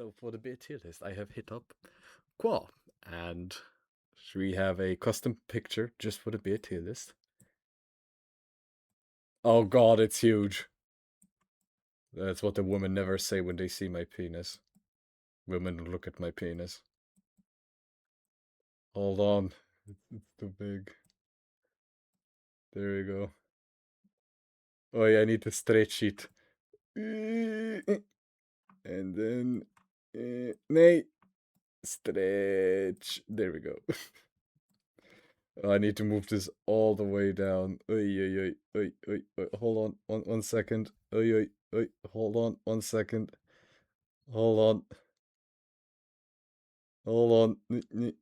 So for the beer tier list, I have hit up Qua, and we have a custom picture just for the beer tier list. Oh god, it's huge. That's what the women never say when they see my penis. Women look at my penis. Hold on, it's too big. There we go. Oh yeah, I need to stretch it. And then, nay, stretch. There we go. I need to move this all the way down. Oy, oy, oy, oy, oy, oy. Hold on, one second. Oy, oy, oy. Hold on, 1 second. Hold on. Hold on.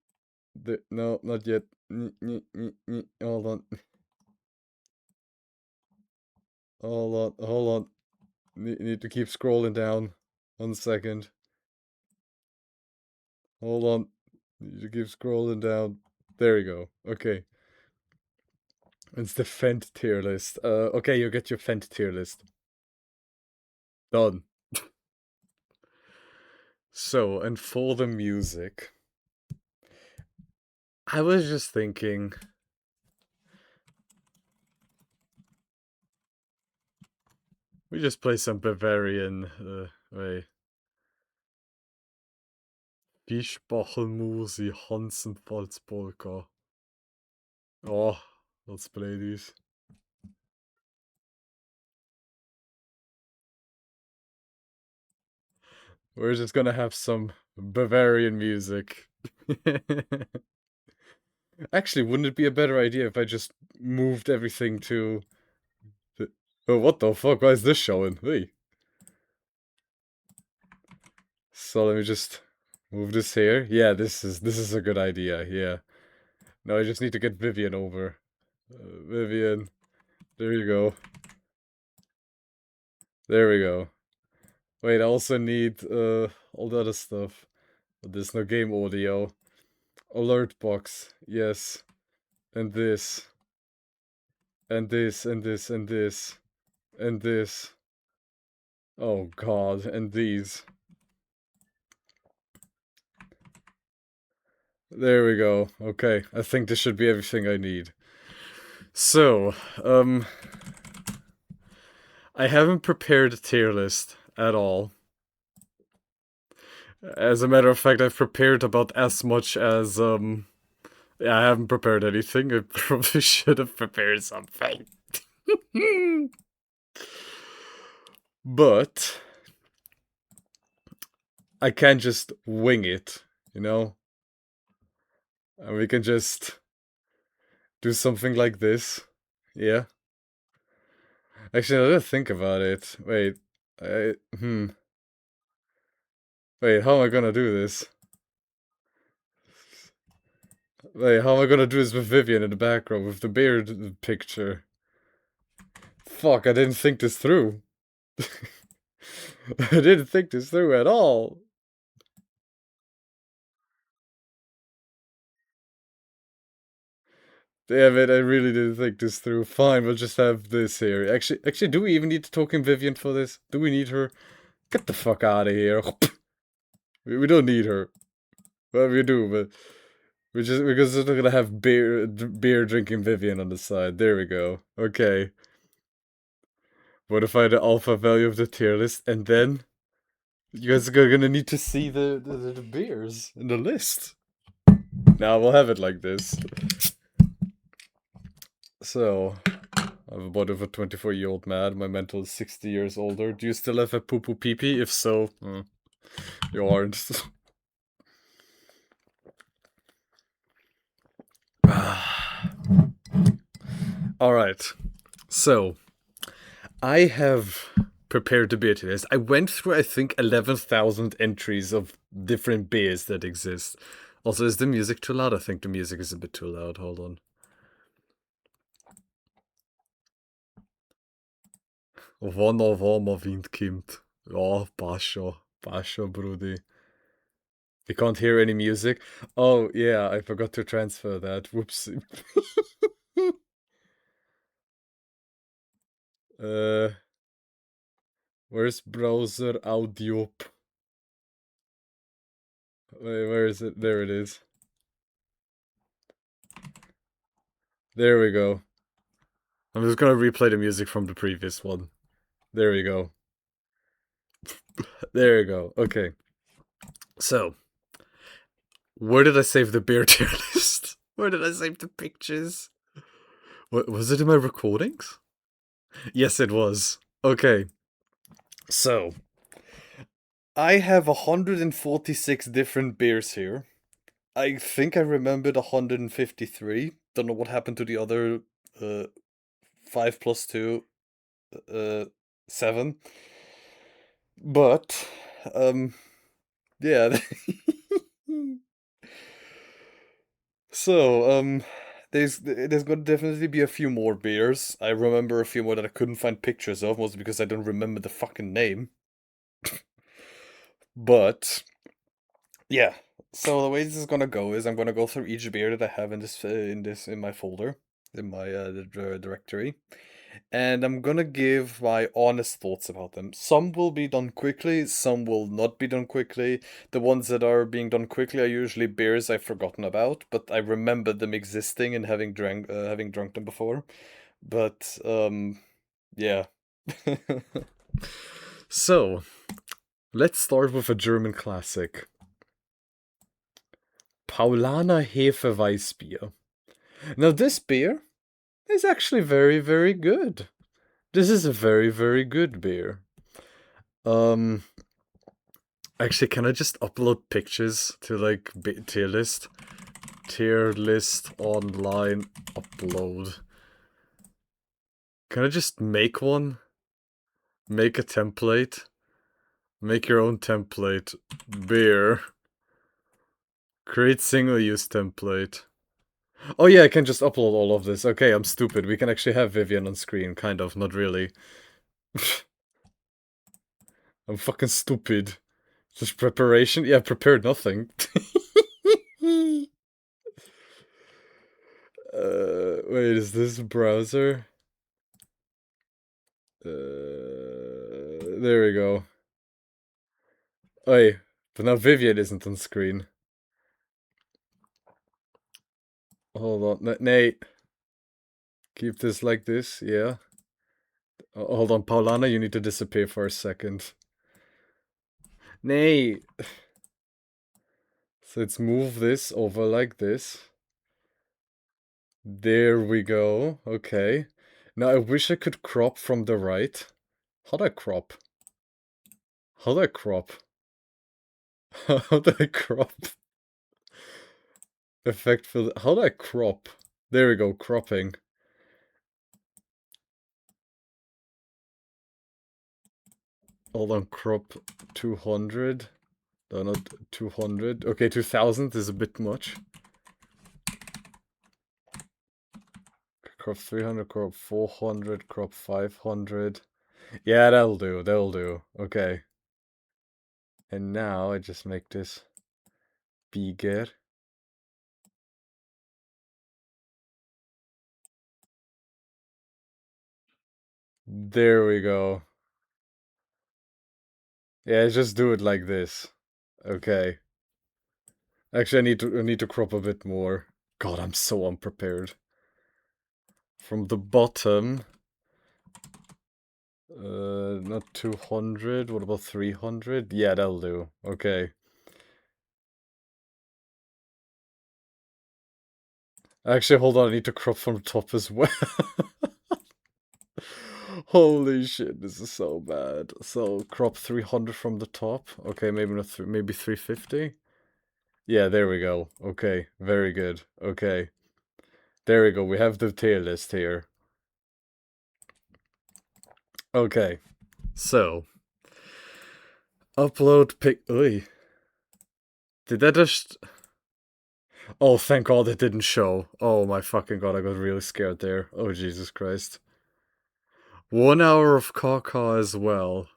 No, not yet. Hold on. Hold on, hold on. Need to keep scrolling down. 1 second. Hold on. Need to keep scrolling down. There we go. Okay. It's the Fent tier list. Okay, you get your Fent tier list. Done. So, and for the music, I was just thinking. We just play some Bavarian, wait. Fischbachelmusi, Hansenfalzpolka. Oh, let's play these. We're just gonna have some Bavarian music. Actually, wouldn't it be a better idea if I just moved everything to... Oh, what the fuck? Why is this showing? Hey. So let me just move this here. Yeah, this is a good idea. Yeah. No, I just need to get Vivian over. Vivian. There you go. There we go. Wait, I also need all the other stuff. But there's no game audio. Alert box, yes. And this. And this, and this, and this. And this. Oh god, and these. There we go. Okay, I think this should be everything I need. So, I haven't prepared a tier list at all. As a matter of fact, I've prepared about as much as, yeah, I haven't prepared anything. I probably should have prepared something. But I can't just wing it, you know? And we can just do something like this. Yeah. Actually, I didn't think about it. Wait. I, hmm. Wait, how am I gonna do this? Wait, how am I gonna do this with Vivian in the background with the beard picture? Fuck, I didn't think this through. I didn't think this through at all. Damn it, I really didn't think this through. Fine, we'll just have this here. Actually, do we even need to talk in Vivian for this? Do we need her? Get the fuck out of here. We don't need her. Well, we do, but we're just gonna have beer drinking Vivian on the side. There we go. Okay. Modify the alpha value of the tier list, and then you guys are gonna need to see the beers in the list. Now we'll have it like this. So, I have a body of a 24-year-old man. My mental is 60 years older. Do you still have a poo poo pee pee? If so, you aren't. Alright. So, I have prepared the beer list. I went through, I think, 11,000 entries of different beers that exist. Also, is the music too loud? I think the music is a bit too loud. Hold on. Wann av warmer Wind kommt. Ja, passt schon, Brudi. You can't hear any music? Oh, yeah, I forgot to transfer that. Whoops. Where's browser audio? Wait, where is it? There it is. There we go. I'm just gonna replay the music from the previous one. There we go. There we go. Okay. So, where did I save the beer tier list? Where did I save the pictures? What was it in my recordings? Yes, it was. Okay. So, I have 146 different beers here. I think I remembered 153. Don't know what happened to the other 5 plus 2, uh, 7. But, yeah. So, there's gonna definitely be a few more beers. I remember a few more that I couldn't find pictures of, mostly because I don't remember the fucking name. But yeah, so the way this is gonna go is I'm gonna go through each beer that I have in my folder, in my directory, and I'm gonna give my honest thoughts about them. Some will be done quickly, some will not be done quickly. The ones that are being done quickly are usually beers I've forgotten about, but I remember them existing and having drunk them before. But yeah. So let's start with a German classic. Paulaner Hefeweißbier. Now this beer is actually very, very good. This is a very, very good beer. Um, actually, can I just upload pictures to like tier list? Tier list online upload. Can I just make one? Make a template? Make your own template. Beer. Create single use template. Oh yeah, I can just upload all of this. Okay, I'm stupid. We can actually have Vivian on screen, kind of, not really. I'm fucking stupid. Just preparation? Yeah, prepared nothing. Wait, is this browser? There we go. Oi, but now Vivian isn't on screen. Hold on, Nate. Keep this like this, yeah. Hold on, Paulana, you need to disappear for a second. Nate! So let's move this over like this. There we go, okay. Now I wish I could crop from the right. How'd I crop? How'd I crop? How'd I crop? Effect for the... How'd I crop? There we go, cropping. Hold on, crop 200. No, not 200. Okay, 2000 is a bit much. Crop 300, crop 400, crop 500. Yeah, that'll do, that'll do. Okay. And now I just make this bigger. There we go. Yeah, just do it like this. Okay. Actually, I need to crop a bit more. God, I'm so unprepared. From the bottom, not 200. What about 300? Yeah, that'll do. Okay. Actually, hold on. I need to crop from the top as well. Holy shit, this is so bad. So crop 300 from the top. Okay, maybe not maybe 350. Yeah, there we go. Okay, very good. Okay. There we go. We have the tier list here. Okay. So upload pic. Oy. Did that just... Oh, thank God it didn't show. Oh my fucking God, I got really scared there. Oh, Jesus Christ. 1 hour of caca as well.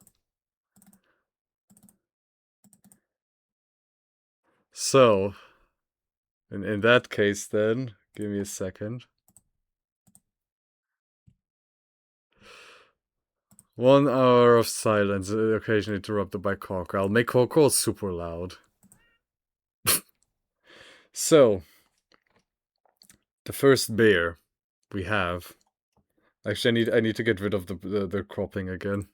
So, in that case then, give me a second. 1 hour of silence, occasionally interrupted by caca. I'll make caca super loud. So, the first beer we have. Actually, I need to get rid of the cropping again.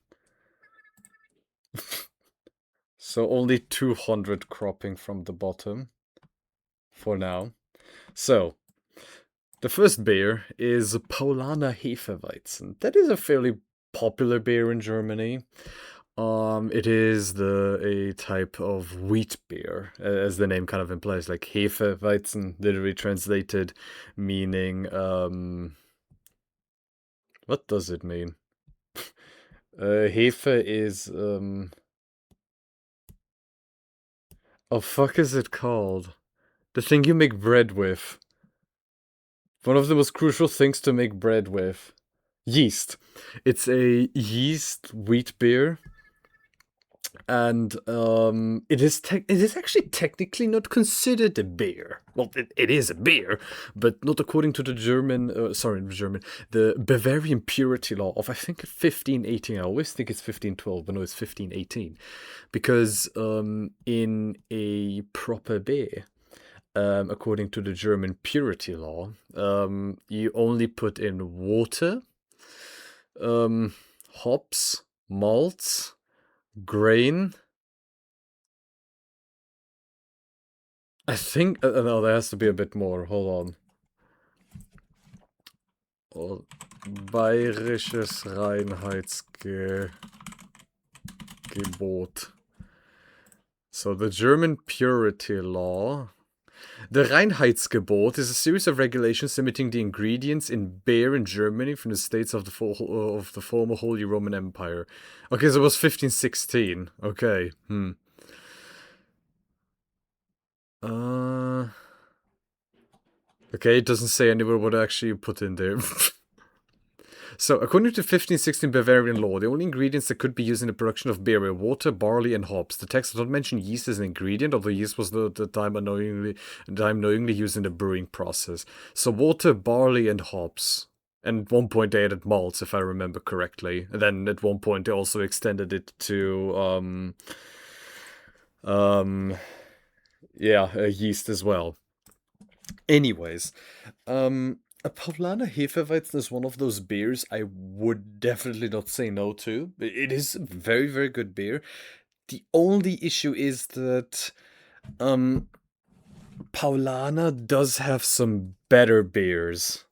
So only 200 cropping from the bottom for now. So, the first beer is Paulaner Hefeweizen. That is a fairly popular beer in Germany. It is a type of wheat beer, as the name kind of implies, like Hefeweizen, literally translated, meaning what does it mean? Hefe is oh fuck is it called? The thing you make bread with. One of the most crucial things to make bread with. Yeast. It's a yeast wheat beer, and it is actually technically not considered a beer. Well, it is a beer, but not according to the the Bavarian purity law of I think 1518. I always think it's 1512, but no, it's 1518, because in a proper beer. According to the German purity law, you only put in water, hops, malts, grain. I think no, there has to be a bit more. Hold on. Oh, Bayerisches Reinheitsgebot. So the German purity law. The Reinheitsgebot is a series of regulations limiting the ingredients in beer in Germany from the states of the former Holy Roman Empire. Okay, so it was 1516. Okay. Uh. Okay, it doesn't say anywhere what actually you put in there. So, according to 1516 Bavarian law, the only ingredients that could be used in the production of beer were water, barley, and hops. The text does not mention yeast as an ingredient, although yeast was the time knowingly used in the brewing process. So, water, barley, and hops. And at one point they added malts, if I remember correctly. And then at one point they also extended it to yeast as well. Anyways, a Paulaner Hefeweizen is one of those beers I would definitely not say no to. It is a very, very good beer. The only issue is that Paulaner does have some better beers.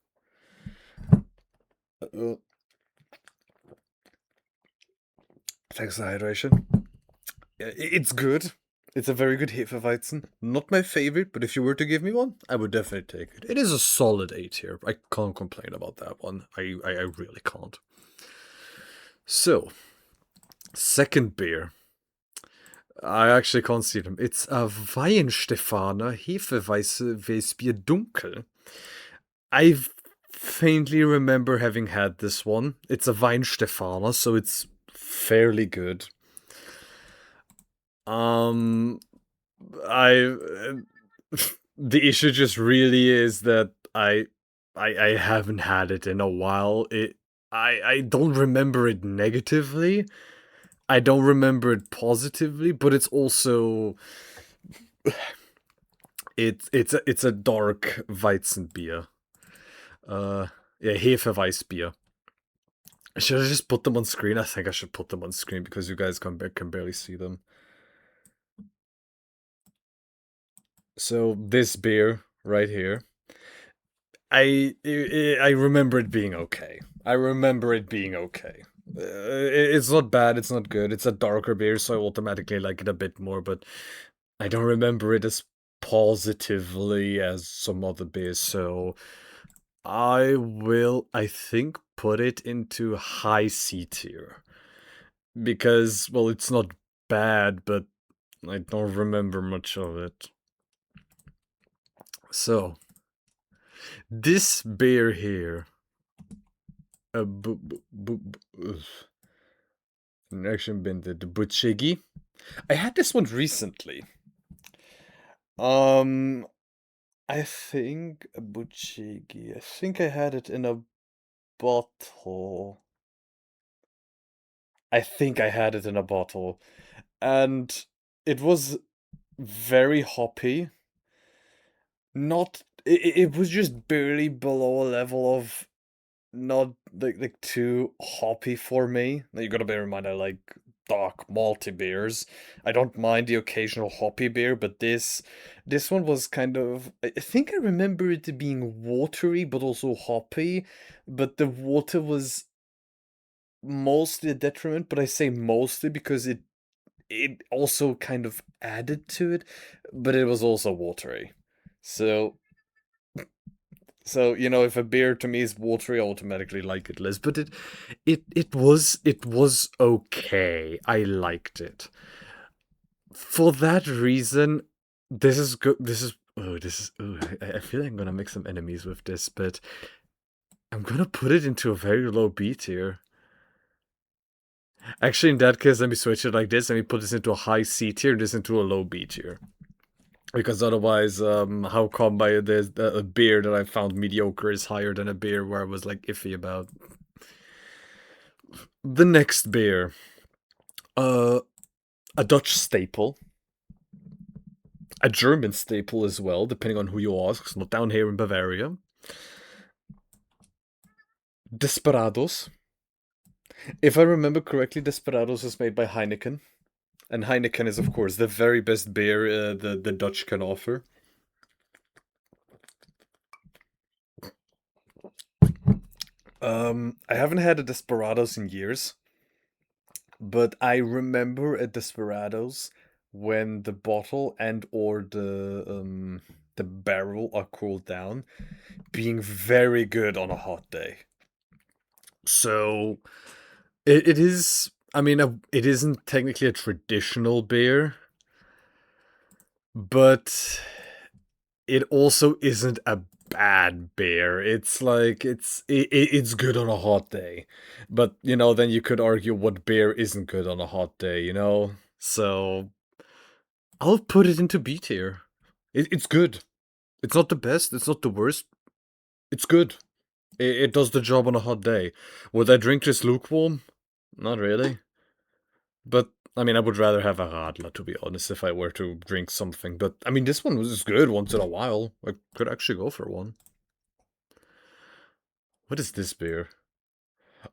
Thanks for the hydration. It's good. It's a very good Hefeweizen. Not my favorite, but if you were to give me one, I would definitely take it. It is a solid 8 here. I can't complain about that one. I really can't. So, second beer. I actually can't see them. It's a Weihenstephaner Hefeweiße Weißbier Dunkel. I faintly remember having had this one. It's a Weihenstephaner, so it's fairly good. I the issue just really is that I haven't had it in a while. I don't remember it negatively. I don't remember it positively, but it's also it's a dark Weizenbier. Yeah, Hefeweißbier. Should I just put them on screen? I think I should put them on screen because you guys can barely see them. So this beer right here, I remember it being okay. I remember it being okay. It's not bad. It's not good. It's a darker beer, so I automatically like it a bit more. But I don't remember it as positively as some other beers. So I will, I think, put it into high C tier because, well, it's not bad, but I don't remember much of it. So, this beer here, actually been the Buchegi. I had this one recently. I think Buchegi. I think I had it in a bottle. I think I had it in a bottle, and it was very hoppy. not. It was just barely below a level of not like too hoppy for me. Now you gotta bear in mind I like dark malty beers. I don't mind the occasional hoppy beer, but this one was kind of, I think I remember it being watery but also hoppy, but the water was mostly a detriment, but I say mostly because it also kind of added to it, but it was also watery. So you know, if a beer to me is watery, I automatically like it less. But it was okay. I liked it. For that reason, this is good. I feel like I'm gonna make some enemies with this, but I'm gonna put it into a very low B tier. Actually, in that case, let me switch it like this. Let me put this into a high C tier and this into a low B tier. Because otherwise, how come by there's a beer that I found mediocre is higher than a beer where I was like iffy about? The next beer, uh, a Dutch staple, a German staple as well, depending on who you ask. It's not down here in Bavaria. Desperados. If I remember correctly, Desperados is made by Heineken, and Heineken is of course the very best beer the Dutch can offer. I haven't had a Desperados in years, but I remember a Desperados when the bottle and or the barrel are cooled down, being very good on a hot day. So it is. I mean, it isn't technically a traditional beer, but it also isn't a bad beer. It's like it's good on a hot day, but you know, then you could argue what beer isn't good on a hot day. You know, so I'll put it into B tier. It's good. It's not the best. It's not the worst. It's good. It does the job on a hot day. Would I drink this lukewarm? Not really. But I mean, I would rather have a Radler, to be honest, if I were to drink something. But I mean, this one was good once in a while. I could actually go for one. What is this beer?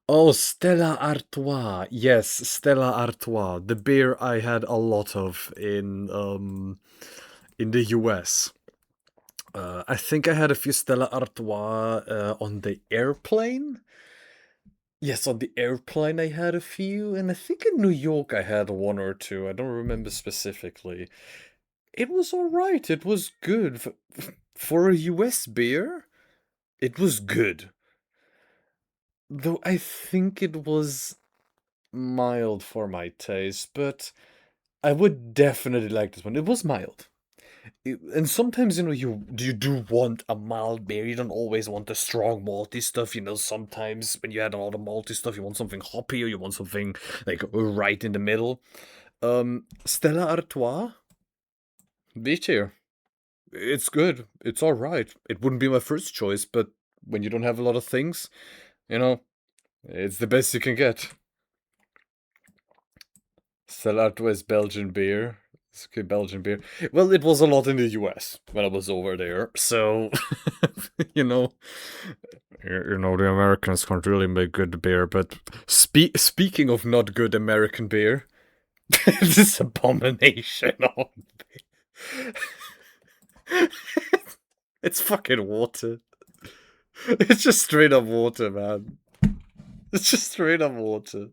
Oh, Stella Artois. Yes, Stella Artois. The beer I had a lot of in the US. I think I had a few Stella Artois on the airplane. Yes, on the airplane I had a few, and I think in New York I had one or two. I don't remember specifically. It was alright. It was good. For a US beer, it was good. Though I think it was mild for my taste, but I would definitely like this one. It was mild. And sometimes, you know, you do want a mild beer. You don't always want the strong malty stuff. You know, sometimes when you add a lot of malty stuff, you want something hoppy or you want something like right in the middle. Stella Artois, B tier. It's good. It's all right. It wouldn't be my first choice, but when you don't have a lot of things, you know, it's the best you can get. Stella Artois is Belgian beer. It's okay, Belgian beer. Well, it was a lot in the US when I was over there, so you know, the Americans can't really make good beer. But speaking of not good American beer, this abomination on it's fucking water. It's just straight up water, man. It's just straight up water.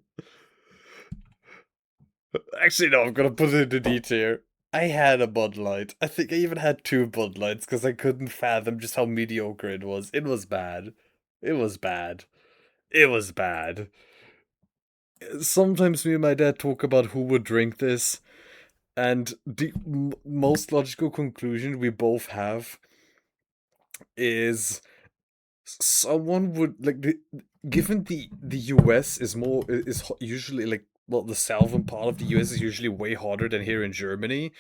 Actually, no, I'm gonna put it into D tier. I had a Bud Light. I think I even had two Bud Lights because I couldn't fathom just how mediocre it was. It was bad. It was bad. It was bad. Sometimes me and my dad talk about who would drink this, and the most logical conclusion we both have is someone would like given the US is more is usually like, well, the southern part of the US is usually way hotter than here in Germany.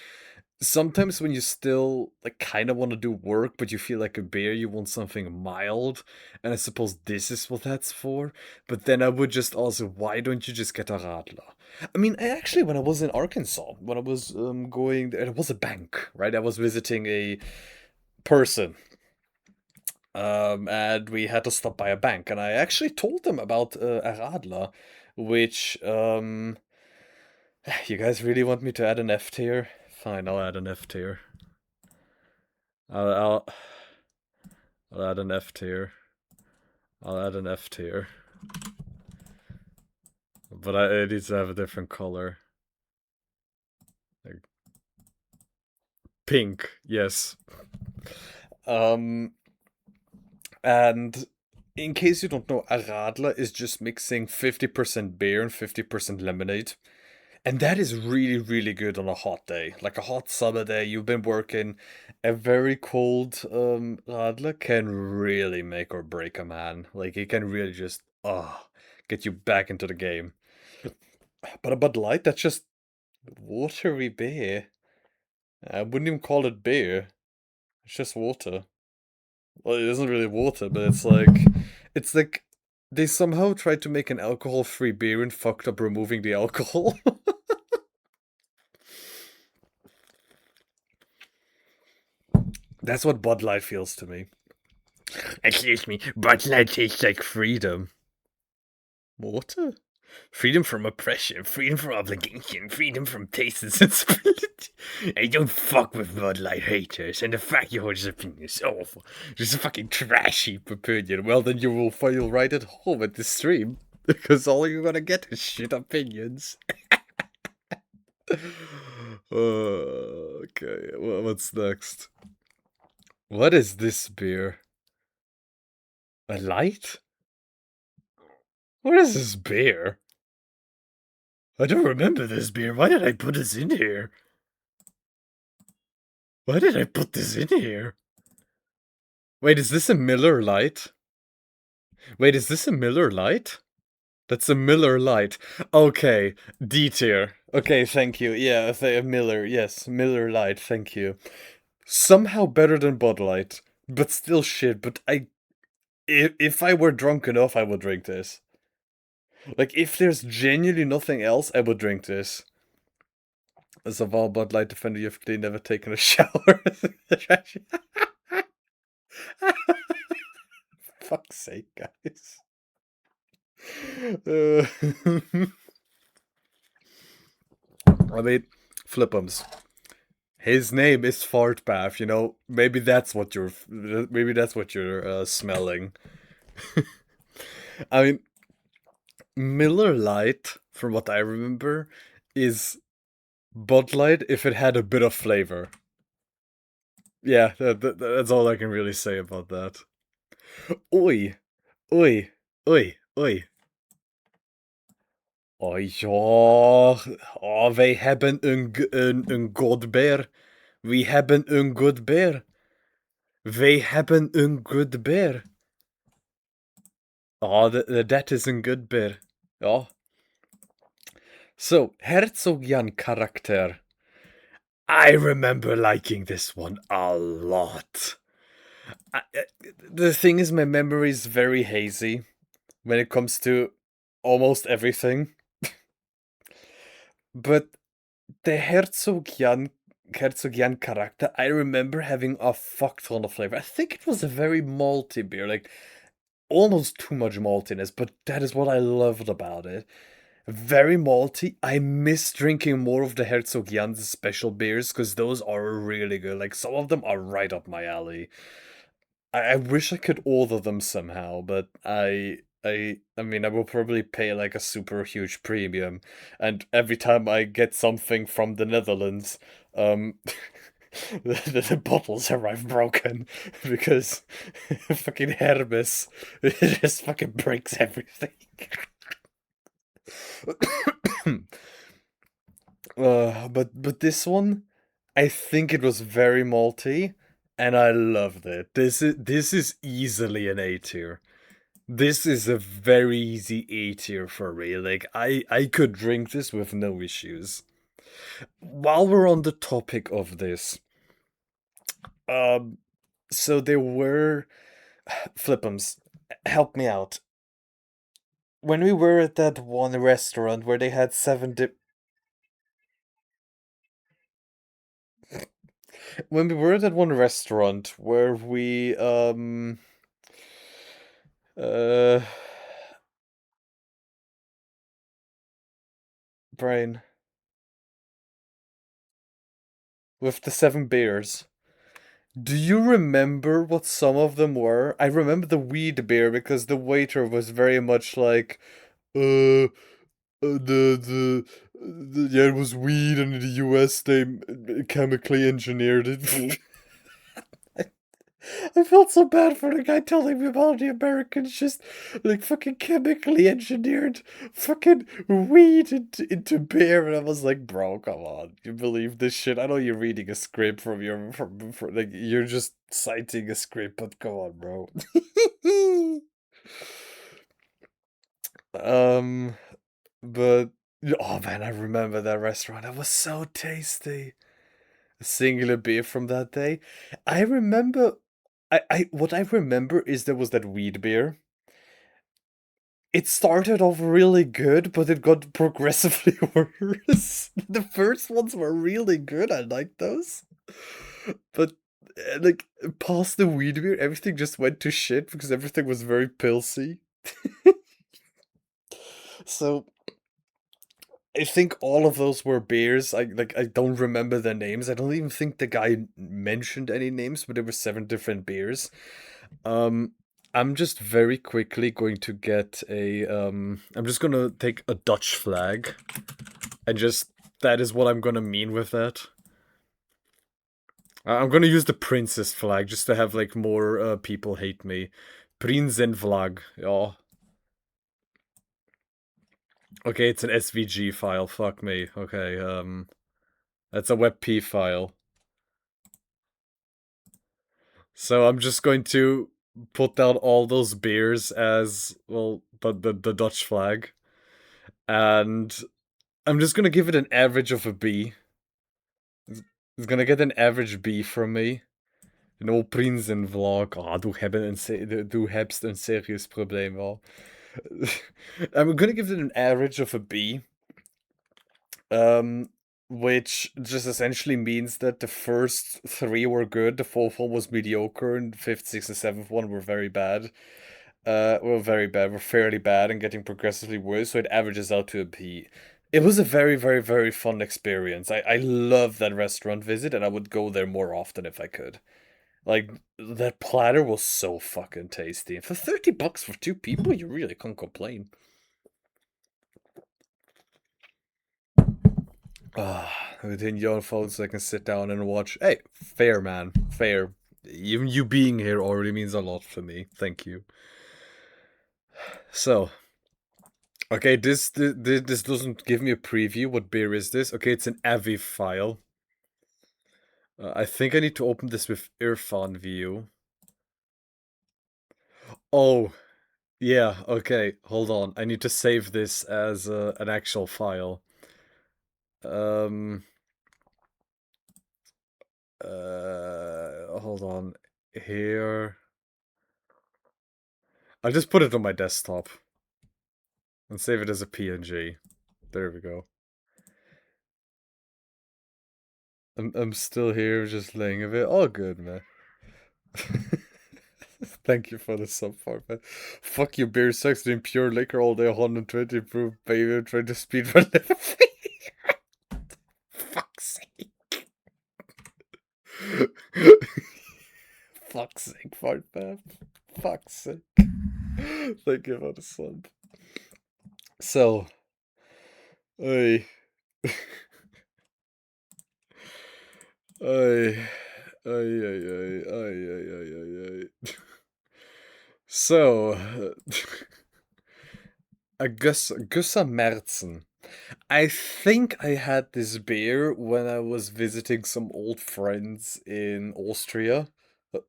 Sometimes when you still like kind of want to do work but you feel like a beer, you want something mild, and I suppose this is what that's for. But then I would just also, why don't you just get a Radler? I mean, I actually, when I was in Arkansas, when I was going there, it was a bank, right? I was visiting person. And we had to stop by a bank, and I actually told them about Aradla, which you guys really want me to add an F tier? Fine, I'll add an F tier. I'll I'll, I'll add an F tier. I'll add an F tier. But it needs to have a different color. Like, pink, yes. Um, and in case you don't know, Aradla is just mixing 50% beer and 50% lemonade. And that is really, really good on a hot day. Like a hot summer day, you've been working, a very cold Radler can really make or break a man. Like it can really just get you back into the game. But a Bud Light, that's just watery beer. I wouldn't even call it beer. It's just water. Well, it isn't really water, but it's like they somehow tried to make an alcohol-free beer and fucked up removing the alcohol. That's what Bud Light feels to me. Excuse me, Bud Light tastes like freedom. Water? Freedom from oppression, freedom from obligation, freedom from taste and sensibility. I don't fuck with Bud Light haters, and the fact you hold this opinion is awful. Just a fucking trashy opinion. Well, then you will feel right at home at the stream, because all you're gonna get is shit opinions. Okay, what's next? What is this beer? A light? What is this beer? I don't remember this beer. Why did I put this in here? Why did I put this in here? Wait, is this a Miller Lite? Wait, is this a Miller Lite? That's a Miller Lite. Okay, D tier. Okay, thank you. Yeah, a Miller. Yes, Miller Lite. Thank you. Somehow better than Bud Light, but still shit. But if I were drunk enough, I would drink this. Like, if there's genuinely nothing else, I would drink this. As a Val Bud Light defender, you've clearly never taken a shower. Fuck's sake, guys. I mean, Flippums. His name is Fart Bath. You know, maybe that's what you're. Maybe that's what you're smelling. I mean, Miller Lite, from what I remember, is Bud Light if it had a bit of flavor. Yeah, that's all I can really say about that. Oi, oi, oi, oi. Oh ja, oh, wij hebben een good bear. We hebben een good bear. Wij hebben een good bear. Oh, that is een good bear. Ja. So, Herzog Jan character. I remember liking this one a lot. The thing is, my memory is very hazy when it comes to almost everything. But the Herzog Jan character, I remember having a fuck ton of flavor. I think it was a very malty beer, like almost too much maltiness, but that is what I loved about it. Very malty. I miss drinking more of the Herzog Jan's special beers because those are really good. Like some of them are right up my alley. I wish I could order them somehow, but I mean I will probably pay like a super huge premium, and every time I get something from the Netherlands, the bottles arrive broken because fucking Hermes just fucking breaks everything. But this one, I think it was very malty, and I loved it. This is easily an A tier. This is a very easy A tier for me. Like I could drink this with no issues. While we're on the topic of this, um, so there were Flippums. Help me out. When we were at that one restaurant where they had seven when we were at that one restaurant where we uh Brain, with the 7 beers. Do you remember what some of them were? I remember the weed beer because the waiter was very much like, yeah, it was weed, and in the US they chemically engineered it. I felt so bad for the guy telling me about the Americans just like fucking chemically engineered fucking weed into beer, and I was like, bro, come on, you believe this shit? I know you're reading a script from like you're just citing a script, but come on, bro. um, but oh man, I remember that restaurant. That was so tasty. A singular beer from that day. I remember I what I remember is there was that weed beer. It started off really good, but it got progressively worse. The first ones were really good, I liked those. But like past the weed beer, everything just went to shit because everything was very pilsy. So I think all of those were beers. I don't remember their names. I don't even think the guy mentioned any names, but there were 7 different beers. Um, I'm just very quickly going to get a I'm just gonna take a Dutch flag and just that is what I'm gonna mean with that. I'm gonna use the princess flag just to have like more people hate me. Prinsenflag, yeah. Okay, it's an SVG file. Fuck me. Okay, that's a WebP file. So I'm just going to put down all those beers as well, the Dutch flag, and I'm just gonna give it an average of a B. It's gonna get an average B from me. No Prinsenvlog. Ah, du hebst een serieus probleem wel. I'm gonna give it an average of a B. Um, which just essentially means that the first 3 were good, the fourth one was mediocre, and fifth, sixth, and seventh one were very bad. Very bad. Were fairly bad and getting progressively worse, so it averages out to a B. It was a very, very, very fun experience. I love that restaurant visit, and I would go there more often if I could. Like, that platter was so fucking tasty. And for 30 bucks for 2 people, you really can't complain. Ah, within your phone so I can sit down and watch. Hey, fair, man. Fair. Even you being here already means a lot to me. Thank you. So, okay, this doesn't give me a preview. What beer is this? Okay, it's an Aviv file. I think I need to open this with Irfan view. Oh, yeah, okay, hold on. I need to save this as an actual file. Um, hold on. Here. I'll just put it on my desktop and save it as a PNG. There we go. I'm still here, just laying a bit. All good, man. Thank you for the sub far, man. Fuck you, beer sucks. Doing pure liquor all day, 120 proof, baby. Trying to speed run level. Fuck's sake. Fuck's sake, fart man. Fuck's sake. Thank you for the sub. So, I, I, I. So, Gussa Merzen. I think I had this beer when I was visiting some old friends in Austria. Uh,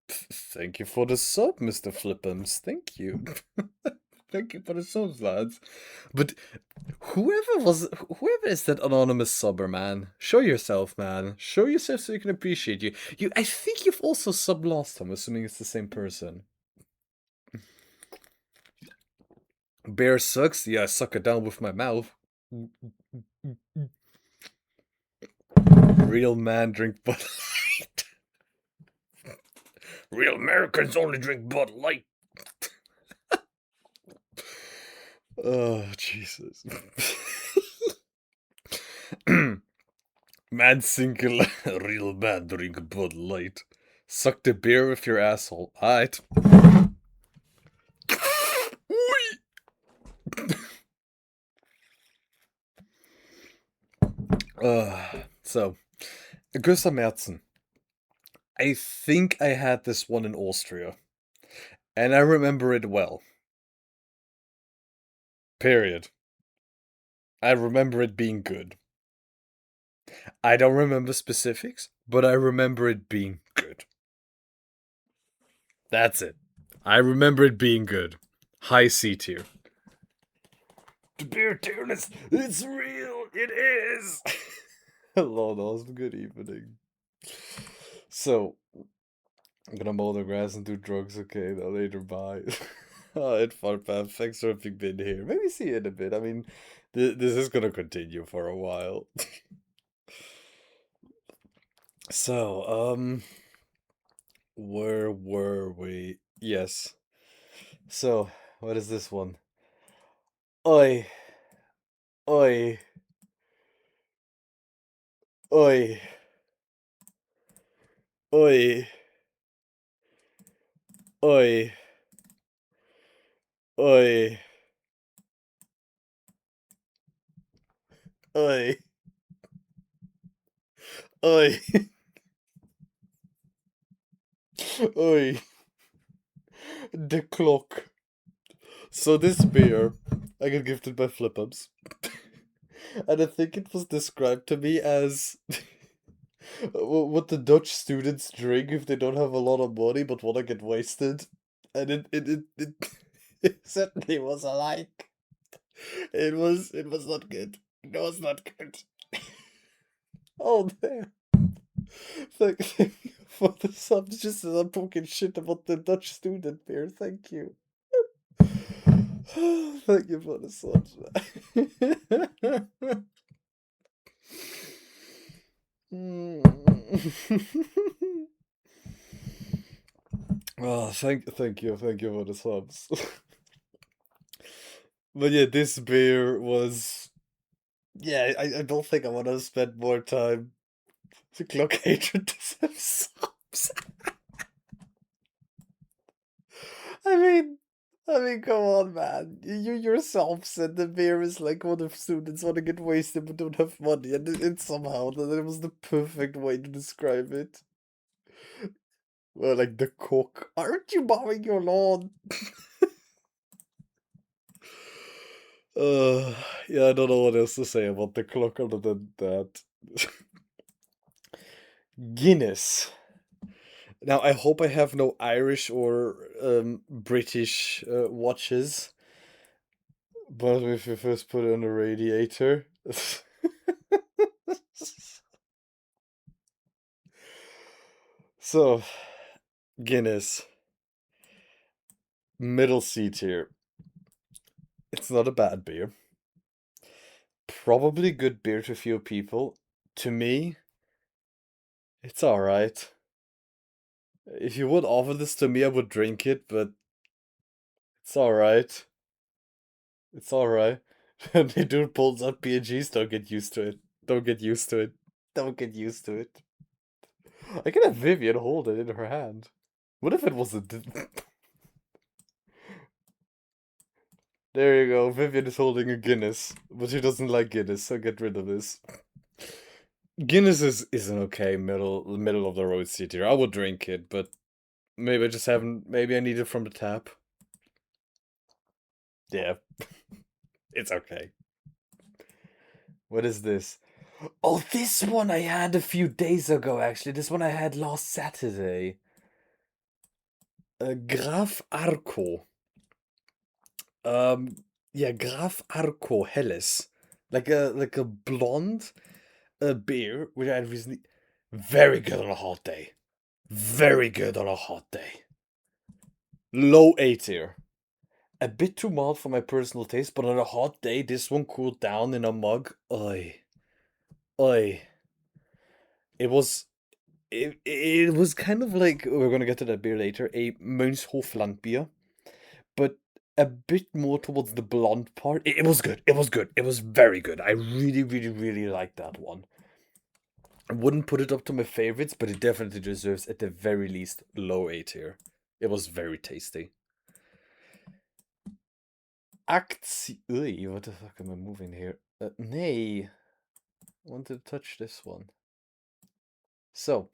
Thank you for the sub, Mr. Flippums. Thank you. Thank you for the subs, lads. But whoever is that anonymous subber, man? Show yourself, man. Show yourself so you can appreciate you. I think you've also subbed last time, assuming it's the same person. Bear sucks? Yeah, I suck it down with my mouth. Real man drink Bud Real Americans only drink Bud Light. Oh, Jesus. Man single, real man drink Bud Light. Suck the beer with your asshole. Alright. So, Gustav Merzen. I think I had this one in Austria. And I remember it well. Period. I remember it being good. I don't remember specifics, but I remember it being good. That's it. I remember it being good. High C tier. The beer tierness, it's real, it is! Hello, awesome, good evening. So, I'm gonna mow the grass and do drugs, okay? Now later, bye. Oh, it's fun, Pam. Thanks for having been here. Maybe see you in a bit. I mean, this is gonna continue for a while. So, where were we? Yes. So, what is this one? Oi. Oi. Oi. Oi. Oi. Oi. Oi. Oi. Oi. The clock. So this beer, I got gifted by Flip-Ups. And I think it was described to me as what the Dutch students drink if they don't have a lot of money but want to get wasted. And it certainly was alike. It was not good. It was not good. Oh damn. Thank you for the subs, just as I'm talking shit about the Dutch student beer, thank you. Thank you for the subs, man. Oh, thank you for the subs. But yeah, this beer was. Yeah, I don't think I want to spend more time to clock hatred to some subs. I mean, come on, man. You yourself said the beer is like when the students want to get wasted but don't have money, and it somehow that was the perfect way to describe it. Well, like the cook. Aren't you mowing your lawn? Uh, yeah, I don't know what else to say about the clock other than that. Guinness. Now, I hope I have no Irish or British watches. But if you first put it on the radiator. So, Guinness. Middle C tier. It's not a bad beer. Probably good beer to a few people. To me, it's alright. If you would offer this to me, I would drink it, but it's alright. It's alright. And the dude pulls out PNGs, don't get used to it. Don't get used to it. Don't get used to it. I can have Vivian hold it in her hand. What if it was a... There you go, Vivian is holding a Guinness, but she doesn't like Guinness, so get rid of this. Guinness is an okay middle of the road C tier. I would drink it, but maybe I just haven't. Maybe I need it from the tap. Yeah, it's okay. What is this? Oh, this one I had a few days ago. Actually, this one I had last Saturday. Graf Arco. Yeah, Graf Arco Helles, like a blonde, beer which I had recently. Very good on a hot day. Very good on a hot day. Low A tier. A bit too mild for my personal taste, but on a hot day, this one cooled down in a mug. Oi. Oi. It was it was kind of like, we're gonna get to that beer later, a Mönchhof beer, but a bit more towards the blonde part. It was good. It was good. It was very good. I really, really, really liked that one. I wouldn't put it up to my favorites, but it definitely deserves, at the very least, low A tier. It was very tasty. Ui, what the fuck am I moving here? Nee. I want to touch this one. So,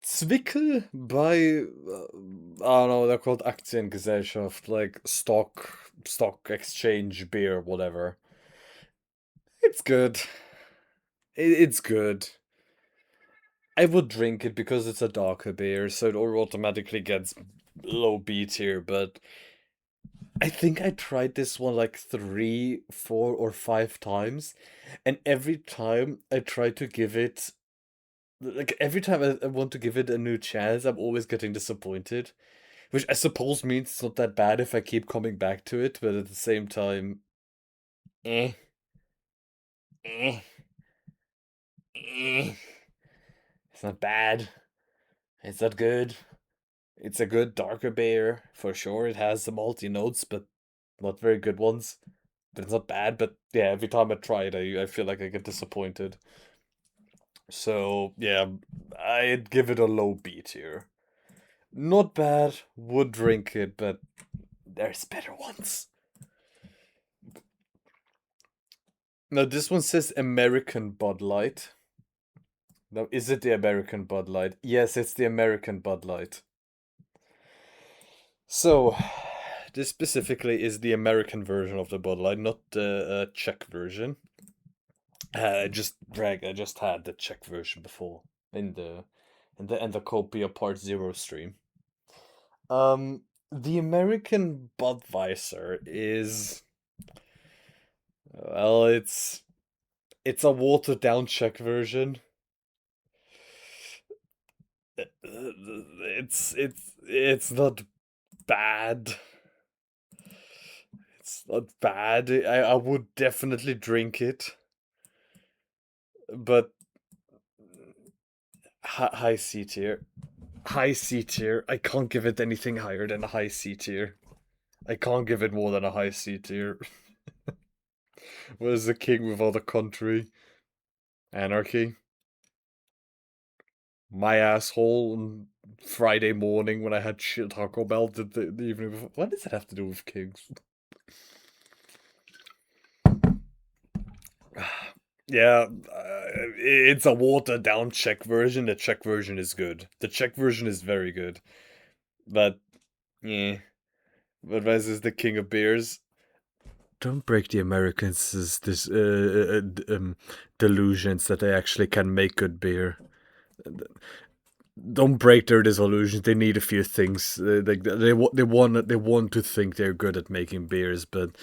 Zwickel bei, I don't know, they're called Aktiengesellschaft, like stock exchange beer, whatever. It's good. It's good. I would drink it because it's a darker beer, so it automatically gets low B tier, but I think I tried this one like 3, 4, or 5 times, and every time I try to give it, like every time I want to give it a new chance, I'm always getting disappointed. Which I suppose means it's not that bad if I keep coming back to it, but at the same time, eh, eh, eh. It's not bad. It's not good. It's a good darker beer, for sure. It has some malty notes, but not very good ones. But it's not bad, but yeah, every time I try it, I feel like I get disappointed. So, yeah, I'd give it a low B tier. Not bad, would drink it, but there's better ones. Now, this one says American Bud Light. Now, is it the American Bud Light? Yes, it's the American Bud Light. So, this specifically is the American version of the Bud Light, not the Czech version. I just had the Czech version before in the Copia Part Zero stream. The American Budweiser is, well, it's a watered down Czech version. It's not bad. It's not bad. I would definitely drink it, but high C tier. High C tier. I can't give it anything higher than a high C tier. I can't give it more than a high C tier. What is the king without a country? Anarchy. My asshole on Friday morning when I had shit Taco Bell the evening before. What does it have to do with kings? Yeah, it's a watered down Czech version. The Czech version is good. The Czech version is very good. But, yeah. Budweiser is the king of beers. Don't break the Americans' this delusions that they actually can make good beer. Don't break their disillusions. They need a few things. They want to think they're good at making beers, but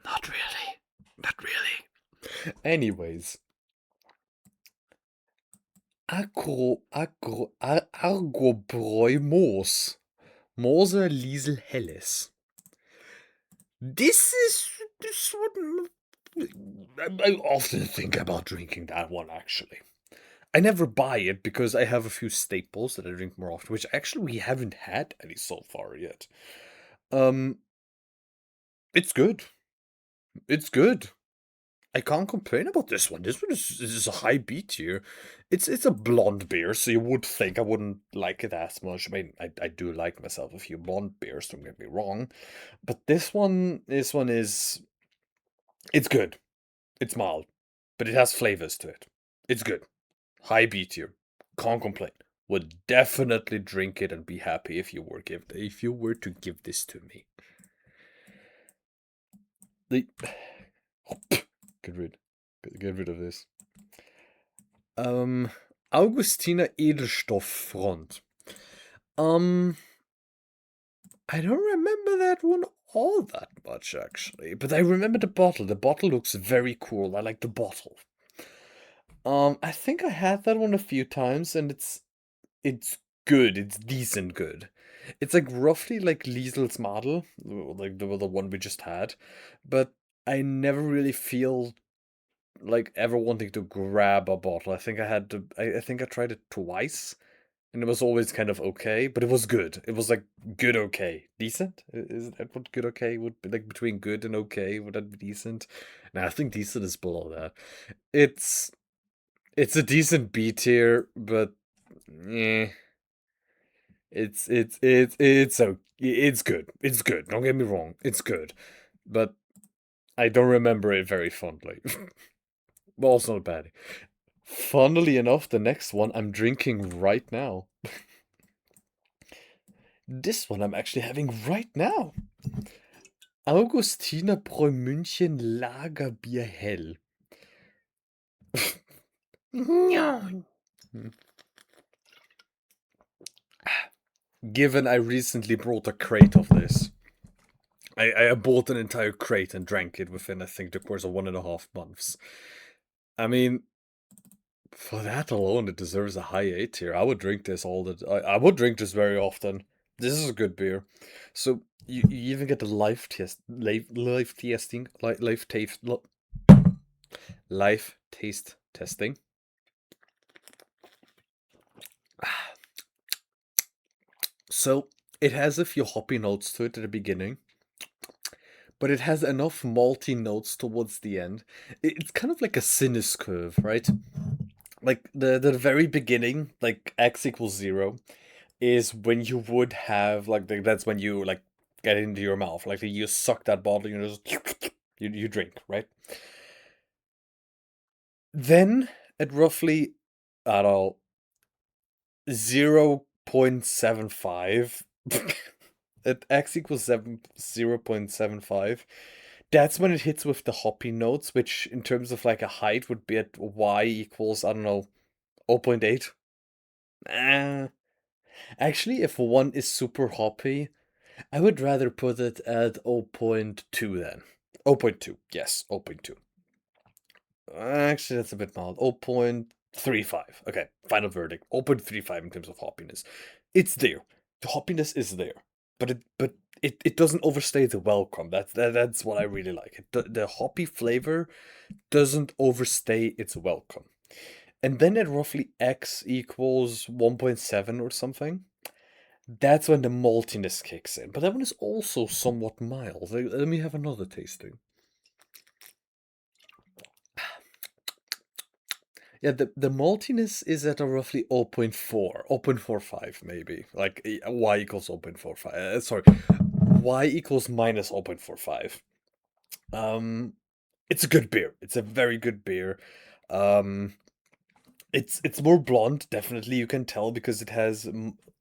not really. Not really. Anyways, Argobräu Moos. Moser Liesel Helles. This one. I often think about drinking that one, actually. I never buy it because I have a few staples that I drink more often, which actually we haven't had any so far yet. It's good. It's good. I can't complain about this one. This one is a high B tier. It's a blonde beer, so you would think I wouldn't like it as much. I mean, I do like myself a few blonde beers, don't get me wrong. But this one is, it's good. It's mild, but it has flavors to it. It's good. High B tier. Can't complain. Would definitely drink it and be happy if you were to give this to me. The get rid of this. Augustiner Edelstofffront. I don't remember that one all that much, actually. But I remember the bottle. The bottle looks very cool. I like the bottle. I think I had that one a few times, and it's good. It's decent good. It's like roughly like Liesel's model, like the one we just had, but I never really feel like ever wanting to grab a bottle. I think I had to. I think I tried it twice, and it was always kind of okay, but it was good. It was like good, okay, decent. Is that what good, okay would be like between good and okay? Would that be decent? Nah, I think decent is below that. It's it's a decent B tier, but eh, it's good. It's good. Don't get me wrong. It's good, but I don't remember it very fondly. Well, it's not a baddie. Funnily enough, the next one I'm drinking right now. This one I'm actually having right now. Augustiner Bräu München Lagerbier Hell. Given I recently brought a crate of this, I bought an entire crate and drank it within, I think, the course of 1.5 months. I mean, for that alone, it deserves a high A tier. I would drink this all the. I would drink this very often. This is a good beer. So you even get the life tasting, life taste testing. So it has a few hoppy notes to it at the beginning, but it has enough malty notes towards the end. It's kind of like a sinus curve, right? Like the very beginning, like x equals 0, is when you would have like that's when you like get it into your mouth, like you suck that bottle, you just you drink, right? Then at roughly, I don't know, 0.75 at x equals 0.75, that's when it hits with the hoppy notes, which in terms of like a height would be at y equals, I don't know, 0.8. Actually, if one is super hoppy, I would rather put it at 0.2 then. 0.2, yes, 0.2. Actually, that's a bit mild. 0.35. Okay, final verdict. 0.35 in terms of hoppiness. It's there. The hoppiness is there. But it doesn't overstay the welcome. That's what I really like. The hoppy flavor doesn't overstay its welcome. And then at roughly x equals 1.7 or something, that's when the maltiness kicks in. But that one is also somewhat mild. Let me have another tasting. Yeah, the maltiness is at a roughly 0.4, 0.45 maybe. Like y equals 0.45. Sorry, y equals minus 0.45. It's a good beer. It's a very good beer. Um, it's more blonde, definitely. You can tell because it has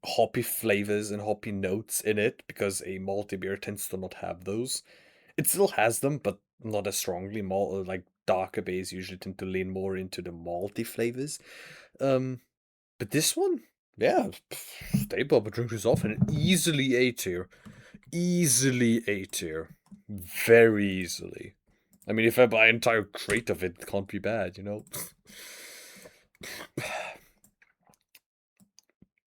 hoppy flavors and hoppy notes in it. Because a malty beer tends to not have those. It still has them, but not as strongly. Malt, like darker beers usually tend to lean more into the malty flavors. Um, but this one, yeah, staple. But drink this often. Easily A tier. Easily A tier. Very easily. I mean, if I buy an entire crate of it, it can't be bad, you know?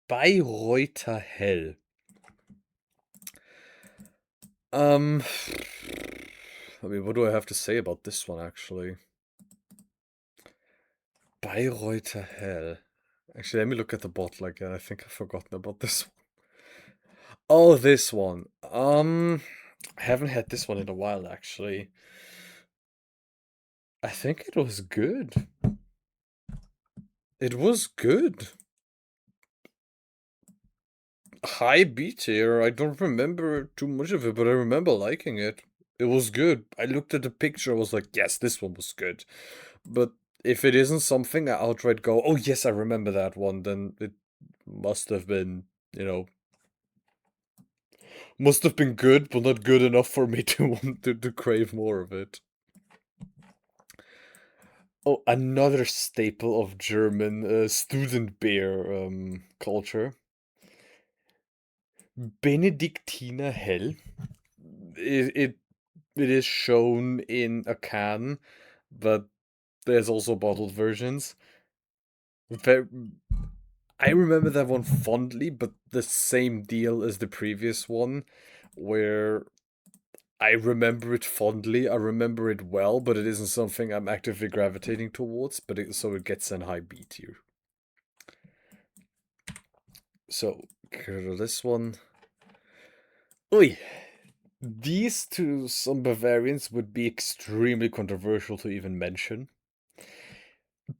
Bayreuther Hell. I mean, what do I have to say about this one, actually? Bayreuther Hell. Actually, let me look at the bottle again. I think I've forgotten about this one. Oh, this one. I haven't had this one in a while, actually. I think it was good. It was good. High B tier. I don't remember too much of it, but I remember liking it. It was good. I looked at the picture, I was like, yes, this one was good. But if it isn't something I outright go, oh yes, I remember that one, then it must have been, must have been good, but not good enough for me to want to crave more of it. Oh, another staple of German student beer culture. Benediktiner Hell. It it is shown in a can, but there's also bottled versions. Very, I remember that one fondly, but the same deal as the previous one, where I remember it fondly. I remember it well, but it isn't something I'm actively gravitating towards. But so it gets an high B tier. So this one. Oi. These two, some Bavarians would be extremely controversial to even mention.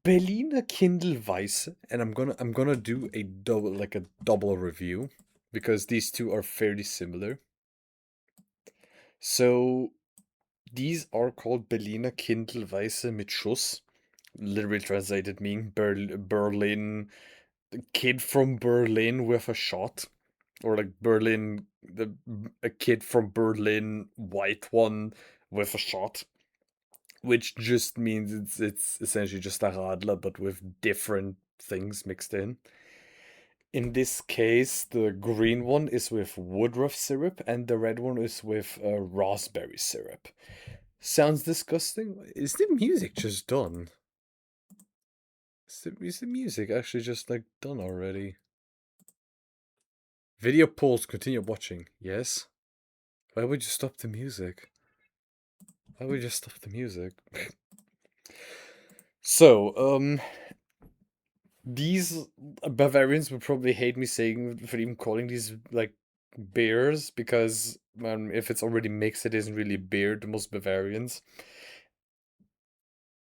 Berliner Kindelweisse, and I'm gonna do a double review because these two are fairly similar. So these are called Berliner Kindelweisse mit Schuss, literally translated meaning Berlin, kid from Berlin with a shot, or like Berlin, a kid from Berlin, white one with a shot, which just means it's essentially just a radler but with different things mixed in. In this case, the green one is with woodruff syrup and the red one is with raspberry syrup. Sounds disgusting. Is the music just done? Is the music actually just like done already? Video pause, continue watching. Yes? Why would you stop the music? Why would you stop the music? So, these Bavarians would probably hate me saying for even calling these like beers because if it's already mixed, it isn't really beer to most Bavarians.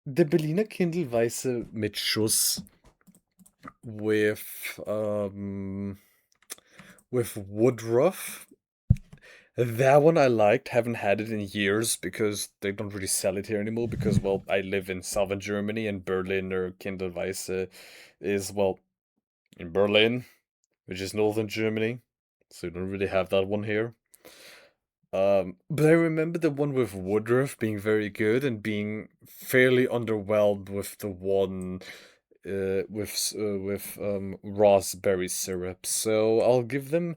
The Berliner Kindelweisse mit Schuss with woodruff. That one I liked. Haven't had it in years because they don't really sell it here anymore. Because well, I live in southern Germany and Berliner Kindelweisse is well in Berlin, which is northern Germany, so you don't really have that one here. But I remember the one with woodruff being very good and being fairly underwhelmed with the one with raspberry syrup. So I'll give them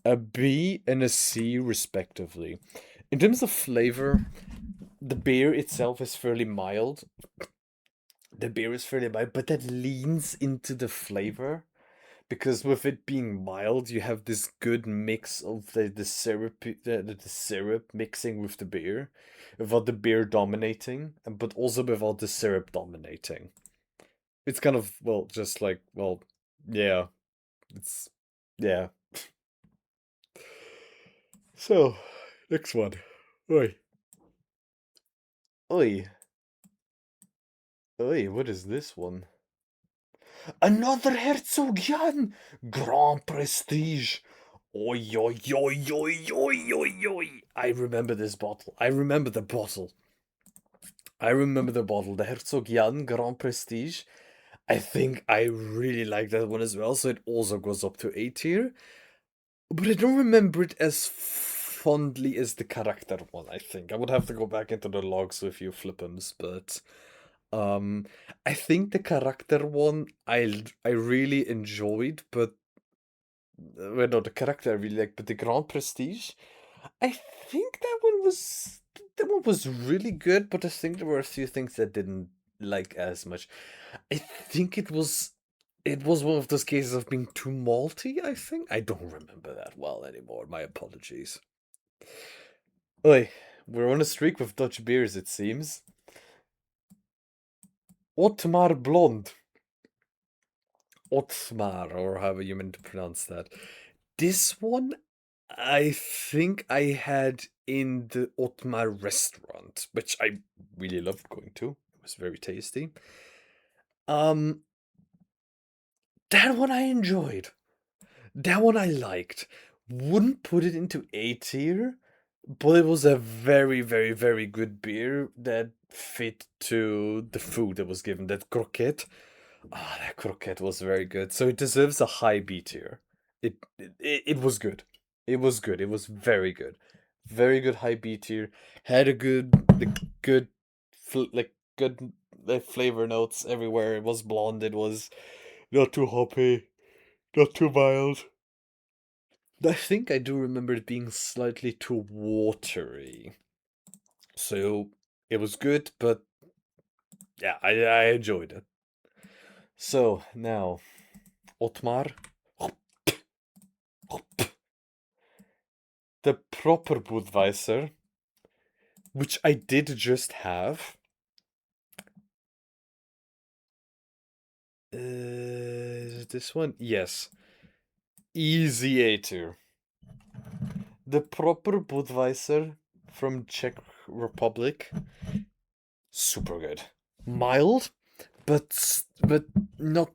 a B and a C respectively. In terms of flavor, the beer itself is fairly mild. The beer is fairly mild, but that leans into the flavor because with it being mild, you have this good mix of the syrup, the syrup mixing with the beer, without the beer dominating, but also without the syrup dominating. It's kind of well, just like well, yeah, it's yeah. So, next one. Oi, oi, oi. What is this one? Another Herzog Jan! Grand Prestige! Oi, oi, oi, oi, oi, oi, oi! I remember this bottle. I remember the bottle. I remember the bottle. The Herzog Jan Grand Prestige. I think I really like that one as well, so it also goes up to A tier. But I don't remember it as fondly as the character one, I think. I would have to go back into the logs with you flippums, but um, I think the character one I really enjoyed, but well, no, the character I really like, but the Grand Prestige, I think that one was really good, but I think there were a few things that didn't like as much. I think it was one of those cases of being too malty, I think. I don't remember that well anymore. My apologies. Oi, we're on a streak with Dutch beers, it seems. Otmar Blond. Otmar, or however you meant to pronounce that. This one, I think I had in the Otmar restaurant, which I really loved going to. It was very tasty. Um, that one I enjoyed. That one I liked. Wouldn't put it into A tier, but it was a very, very, very good beer that fit to the food that was given. That croquette. Ah, that croquette was very good. So it deserves a high B tier. It was good. It was good. It was very good. Very good high B tier. Had a good good flavor notes everywhere. It was blonde. It was not too hoppy, not too mild. I think I do remember it being slightly too watery. So it was good, but yeah, I enjoyed it. So now, Otmar, the proper Budweiser. which I did just have. Is it this one? Yes. Easy A tier. The proper Budweiser from Czech Republic. Super good. Mild, but not.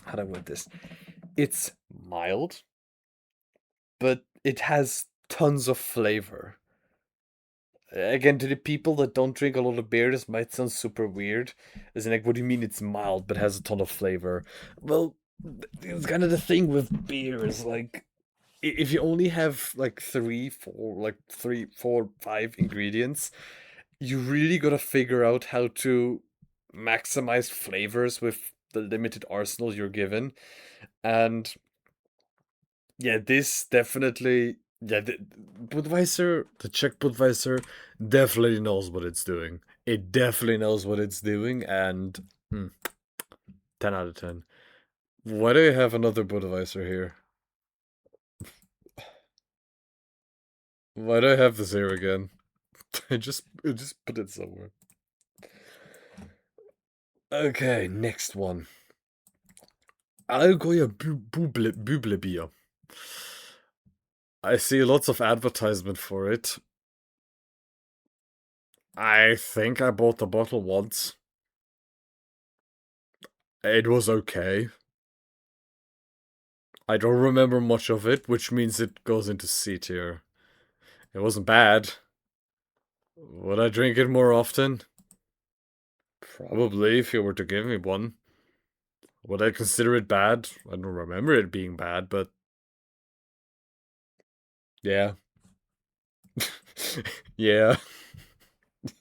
How do I word this? It's mild, but it has tons of flavor. Again, to the people that don't drink a lot of beer, this might sound super weird. As in, like, what do you mean it's mild but has a ton of flavor? Well, it's kind of the thing with beer is like, if you only have like three, four, five ingredients, you really gotta figure out how to maximize flavors with the limited arsenal you're given. And yeah, this definitely, yeah, Budweiser, the Czech Budweiser, definitely knows what it's doing. It definitely knows what it's doing, and 10 out of 10. Why do you have another Budweiser here? Why do I have this here again? I just put it somewhere. Okay, next one. Allgäuer Büble Bier. I see lots of advertisement for it. I think I bought the bottle once. It was okay. I don't remember much of it, which means it goes into C tier. It wasn't bad. Would I drink it more often? Probably, if you were to give me one. Would I consider it bad? I don't remember it being bad, but yeah. Yeah.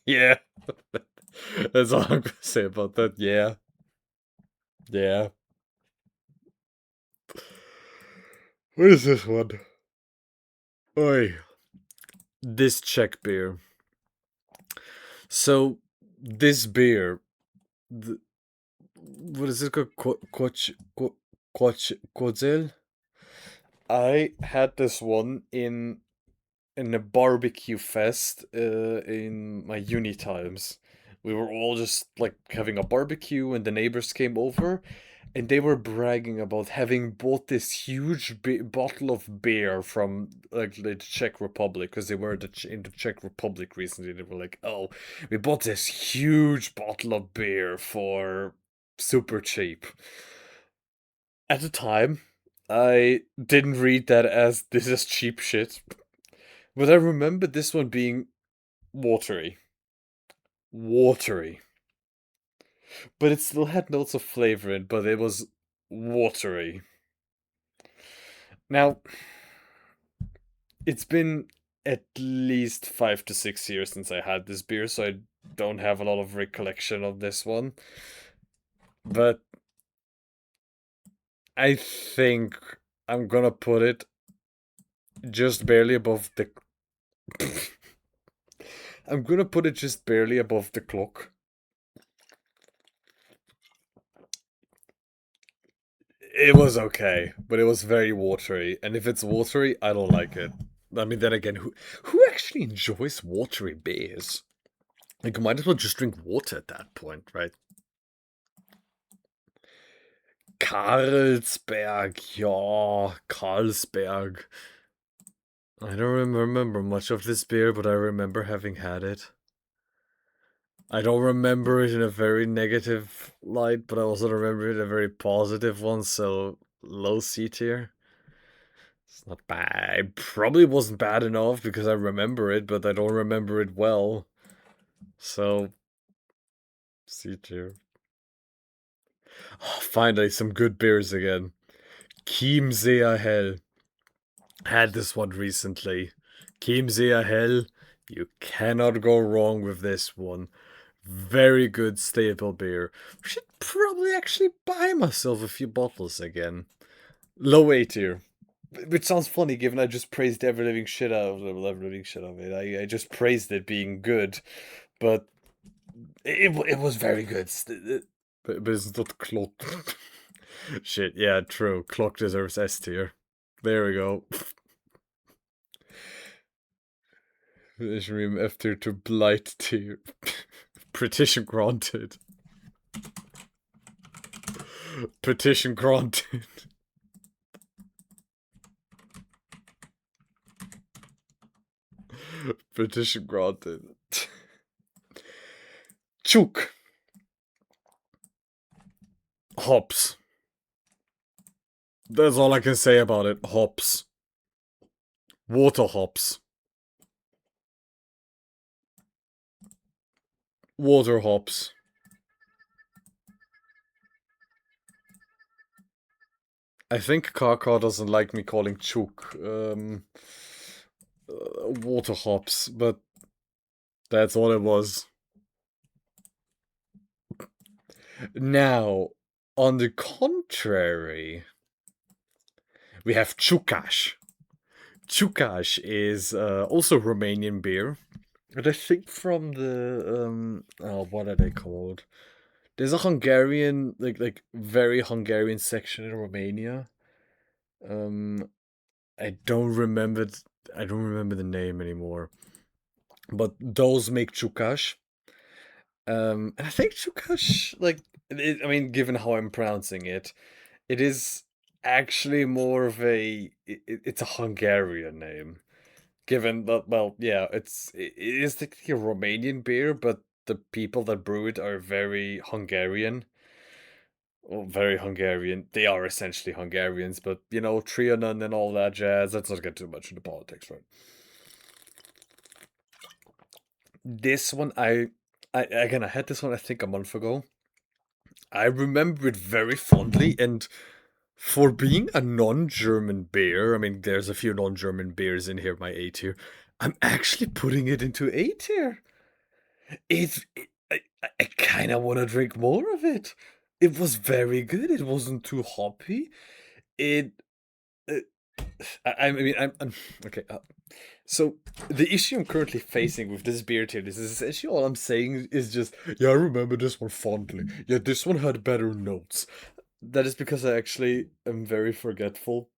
Yeah. That's all I'm gonna say about that. Yeah. Yeah. What is this one? Oi. This Czech beer. So, this beer, the, what is it called? Kozel? I had this one in a barbecue fest in my uni times. We were all just like having a barbecue, and the neighbors came over, and they were bragging about having bought this huge bottle of beer from like the Czech Republic because they were in the Czech Republic recently. They were like, "Oh, we bought this huge bottle of beer for super cheap." At the time, I didn't read that as this is cheap shit, but I remember this one being watery. Watery. But it still had notes of flavor in, but it was watery. Now, it's been at least 5 to 6 years since I had this beer, so I don't have a lot of recollection of this one. But I think I'm gonna put it just barely above the. I'm gonna put it just barely above the clock. It was okay, but it was very watery, and if it's watery, I don't like it. I mean, then again, who actually enjoys watery beers? Like, you might as well just drink water at that point, right? Carlsberg, ja, Carlsberg. I don't remember much of this beer, but I remember having had it. I don't remember it in a very negative light, but I also remember it in a very positive one, so low C tier. It's not bad. It probably wasn't bad enough because I remember it, but I don't remember it well. So, C tier. Oh, finally, some good beers again. Chiemseer Hell. Had this one recently. Chiemseer Hell. You cannot go wrong with this one. Very good staple beer. Should probably actually buy myself a few bottles again. Low A tier. Which sounds funny given I just praised every living shit out of it. I just praised it being good. But it was very good. But it's not clock. Shit, yeah, true. Clock deserves S tier. There we go. Ishrim F tier to blight tier. Petition granted. Petition granted. Petition granted. Chuk. Hops. That's all I can say about it. Hops. Water hops. Water hops. I think Kaka doesn't like me calling Chuk water hops, but that's all it was. Now, on the contrary, we have Chukash. Chukash is also Romanian beer. And I think from the what are they called? There's a Hungarian, like very Hungarian section in Romania. I don't remember. I don't remember the name anymore. But those make Chukash. And I think Chukash, like, I mean, given how I'm pronouncing it, it is actually more of it's a Hungarian name. Given that, well, yeah, it is technically a Romanian beer, but the people that brew it are very Hungarian. Well, very Hungarian. They are essentially Hungarians, but you know, Trianon and all that jazz. Let's not get too much into politics, right? This one, again, I had this one I think a month ago. I remember it very fondly, and for being a non-German beer, I mean, there's a few non-German beers in here, my A tier. I'm actually putting it into A tier. I kind of want to drink more of it. It was very good. It wasn't too hoppy. It, uh, I mean, I'm okay. So the issue I'm currently facing with this beer tier is essentially all I'm saying is just, yeah, I remember this one fondly. Yeah, this one had better notes. That is because I actually am very forgetful,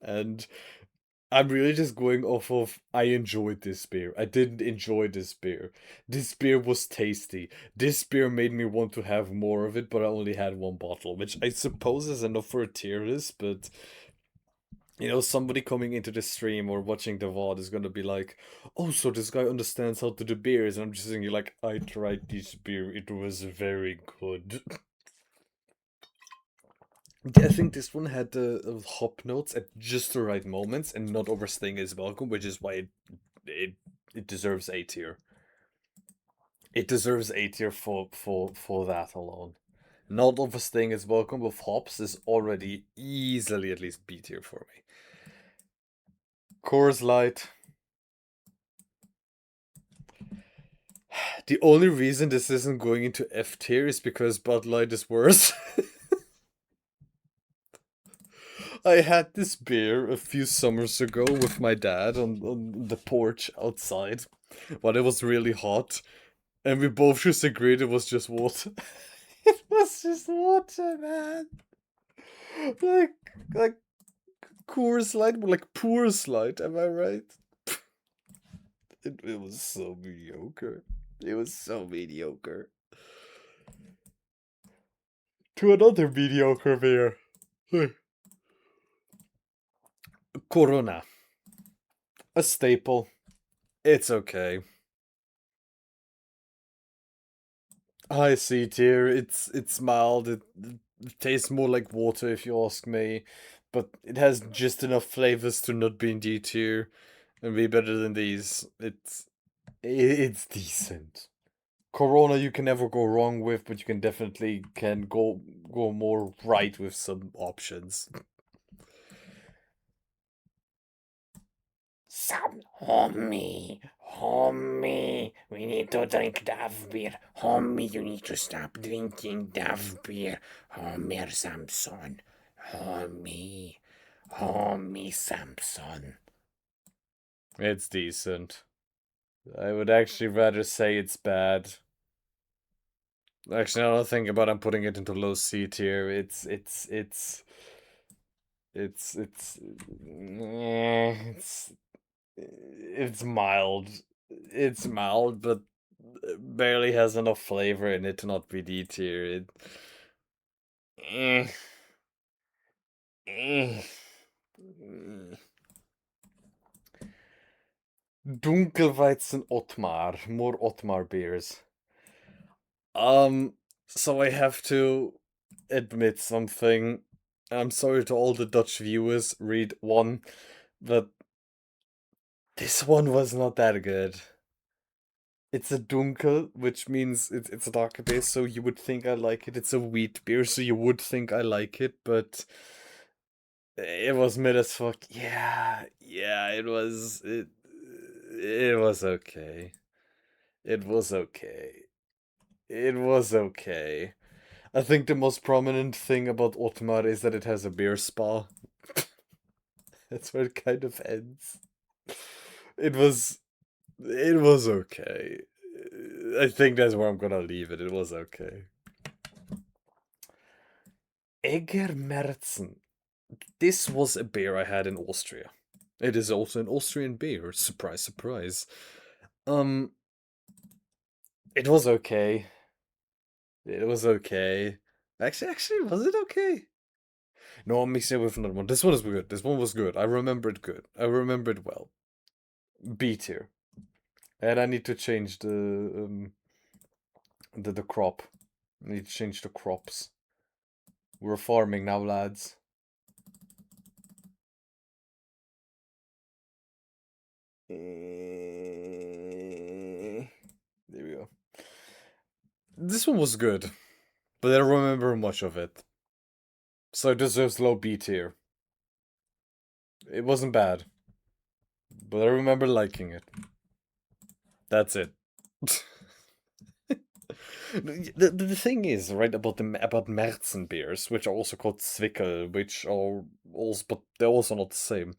and I'm really just going off of I enjoyed this beer. I didn't enjoy this beer. This beer was tasty. This beer made me want to have more of it, but I only had one bottle, which I suppose is enough for a tier list, but you know, somebody coming into the stream or watching the VOD is gonna be like, oh, so this guy understands how to do beers, and I'm just saying, like, I tried this beer, it was very good. I think this one had the hop notes at just the right moments and not overstaying its welcome, which is why it deserves A tier. It deserves A tier for that alone. Not overstaying its welcome with hops is already easily at least B tier for me. Coors Light. The only reason this isn't going into F tier is because Bud Light is worse. I had this beer a few summers ago with my dad on the porch outside while it was really hot, and we both just agreed it was just water. It was just water, man. Like, like Coors Light, but like Poor Light, am I right? It was so mediocre. It was so mediocre. To another mediocre beer. Corona. A staple. It's okay. High C tier. It's mild. It tastes more like water if you ask me, but it has just enough flavors to not be in D tier and be better than these. It's decent. Corona you can never go wrong with, but you can definitely go more right with some options. Some homie, we need to drink Dove beer. Homie, you need to stop drinking Dove beer. Homer Samson, homie Samson. It's decent. I would actually rather say it's bad. Actually, now that I think about it, I'm putting it into low C tier. It's It's mild. It's mild, but barely has enough flavor in it to not be D tier. Eh, eh. Dunkelweizen Ottmar. More Ottmar beers. Um, so I have to admit something. I'm sorry to all the Dutch viewers, read one, but this one was not that good. It's a dunkel, which means it's a darker beer, so you would think I like it. It's a wheat beer, so you would think I like it, but it was mid as fuck. Yeah, it was okay. It was okay. It was okay. I think the most prominent thing about Otmar is that it has a beer spa. That's where it kind of ends. It was it was okay. I think that's where I'm gonna leave it. It was okay. Egermerzen. This was a beer I had in Austria. It is also an Austrian beer. Surprise, surprise. Um, it was okay. It was okay. Actually, was it okay? No, I'm mixing it with another one. This one is good. This one was good. I remember it good. I remember it well. B tier. And I need to change the crop. I need to change the crops. We're farming now, lads. There we go. This one was good, but I don't remember much of it. So it deserves low B tier. It wasn't bad, but I remember liking it. That's it. The thing is, right, about Märzen beers, which are also called Zwickel, which are also, but they're also not the same,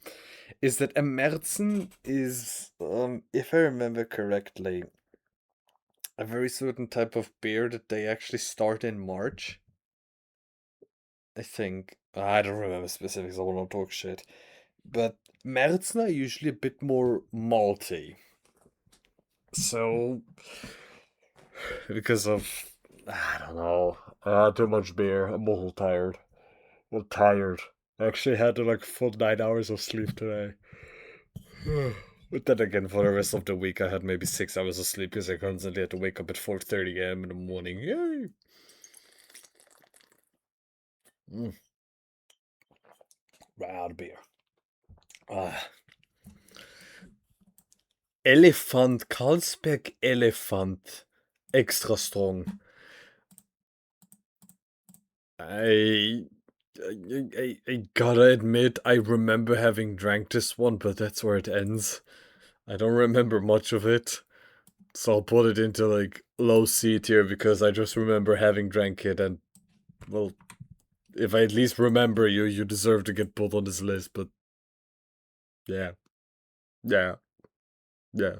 is that a Märzen is, if I remember correctly, a very certain type of beer that they actually start in March. I think. I don't remember specifics, I will not talk shit. But Märzen are usually a bit more malty. So, because of, I don't know, I had too much beer. I'm a little tired. I'm tired. I actually had like full 9 hours of sleep today. But then again, for the rest of the week, I had maybe 6 hours of sleep because I constantly had to wake up at 4:30 a.m. in the morning. Yay! Mm. Bad beer. Ah. Elefant, Carlsberg Elefant. Extra strong. I, I gotta admit, I remember having drank this one, but that's where it ends. I don't remember much of it. So I'll put it into like low C tier because I just remember having drank it and, well, if I at least remember you, you deserve to get put on this list, but yeah. Yeah. Yeah.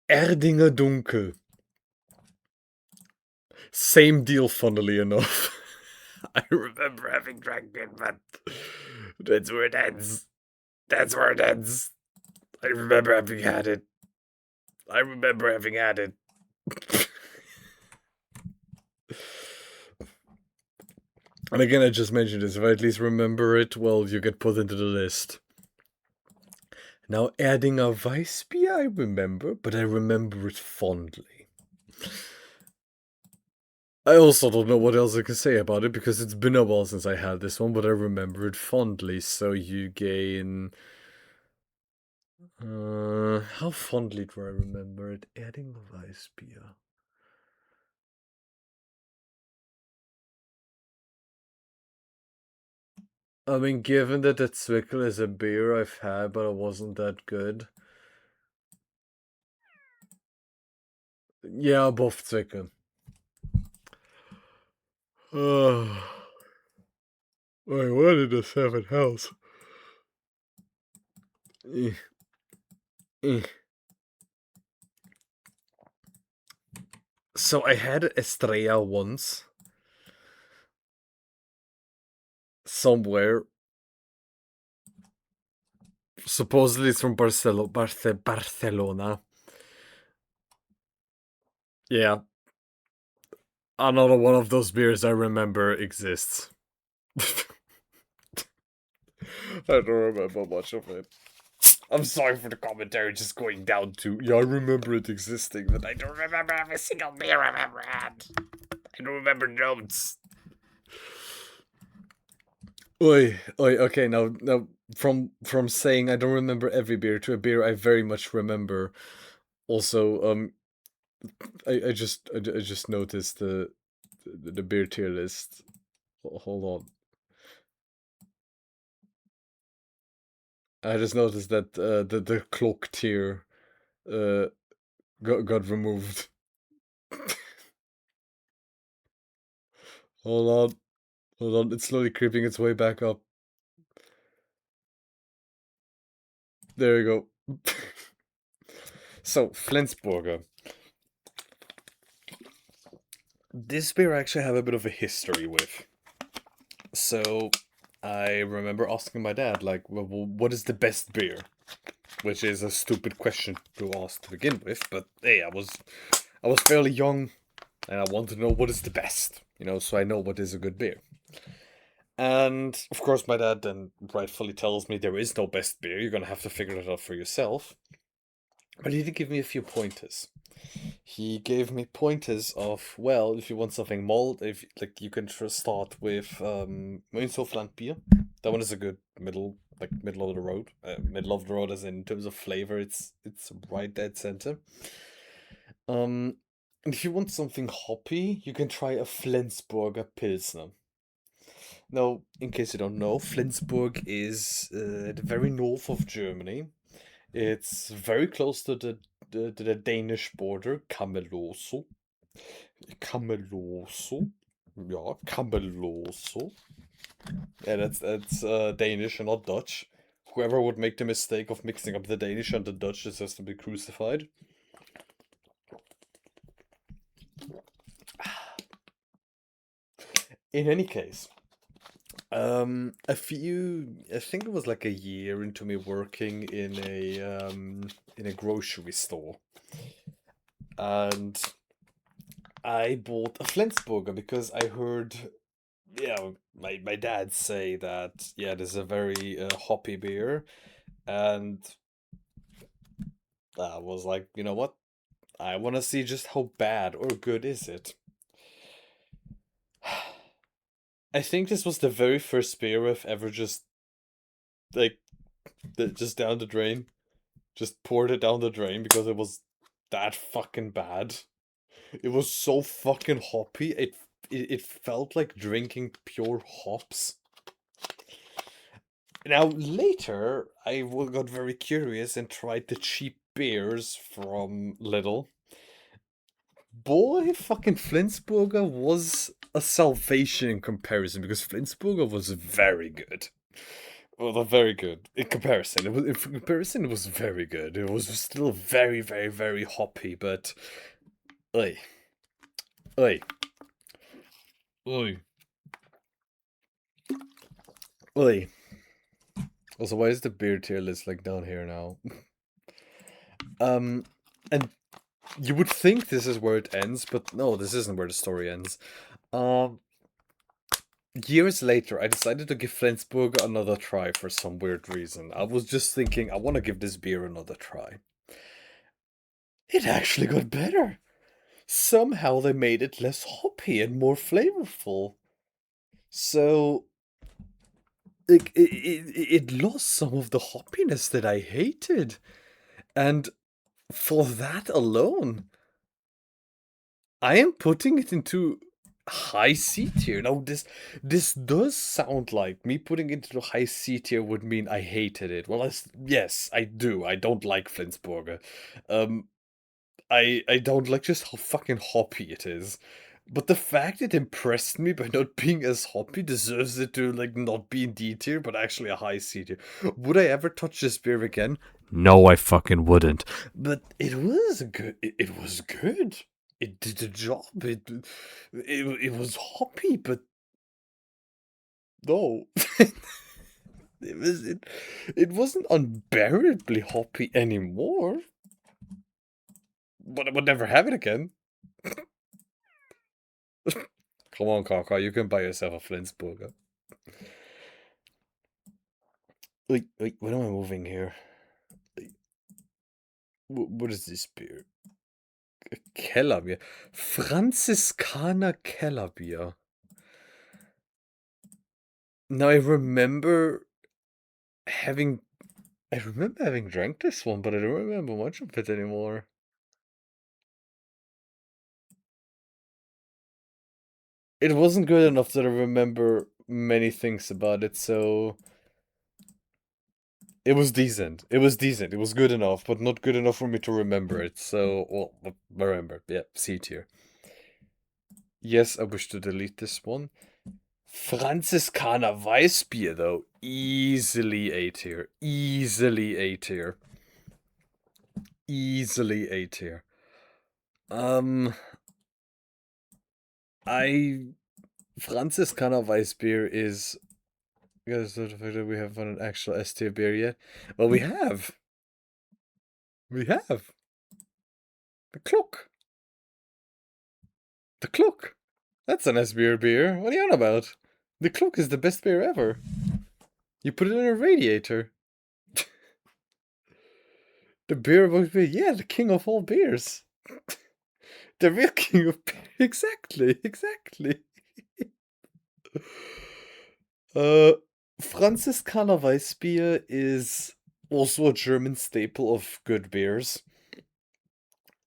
Erdinger Dunkel. Same deal, funnily enough. I remember having drank it, but that's where it ends. That's where it ends. I remember having had it. I remember having had it. And again, I just mentioned this. If I at least remember it, well, you get put into the list. Now, adding a Weissbier, I remember, but I remember it fondly. I also don't know what else I can say about it because it's been a while since I had this one, but I remember it fondly. So you gain. How fondly do I remember it? Adding a Weissbier. I mean, given that the Zwickel is a beer I've had, but it wasn't that good. Yeah, above Zwickel. Wait, what in the seventh house? Eh, eh. So I had Estrella once. Somewhere. Supposedly it's from Barcelona. Yeah. Another one of those beers I remember exists. I don't remember much of it. I'm sorry for the commentary just going down to, yeah, I remember it existing, but I don't remember every single beer I've ever had. I don't remember notes. Oi, okay, now from saying I don't remember every beer to a beer I very much remember. Also, I just noticed the beer tier list. Hold on. I just noticed that the clock tier uh got removed. Hold on, it's slowly creeping its way back up. There you go. So, Flensburger. This beer I actually have a bit of a history with. So, I remember asking my dad, like, well, what is the best beer? Which is a stupid question to ask to begin with, but hey, I was fairly young, and I wanted to know what is the best, so I know what is a good beer. And of course, my dad then rightfully tells me there is no best beer. You're gonna have to figure it out for yourself. But he did give me a few pointers. He gave me pointers of, well, if you want something mold, if like you can start with Mönchshof beer. That one is a good middle of the road. Middle of the road as in terms of flavor, it's right dead center. And if you want something hoppy, you can try a Flensburger Pilsner. Now, in case you don't know, Flensburg is the very north of Germany. It's very close to the Danish border, Cameloso. Cameloso. Yeah, Cameloso. Yeah, that's Danish and not Dutch. Whoever would make the mistake of mixing up the Danish and the Dutch just has to be crucified. In any case, I think it was like a year into me working in a grocery store, and I bought a Flensburger because I heard, my dad say that, yeah, this is a very hoppy beer, and I was like, you know what? I want to see just how bad or good is it. I think this was the very first beer I've ever just like just down the drain, just poured it down the drain because it was that fucking bad. It was so fucking hoppy. It felt like drinking pure hops. Now later, got very curious and tried the cheap beers from Lidl. Boy, fucking Flensburger was a salvation in comparison because Flensburger was very good. Well, very good in comparison. In comparison, it was very good. It was still very, very, very hoppy, but, oi, oi, oi, oi. Also, why is the beer tier list like down here now? Um, and you would think this is where it ends, but no, this isn't where the story ends. Um, Years later, I decided to give Flensburg another try for some weird reason. I was just thinking, I want to give this beer another try. It actually got better. Somehow they made it less hoppy and more flavorful. So, it lost some of the hoppiness that I hated. And for that alone, I am putting it into high C tier. Now, this does sound like me putting it into high C tier would mean I hated it. Well, yes, I do. I don't like Flensburger. Um, I don't like just how fucking hoppy it is. But the fact it impressed me by not being as hoppy deserves it to like not be in D tier, but actually a high C tier. Would I ever touch this beer again? No, I fucking wouldn't. But it was good. It was good. It did the job. It was hoppy, but no. it wasn't unbearably hoppy anymore. But I would never have it again. Come on, Kaka, you can buy yourself a Flintburger. Wait, when am I moving here? What is this beer? Kellerbier. Franziskaner Kellerbier. Now having I remember having drank this one, but I don't remember much of it anymore. It wasn't good enough that I remember many things about it, so it was decent. It was decent. It was good enough, but not good enough for me to remember it. So, well, remember. Yeah, C tier. Yes, I wish to delete this one. Franziskaner Weißbier, though. Easily A tier. Easily A tier. Easily A tier. Franziskaner Weißbier is... Because we have an actual S tier beer yet. Well, we have. We have. The clock. The clock. That's an S beer. What are you on about? The clock is the best beer ever. You put it in a radiator. The beer about beer. Yeah, the king of all beers. The real king of beer. Exactly. Franziskaner Weißbier is also a German staple of good beers.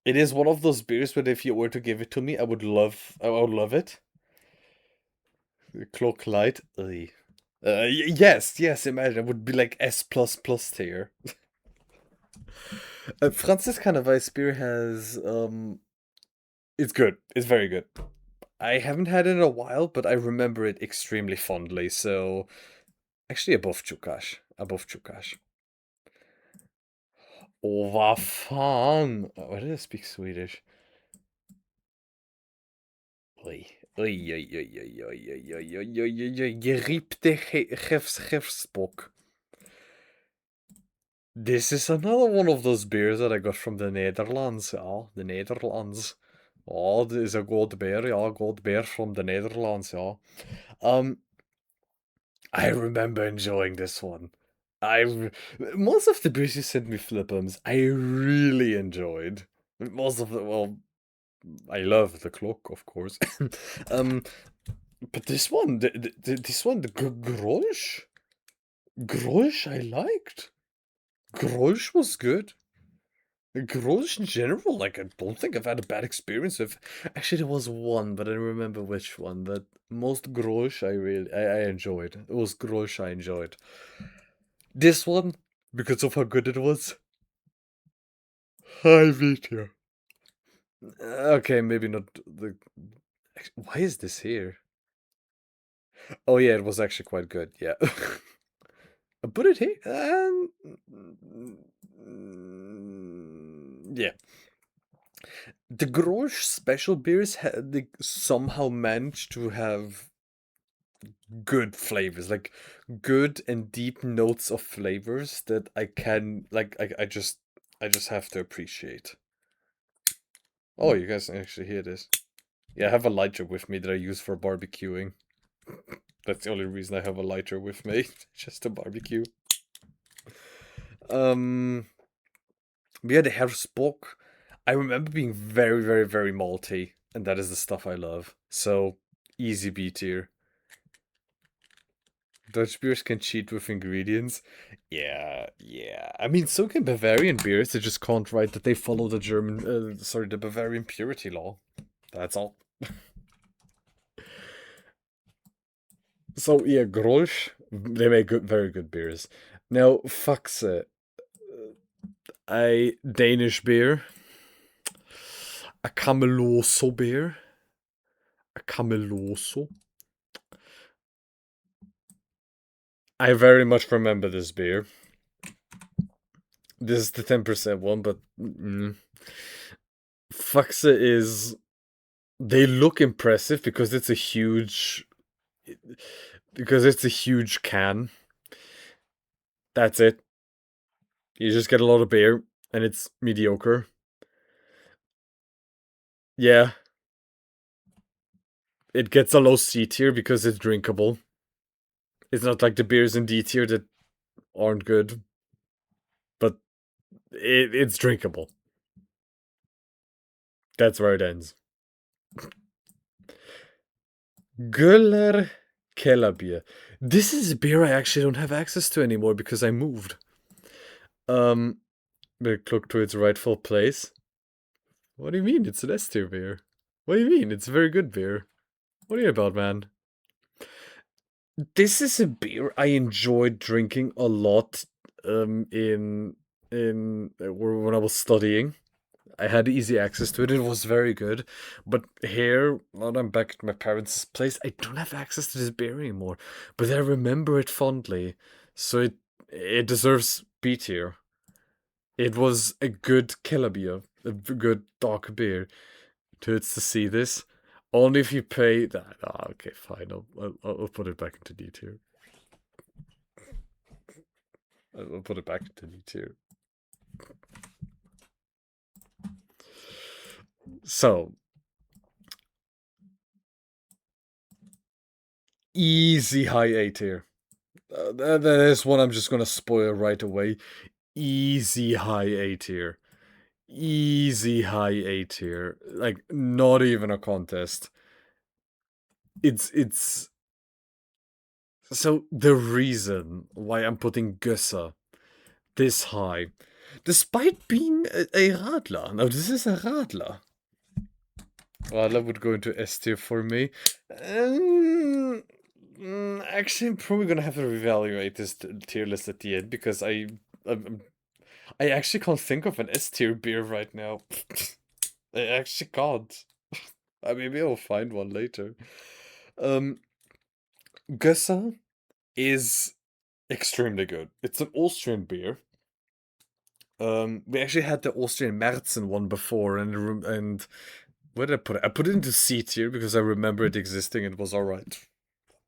It is one of those beers that if you were to give it to me, I would love it. Clock Light. Yes, imagine it would be like S++ tier. Franziskaner Weißbier has it's good. It's very good. I haven't had it in a while, but I remember it extremely fondly. So actually above Chukash. Oh, vad fan! Why did I speak Swedish? Oj. Gerippte chefsbock. This is another one of those beers that I got from the Netherlands. Ja, the Netherlands. Ja, det is a good beer. Ja, good beer from the Netherlands. Ja. I remember enjoying this one. Most of the beers you sent me, Flippums, I really enjoyed. Most of the, well, I love the clock, of course. But this one, the Grolsch I liked. Grolsch was good. Grolsch in general, like, I don't think I've had a bad experience with. Actually, there was one, but I don't remember which one. But most Grolsch I enjoyed. It was Grolsch I enjoyed. This one, because of how good it was, high meteor. Okay, maybe not the. Why is this here? Oh yeah, it was actually quite good. Yeah. Put it here. Yeah. The Grolsch special beers they somehow managed to have good flavors, like good and deep notes of flavors that I can like. I just have to appreciate. Oh, you guys can actually hear this. Yeah, I have a lighter with me that I use for barbecuing. That's the only reason I have a lighter with me, just to barbecue. We had a Hersbock. I remember being very, very, very malty, and that is the stuff I love. So, easy B tier. Dutch beers can cheat with ingredients. Yeah. I mean, so can Bavarian beers. They just can't write that they follow the the Bavarian purity law. That's all. So yeah, Grolsch, they make very good beers. Now, Faxe, a Danish beer, a Cameloso beer, a Cameloso. I very much remember this beer. This is the 10% one, but Faxe is. They look impressive because it's a huge can. That's it. You just get a lot of beer, and it's mediocre. Yeah, it gets a low C tier because it's drinkable. It's not like the beers in D tier that aren't good, but it's drinkable. That's where it ends. Göller Kellerbier. This is a beer I actually don't have access to anymore because I moved. But look to its rightful place. What do you mean? It's an S tier beer. What do you mean? It's a very good beer. What are you about, man? This is a beer I enjoyed drinking a lot when I was studying. I had easy access to it. It was very good. But here, now that I'm back at my parents' place, I don't have access to this beer anymore. But I remember it fondly. So it deserves B tier. It was a good killer beer. A good dark beer. To see this. Only if you pay that. Ah, okay, fine. I'll put it back into D tier. I'll put it back into D tier. So, easy high A tier. That is one I'm just gonna spoil right away. Easy high A tier. Easy high A tier. Like, not even a contest. It's so the reason why I'm putting Gösser this high, despite being a Radler. Now this is a Radler. Radler would go into S tier for me. Actually, I'm probably gonna have to reevaluate this tier list at the end because I actually can't think of an S tier beer right now. I actually can't. Maybe I'll find one later. Gösser is extremely good. It's an Austrian beer. We actually had the Austrian Märzen one before, and where did I put it? I put it into C tier because I remember it existing. It was alright.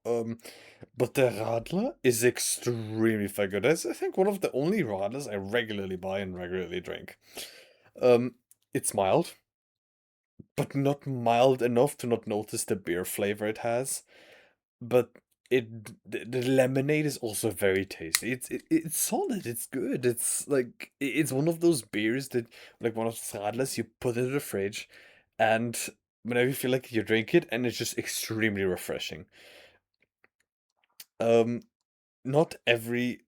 But the Radler is extremely fucking good. It's, I think, one of the only Radlers I regularly buy and regularly drink. It's mild, but not mild enough to not notice the beer flavor it has. But the lemonade is also very tasty. It's solid. It's good. It's like it's one of those beers that, like, one of the Radlers you put in the fridge, and whenever you feel like you drink it, and it's just extremely refreshing. Not every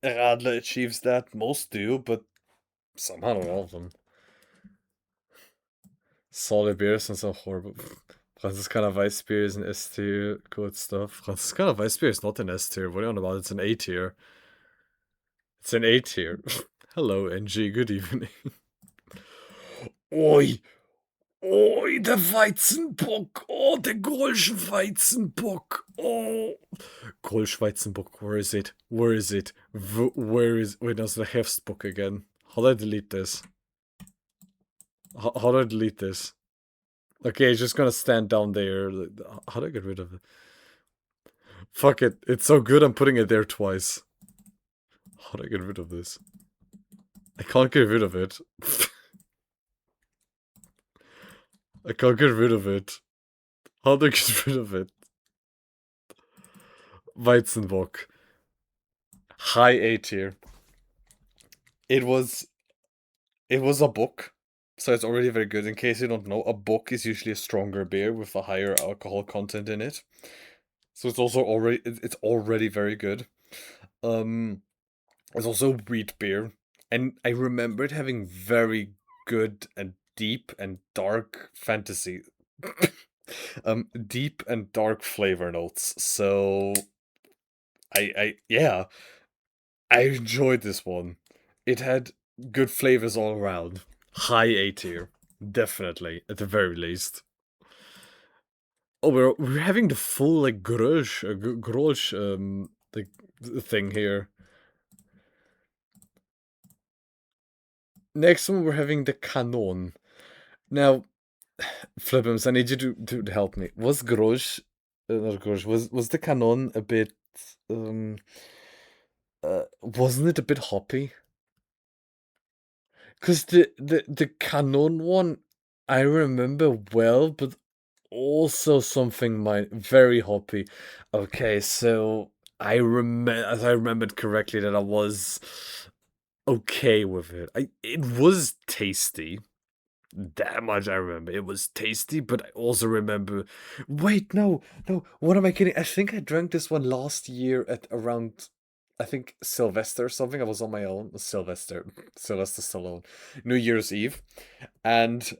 Radler achieves that. Most do, but somehow not all of them. Solid beers and so horrible. Franziskaner Weißbier is an S tier. Good stuff. Franziskaner Weißbier is not an S tier. What are you on about? It's an A tier. It's an A tier. Hello, NG. Good evening. Oi! Oi, der Weizenbock! Oh, der Golschen Weizenbock! Oh! Golsch Weizenbock, where is it? Where is it? Where is... Wait, that's the Herbstbock again. How do I delete this? How do I delete this? Okay, it's just gonna stand down there. How do I get rid of it? Fuck it. It's so good I'm putting it there twice. How do I get rid of this? I can't get rid of it. I can't get rid of it. How do I get rid of it? Weizenbock. High A tier. It was a book, so it's already very good. In case you don't know, a book is usually a stronger beer with a higher alcohol content in it. So it's also already very good. It's also wheat beer, and I remember it having very good and deep and dark fantasy, deep and dark flavor notes. So yeah, I enjoyed this one. It had good flavors all around. High A tier, definitely at the very least. Oh, we're having the full like grolsch like thing here. Next one, we're having the Canon. Now, Flippums, I need you to help me. Was Grolsch, not Grolsch, was the Canon a bit, um, Wasn't it a bit hoppy? Because the Canon one, I remember well, but also something very hoppy. Okay, so as I remembered correctly, that I was okay with it. It was tasty. That much I remember. It was tasty, but I also remember. Wait, no, no. What am I kidding? I think I drank this one last year at around, I think Sylvester or something. I was on my own. Sylvester Stallone, New Year's Eve, and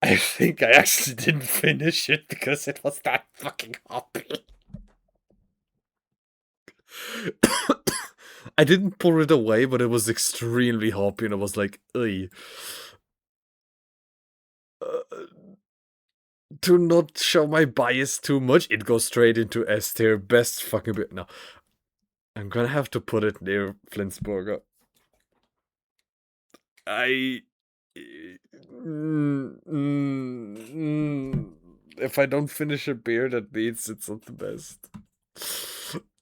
I think I actually didn't finish it because it was that fucking hoppy. I didn't pour it away, but it was extremely hoppy, and I was like, "Ugh." To not show my bias too much, it goes straight into S tier. Best fucking beer. No, I'm gonna have to put it near Flensburger. I. If I don't finish a beer, that means it's not the best.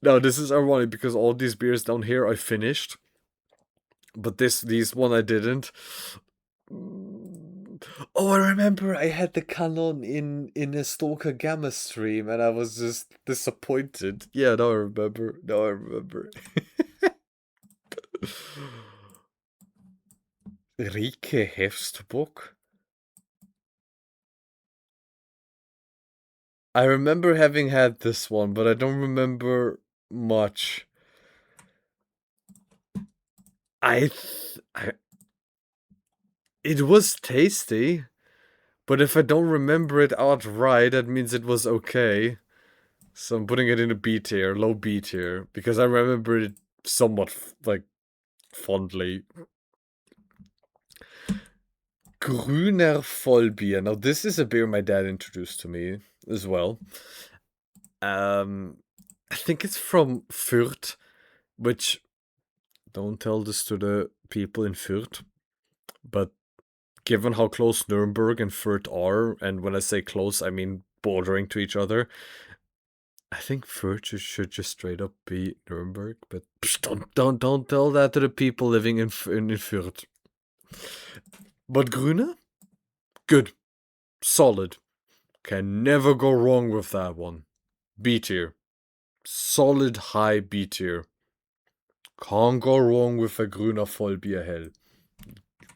Now, this is ironic because all these beers down here I finished, but these one I didn't. Oh, I remember I had the Canon in a Stalker Gamma stream, and I was just disappointed. Yeah, now I remember. Now I remember. Rike Hefstbock. I remember having had this one, but I don't remember much. It was tasty, but if I don't remember it outright, that means it was okay. So I'm putting it in a B tier, low B tier, because I remember it somewhat like fondly. Grüner Vollbier. Now this is a beer my dad introduced to me as well. I think it's from Fürth, which don't tell this to the people in Fürth, but given how close Nuremberg and Fürth are, and when I say close, I mean bordering to each other, I think Fürth should just straight up be Nuremberg. But don't tell that to the people living in Fürth. But Grüne, good, solid, can never go wrong with that one. B tier, solid high B tier. Can't go wrong with a Grüner Vollbier Hell.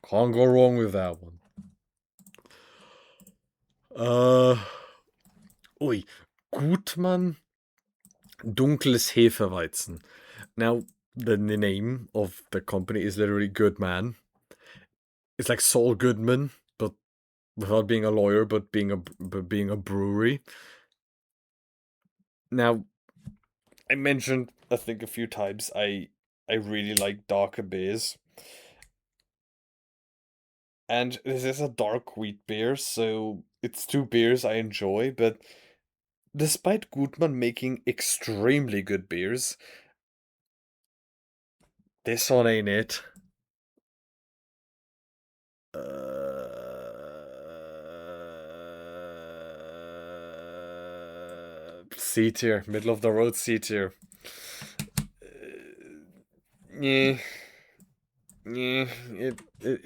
Can't go wrong with that one. Ui, Gutmann Dunkles Hefeweizen. Now, the name of the company is literally Goodman. It's like Saul Goodman, but without being a lawyer, but being a brewery. Now, I mentioned I think a few times I really like darker beers. And this is a dark wheat beer, so it's two beers I enjoy, but despite Gutmann making extremely good beers, this one ain't it. C tier, middle of the road C tier. Yeah, yeah, yeah, yeah,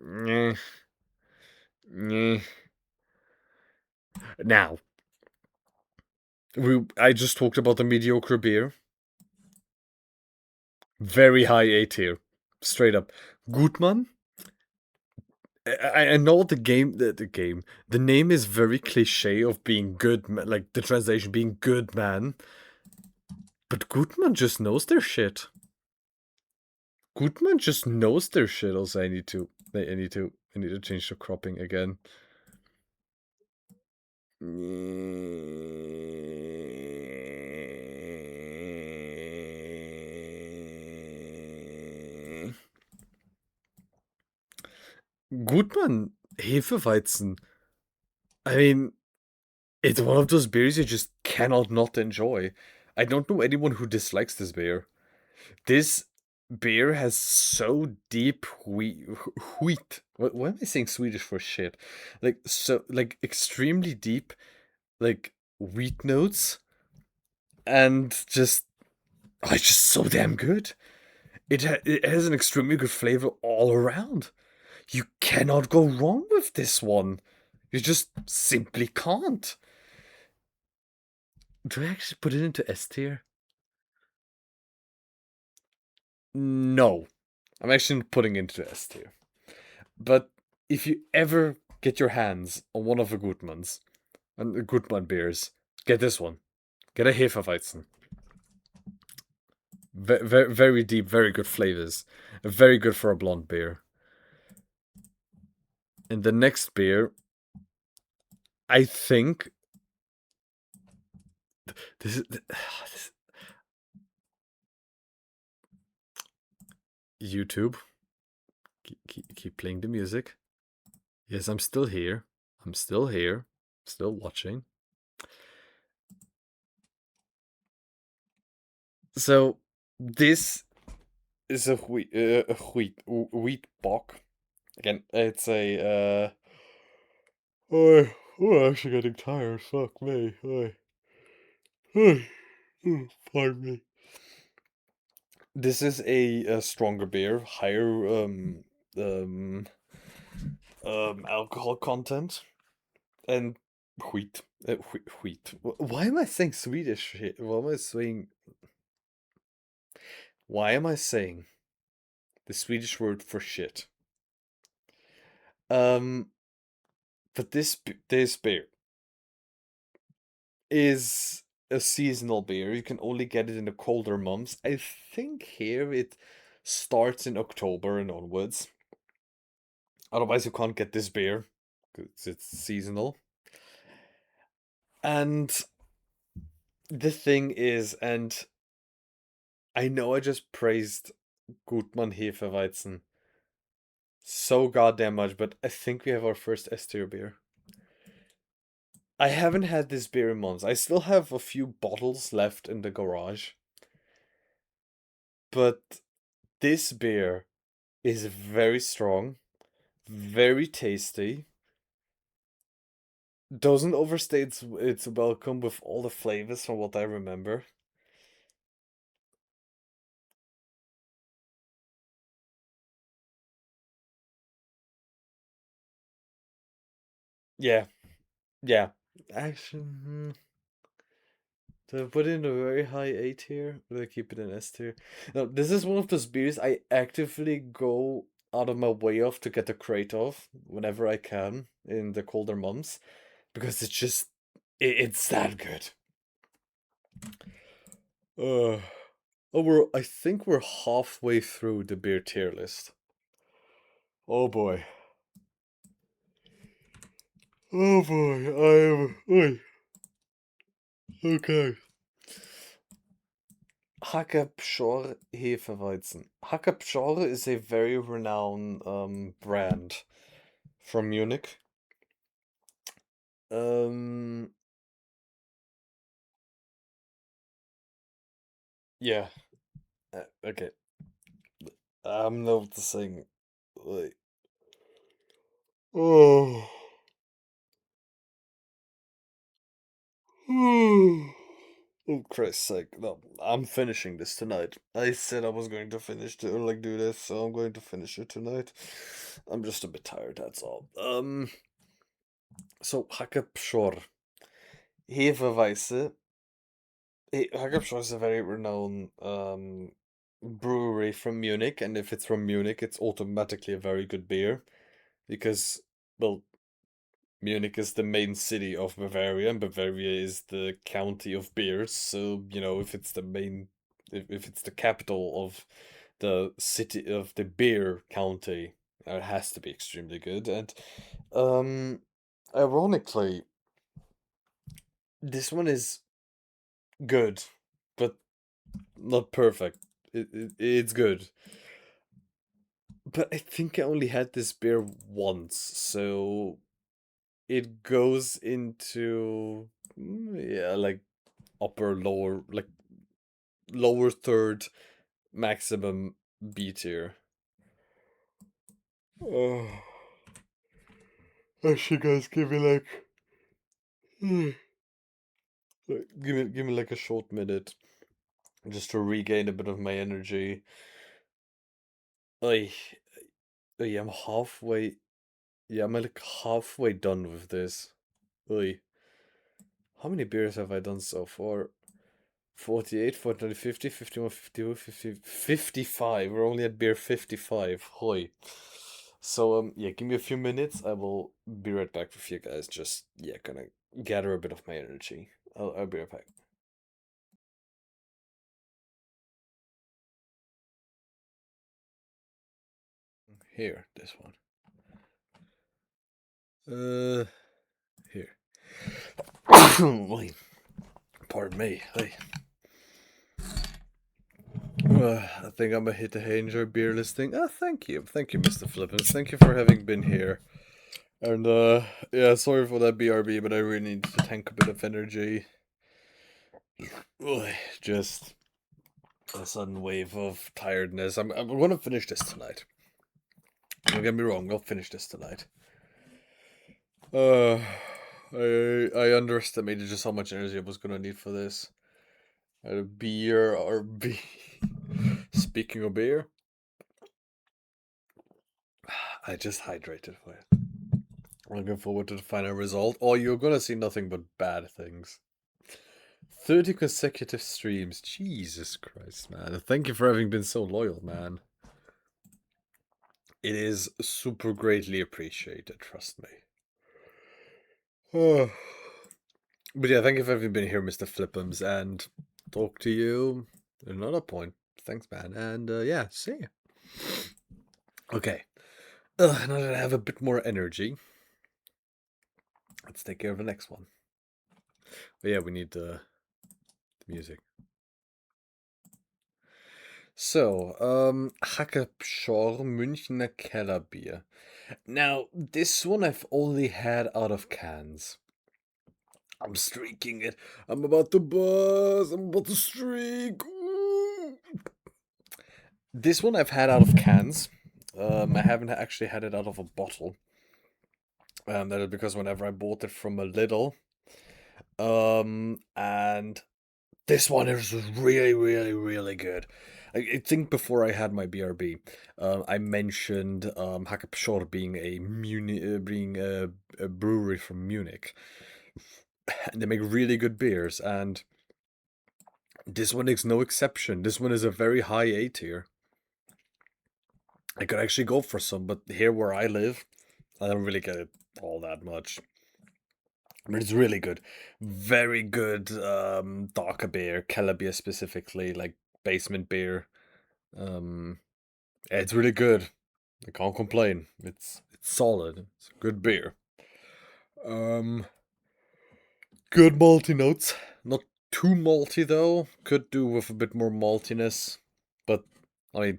yeah, yeah. Now, I just talked about the mediocre beer. Very high A tier, straight up. Gutmann. I know the name is very cliche of being good, like the translation being good man. But Gutmann just knows their shit. Gutmann just knows their shit. Also, I need to change the cropping again. Gutmann Hefeweizen. I mean, it's one of those beers you just cannot not enjoy. I don't know anyone who dislikes this beer. This beer has so deep wheat. What am I saying Swedish for shit? Like so, like extremely deep, like wheat notes. and just it's just so damn good. It has an extremely good flavor all around. You cannot go wrong with this one. You just simply can't. Do I actually put it into S tier? No. I'm actually putting it into S tier. But if you ever get your hands on one of the Gutmanns, and the Gutmann beers, get this one. Get a Hefeweizen. Very deep, very good flavors. Very good for a blonde beer. And the next beer, I think this is this, YouTube. Keep playing the music. Yes, I'm still here. I'm still here. Still watching. So this is a wheat bock. Again, it's a oh, I'm actually getting tired. Fuck me. Pardon me. This is a stronger beer, higher um alcohol content, and wheat. Wheat. Why am I saying Swedish? Why am I saying? Why am I saying the Swedish word for shit? Um, but this beer is a seasonal beer. You can only get it in the colder months. I think here it starts in October and onwards. Otherwise, you can't get this beer because it's seasonal. And the thing is, and I know I just praised Gutmann Hefeweizen so goddamn much, but I think we have our first S tier beer. I haven't had this beer in months. I still have a few bottles left in the garage. But this beer is very strong, very tasty. Doesn't overstay its welcome with all the flavors from what I remember. Yeah, yeah. Actually, do I put it in a very high A tier? Or do I keep it in S tier? No, this is one of those beers I actively go out of my way of to get a crate of whenever I can in the colder months because it's just it's that good. Uh, I think we're halfway through the beer tier list. Oh boy. Oh boy, okay. Hackabschor Hefeweizen. Hackabschor is a very renowned brand from Munich. Um, yeah. Okay. I'm noticing. Like, oh. Oh, Christ's sake. No, I'm finishing this tonight. I said I was going to finish to like do this, so I'm going to finish it tonight. I'm just a bit tired, that's all. So Hackabschor. Hefeweiße. Hackabschor is a very renowned brewery from Munich, and if it's from Munich, it's automatically a very good beer. Because, well, Munich is the main city of Bavaria, and Bavaria is the county of beers. So, if it's the main, if it's the capital of the city of the beer county, it has to be extremely good. And, um, ironically, this one is good, but not perfect. It's good. But I think I only had this beer once, so it goes into yeah, like upper lower like lower third maximum B tier. Oh, I should guys give me like Give me like a short minute just to regain a bit of my energy. I am halfway. Yeah, I'm like halfway done with this. Oy. How many beers have I done so far? 48, 49, 50, 51, 52, 50, 55. We're only at beer 55. Hoi. So, yeah, give me a few minutes. I will be right back with you guys. Just, yeah, gonna gather a bit of my energy. I'll be right back. Here, this one. Here. Oi, pardon me. Hey. I think I'm gonna hit the Hanger beer listing. Thank you. Thank you, Mr. Flippins. Thank you for having been here. And, yeah, sorry for that BRB, but I really need to tank a bit of energy. Ugh, just a sudden wave of tiredness. I'm gonna finish this tonight. Don't get me wrong, I'll finish this tonight. Uh, I underestimated just how much energy I was gonna need for this. A beer or be. Speaking of beer, I just hydrated for it. Looking forward to the final result. Oh, you're gonna see nothing but bad things. 30 consecutive streams. Jesus Christ, man. Thank you for having been so loyal, man. It is super greatly appreciated, trust me. But yeah, thank you for having been here, Mr. Flippums, and talk to you at another point. Thanks, man. And yeah, see you. Okay. Now that I have a bit more energy, let's take care of the next one. But yeah, we need the music. So, Hackepschor Münchner Kellerbier. Now, this one I've only had out of cans. I'm streaking it. I'm about to buzz. I'm about to streak. Ooh. This one I've had out of cans. I haven't actually had it out of a bottle. That is because whenever I bought it from a Lidl, and this one is really, really, really good. I think before I had my BRB, I mentioned Hackepschor being a brewery from Munich. And they make really good beers, and this one is no exception. This one is a very high A tier. I could actually go for some, but here where I live, I don't really get it all that much. But it's really good. Very good darker beer, Keller beer specifically, like basement beer. It's really good. I can't complain. It's solid. It's a good beer. Good malty notes. Not too malty though. Could do with a bit more maltiness. But I mean,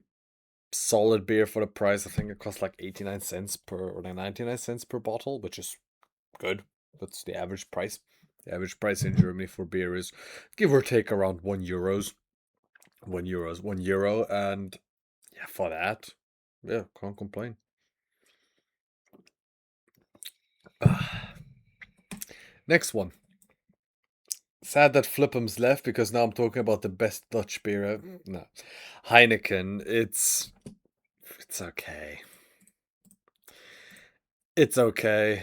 solid beer for the price. I think it costs like 89 cents or 99 cents per bottle, which is good. That's the average price. The average price in Germany for beer is give or take around €1. €1, and yeah, for that, yeah, can't complain. Next one. Sad that Flippums left because now I'm talking about the best Dutch beer. No, Heineken. It's okay. It's okay.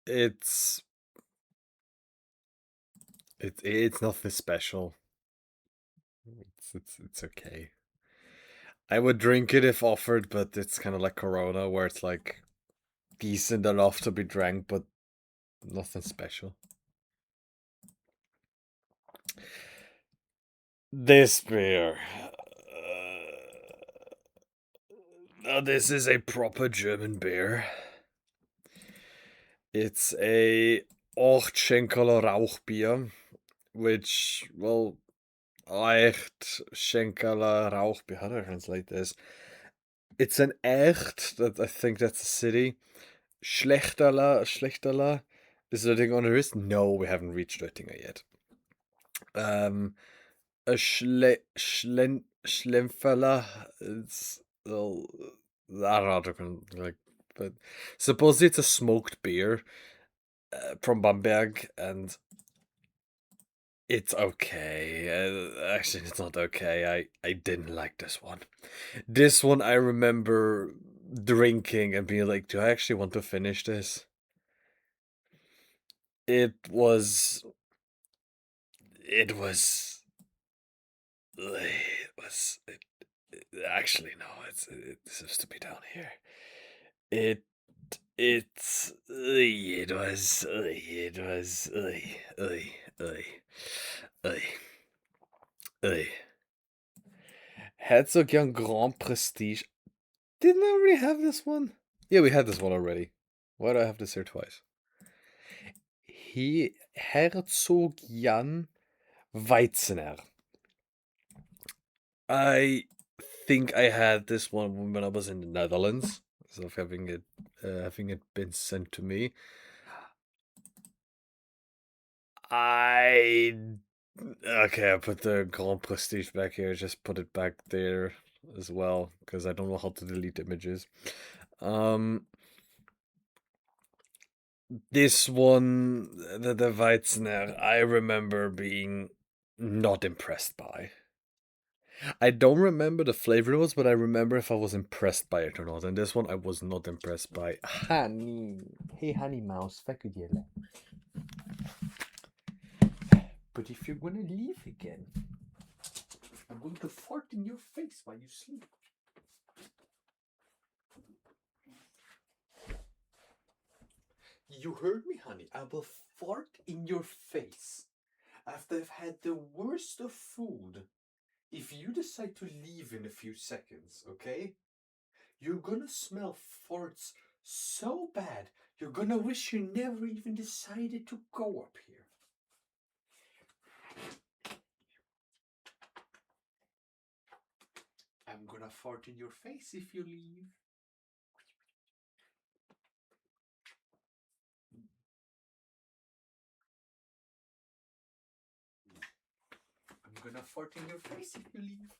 It's it's nothing special. It's okay. I would drink it if offered, but it's kind of like Corona, where it's like decent enough to be drank, but nothing special. This beer. Now this is a proper German beer. It's a Ochtschenkeler Rauchbier, which, well, Ochtschenkeler Rauchbier, how do I translate this? It's an Echt, that I think that's a city. Schlechterla. Is Oettinger on the wrist? No, we haven't reached Oettinger yet. A Schlemferla. It's, well, I don't know, like, but supposedly it's a smoked beer from Bamberg, and It's okay. Actually, it's not okay. I didn't like this one. This one I remember drinking and being like, do I actually want to finish this? It was. It was. It was. Actually, no. It deserves to be down here. It. It's. It was. It was. Ugh. Herzog Grand Prestige. Didn't I already have this one? Yeah, we had this one already. Why do I have this here twice? Herzog Jan Weizener. I think I had this one when I was in the Netherlands, so having it been sent to me. I okay, I put the Grand Prestige back here. Just put it back there as well because I don't know how to delete images. This one, the Weizener, I remember being not impressed by. I don't remember the flavor was, but I remember if I was impressed by it or not. And this one, I was not impressed by. Honey, hey, honey mouse, vad could you like? But if you're gonna leave again, I'm going to fart in your face while you sleep. You heard me, honey. I will fart in your face after I've had the worst of food. If you decide to leave in a few seconds, okay? You're gonna smell farts so bad, you're gonna wish you never even decided to go up here. I'm gonna fart in your face if you leave. I'm gonna fart in your face if you leave.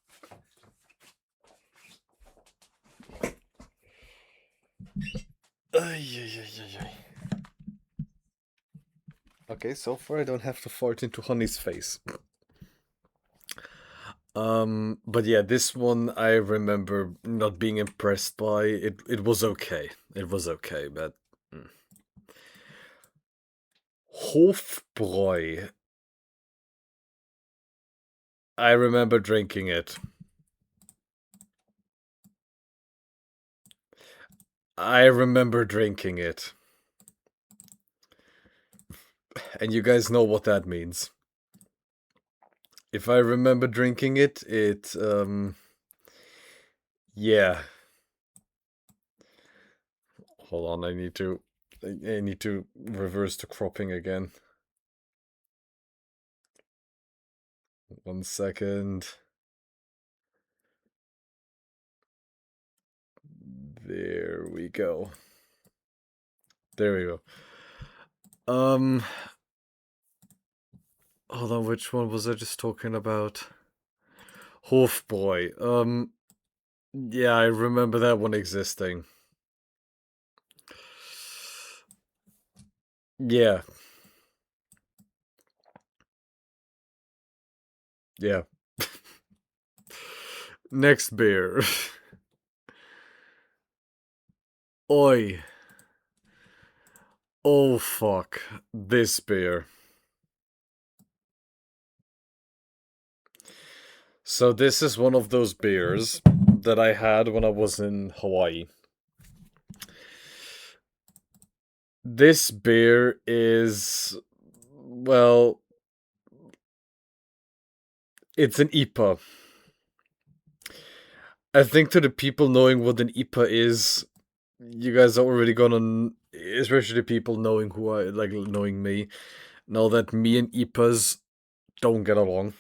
Okay, so far I don't have to fart into Honey's face. But yeah, this one I remember not being impressed by. It was okay. It was okay, but Hofbräu. I remember drinking it. I remember drinking it. And you guys know what that means. If I remember drinking it, yeah. Hold on, I need to reverse the cropping again. 1 second. There we go. There we go. Hold on, which one was I just talking about? Hofbräu. Yeah, I remember that one existing. Yeah. Yeah. Next beer. Oi. Oh fuck. This beer. So this is one of those beers that I had when I was in Hawaii. This beer is, well, it's an IPA. I think to the people knowing what an IPA is, you guys are already gonna, especially people knowing who I like, knowing me, know that me and IPAs don't get along.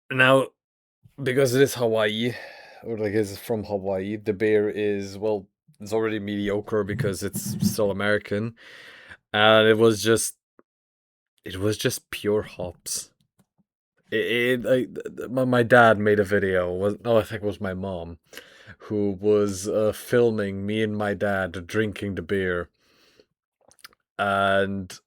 Now, because it is Hawaii, or like it's from Hawaii, the beer is, well, it's already mediocre because it's still American, and it was just pure hops. My dad made a video. I think it was my mom who was filming me and my dad drinking the beer, and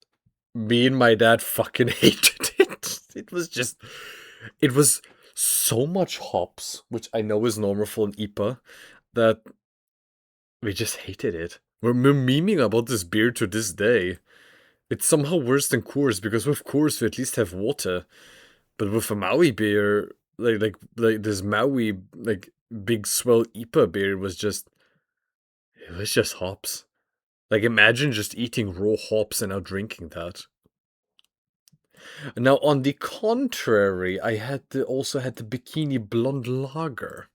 Me and my dad fucking hated it. It was so much hops, which I know is normal for an IPA, that we just hated it. We're memeing about this beer to this day. It's somehow worse than Coors because with Coors we at least have water, but with a Maui beer, like this Maui like big swell IPA beer it was just hops. Like imagine just eating raw hops and now drinking that. Now on the contrary, also had the Bikini Blonde Lager.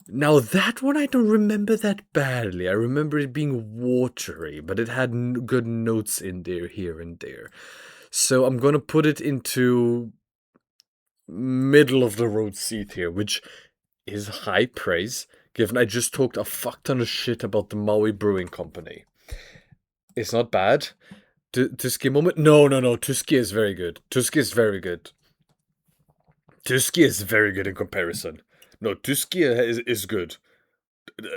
Now that one I don't remember that badly. I remember it being watery, but it had good notes in there here and there. So I'm gonna put it into middle of the road seat here, which is high praise, given I just talked a fuck ton of shit about the Maui Brewing Company. It's not bad. Tusky moment? No. Tusky is very good. Tusky is very good. Tusky is very good in comparison. No, Tusky is good.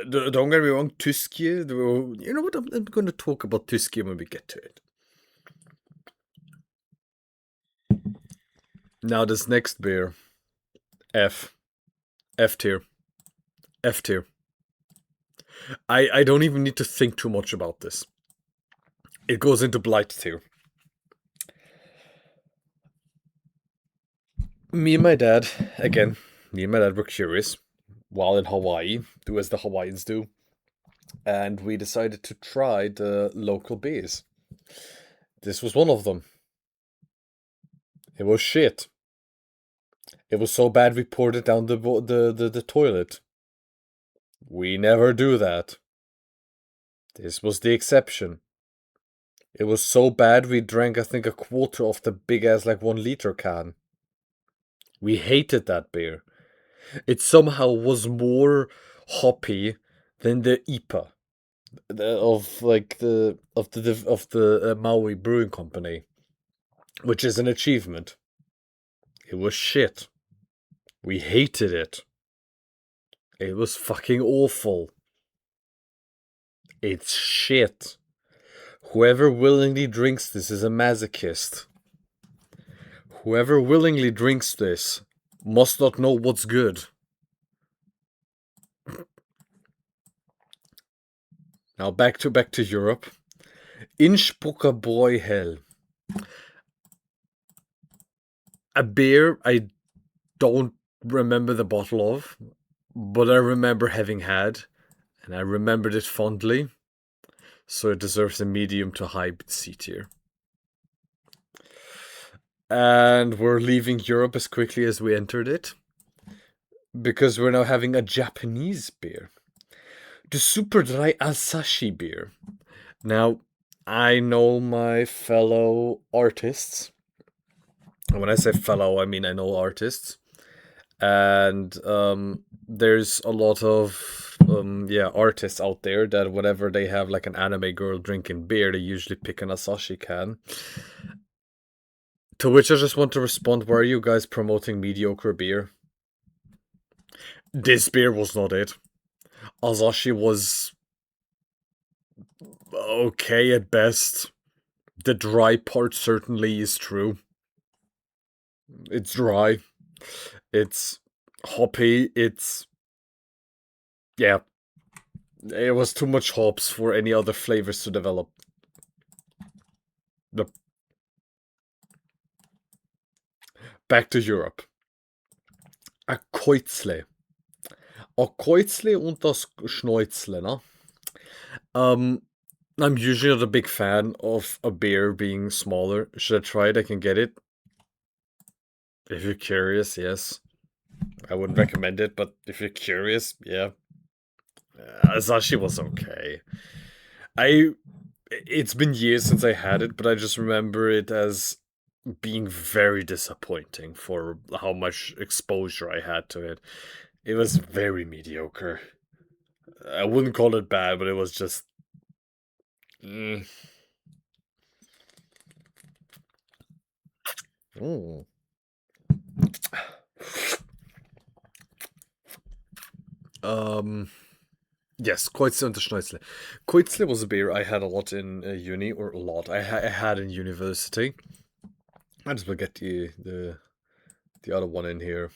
Don't get me wrong, Tusky. You know what? I'm going to talk about Tusky when we get to it. Now, this next beer, F tier, F tier. I don't even need to think too much about this. It goes into blight tier. Me and my dad, again, were curious while in Hawaii, do as the Hawaiians do, and we decided to try the local beers. This was one of them. It was shit. It was so bad we poured it down the toilet. We never do that. This was the exception. It was so bad we drank, I think, a quarter of the big ass, like 1 liter can. We hated that beer. It somehow was more hoppy than the IPA of the Maui Brewing Company, which is an achievement. It was shit. We hated it. It was fucking awful. It's shit. Whoever willingly drinks this is a masochist. Whoever willingly drinks this must not know what's good. Now back to Europe. Innsbrucker Bräuhell. A beer I don't remember the bottle of, but I remember having had, and I remembered it fondly, so it deserves a medium to high C tier. And we're leaving Europe as quickly as we entered it, because we're now having a Japanese beer. The Super Dry Asahi beer. Now, I know my fellow artists. And when I say fellow, I mean I know artists. And there's a lot of artists out there that whenever they have like an anime girl drinking beer, they usually pick an Asahi can. To which I just want to respond, why are you guys promoting mediocre beer? This beer was not it. Asahi was okay at best. The dry part certainly is true. It's dry. It's hoppy. Yeah. It was too much hops for any other flavors to develop. Back to Europe. A Kreuzle. A Kreuzle und das Schneuzle, ne? I'm usually not a big fan of a beer being smaller. Should I try it? I can get it. If you're curious, yes. I wouldn't recommend it, but if you're curious, yeah. Asahi was okay. It's been years since I had it, but I just remember it as being very disappointing for how much exposure I had to it. It was very mediocre. I wouldn't call it bad, but it was just. Mm. Mm. Um. Yes, Kreuzle und der Schneuzle. Kreuzle was a beer I had a lot in uni, or a lot. I had in university. I just will get the other one in here.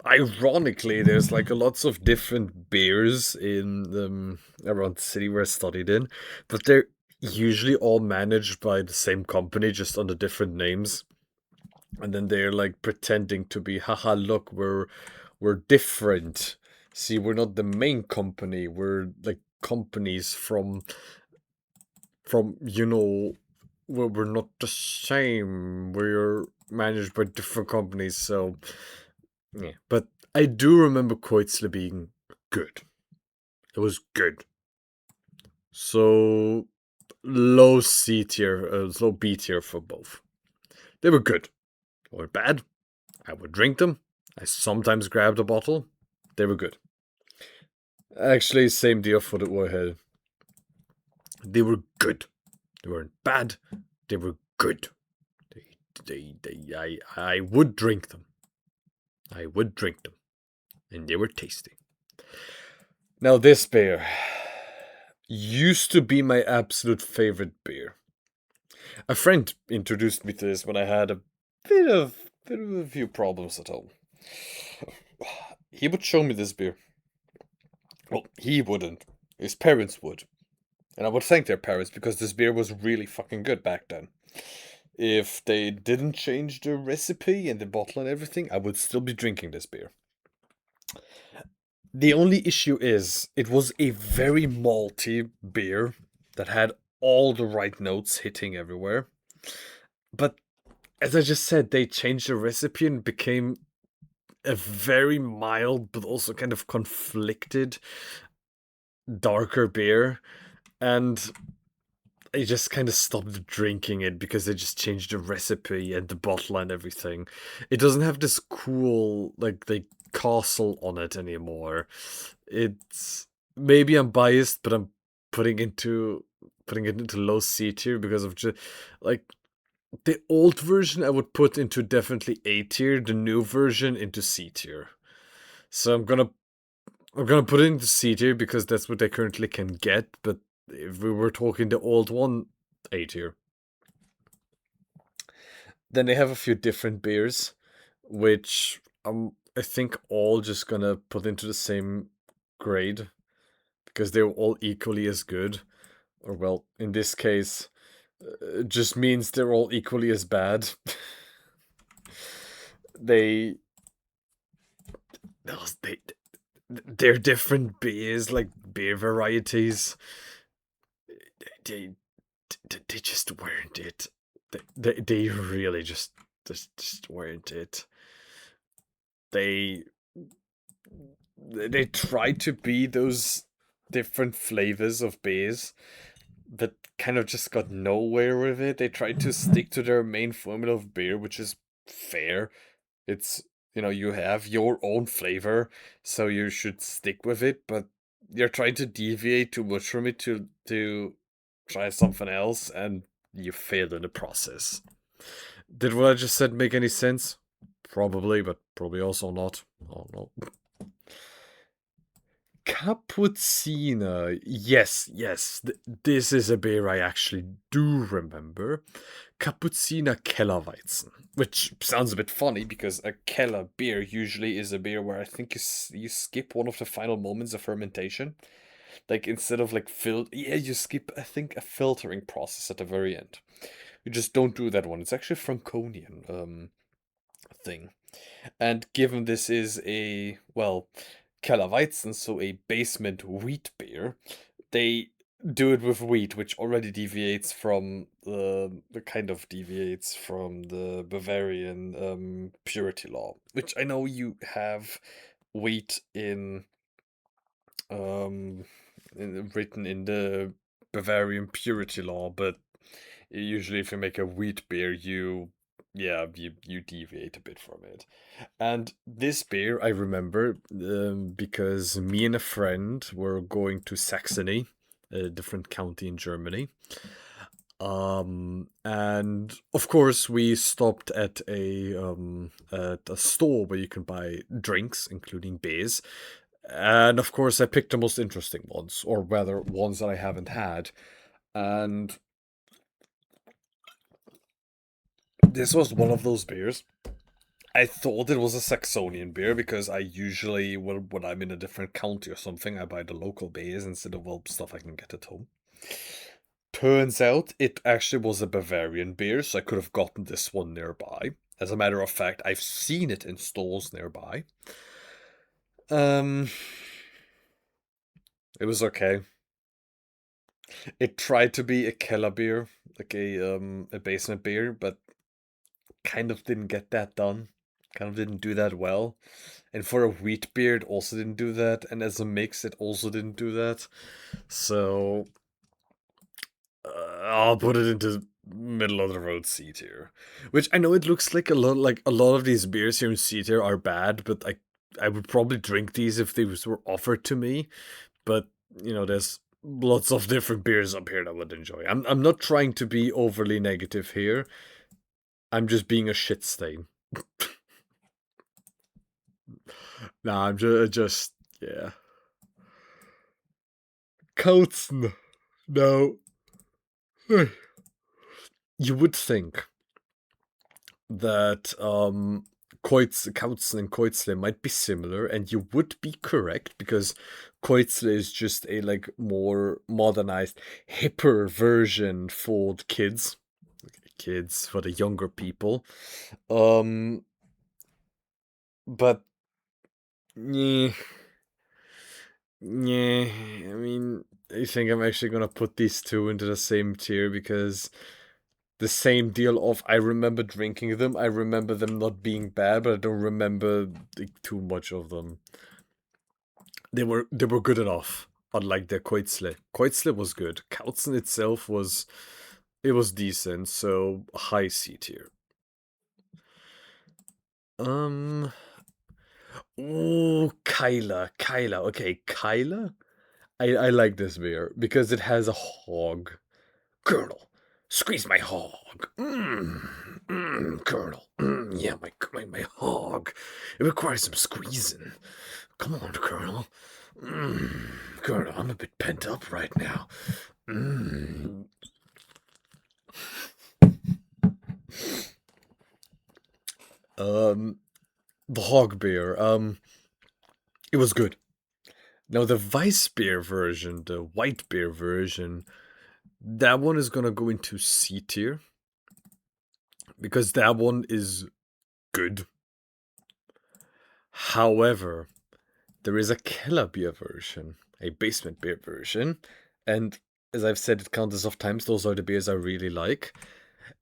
Ironically, there's like lots of different beers in around the city where I studied in, but they're usually all managed by the same company, just under different names. And then they're like pretending to be, haha, look, we're different. See, we're not the main company. We're like companies from we're not the same. We're managed by different companies, so yeah. But I do remember Kreutzler being good. It was good. So low C tier, low B tier for both. They were good. They were bad. I would drink them. I sometimes grabbed a bottle. They were good. Actually, same deal for the Warhead. They were good. They weren't bad. They were good. I would drink them. I would drink them. And they were tasty. Now, this beer used to be my absolute favorite beer. A friend introduced me to this when I had a bit of a few problems at home. He would show me this beer. Well, he wouldn't. His parents would. And I would thank their parents because this beer was really fucking good back then. If they didn't change the recipe and the bottle and everything, I would still be drinking this beer. The only issue is it was a very malty beer that had all the right notes hitting everywhere. But as I just said, they changed the recipe and became a very mild but also kind of conflicted darker beer. And I just kind of stopped drinking it because they just changed the recipe and the bottle and everything. It doesn't have this cool like castle on it anymore. It's maybe I'm biased, but I'm putting it into low C tier because of just like the old version I would put into definitely A tier, the new version into C tier. So I'm gonna put it into C tier because that's what they currently can get, but if we were talking the old one, A tier. Then they have a few different beers, which I think all just gonna put into the same grade because they're all equally as good. Or well, in this case, it just means they're all equally as bad. they, they, they're different beers, like beer varieties. They, they just weren't it. They really just weren't it. They they tried to be those different flavors of beers, but kind of just got nowhere with it. They tried to stick to their main formula of beer, which is fair. It's you have your own flavor, so you should stick with it, but you're trying to deviate too much from it to try something else, and you failed in the process. Did what I just said make any sense? Probably, but probably also not. Oh no. Cappuccino. Yes, yes. This is a beer I actually do remember. Cappuccino Kellerweizen. Which sounds a bit funny because a Keller beer usually is a beer where I think you skip one of the final moments of fermentation. Like instead of like you skip, I think, a filtering process at the very end. You just don't do that one. It's actually a Franconian thing. And given this is a, well, Kellerweizen, so a basement wheat beer, they do it with wheat, which already deviates from the kind of deviates from the Bavarian purity law, which I know you have wheat um written in the Bavarian purity law, but usually if you make a wheat beer, you deviate a bit from it. And this beer I remember because me and a friend were going to Saxony, a different county in Germany. And of course we stopped at a store where you can buy drinks, including beers. And of course, I picked the most interesting ones, or rather, ones that I haven't had. And this was one of those beers. I thought it was a Saxonian beer because I usually, when I'm in a different county or something, I buy the local beers instead of stuff I can get at home. Turns out it actually was a Bavarian beer, so I could have gotten this one nearby. As a matter of fact, I've seen it in stores nearby. Um, it was okay. It tried to be a killer beer, like a basement beer, but kind of didn't get that done. Kind of didn't do that well. And for a wheat beer, it also didn't do that. And as a mix, it also didn't do that. So I'll put it into middle of the road C tier. Which I know it looks like a lot of these beers here in C tier are bad, but I would probably drink these if they were offered to me. But there's lots of different beers up here that I would enjoy. I'm not trying to be overly negative here. I'm just being a shit stain. Nah, I'm just yeah. Kautzen. No. You would think that Kautzen and Kreutzle might be similar, and you would be correct because Kreutzle is just a more modernized, hipper version for the kids, for the younger people. But yeah, yeah. I mean, I think I'm actually gonna put these two into the same tier because the same deal of I remember drinking them, I remember them not being bad, but I don't remember too much of them. They were good enough. Unlike the Kreutzle. Kreutzle was good. Kautzen itself was decent, so high C tier. Um Oh, Kyla. Okay, Kyla. I like this beer because it has a hog. Colonel, squeeze my hog. Colonel. Yeah, my hog. It requires some squeezing. Come on, Colonel. Colonel, I'm a bit pent up right now. The hog beer. It was good. Now the Weiss beer version, the white beer version, that one is gonna go into C tier because that one is good. However, there is a killer beer version, a basement beer version, and as I've said it countless of times, those are the beers I really like.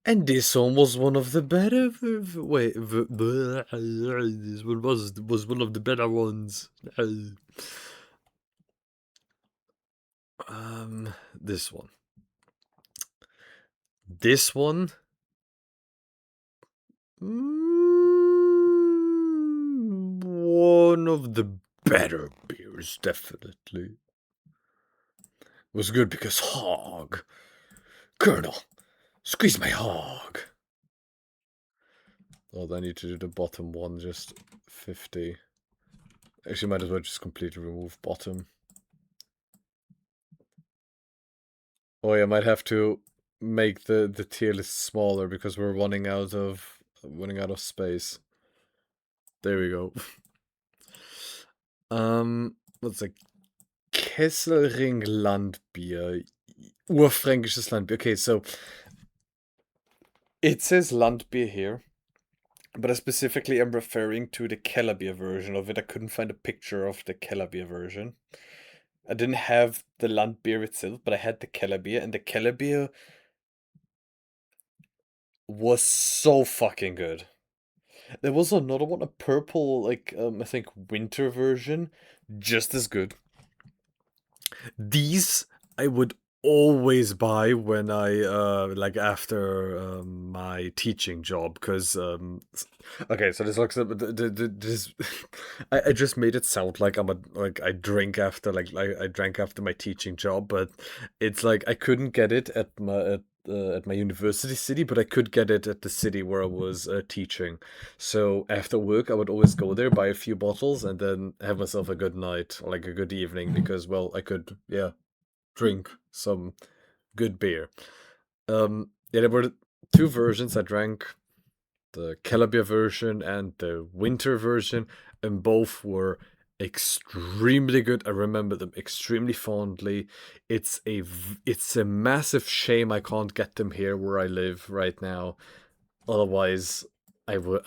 And this one was one of the better. Wait, this one was one of the better ones. This one. This one. One of the better beers, definitely. Was good because hog. Colonel, squeeze my hog. Oh, I need to do the bottom one, just 50. Actually, might as well just completely remove bottom. Oh yeah, I might have to make the tier list smaller because we're running out of space. There we go. What's a Kesselring Landbier? Urfränkisches Landbier. Okay, so it says Landbier here, but I specifically am referring to the Kellerbier version of it. I couldn't find a picture of the Kellerbier version. I didn't have the Landbier itself, but I had the Kellerbier, and the Kellerbier was so fucking good. There was another one, a purple, I think winter version, just as good. These I would always buy when I after my teaching job because okay, so this looks this I just made it sound like I drink after I drank after my teaching job, but it's like I couldn't get it at at my university city, but I could get it at the city where I was teaching. So after work, I would always go there, buy a few bottles, and then have myself a good night, or like a good evening, because well, I could drink some good beer. Yeah, there were two versions. I drank the Keller beer version and the winter version, and both were extremely good. I remember them extremely fondly. It's a massive shame I can't get them here where I live right now. Otherwise, I would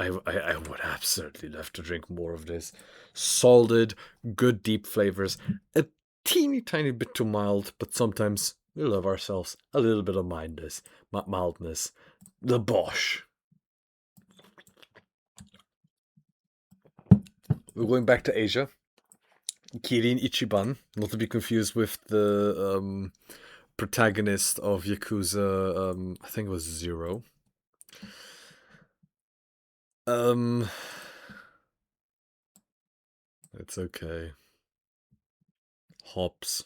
absolutely love to drink more of this. Solid, good deep flavors. A teeny tiny bit too mild, but sometimes we love ourselves a little bit of mildness. The Bosch. We're going back to Asia. Kirin Ichiban, not to be confused with the protagonist of Yakuza. I think it was Zero. Um, it's okay. Hops.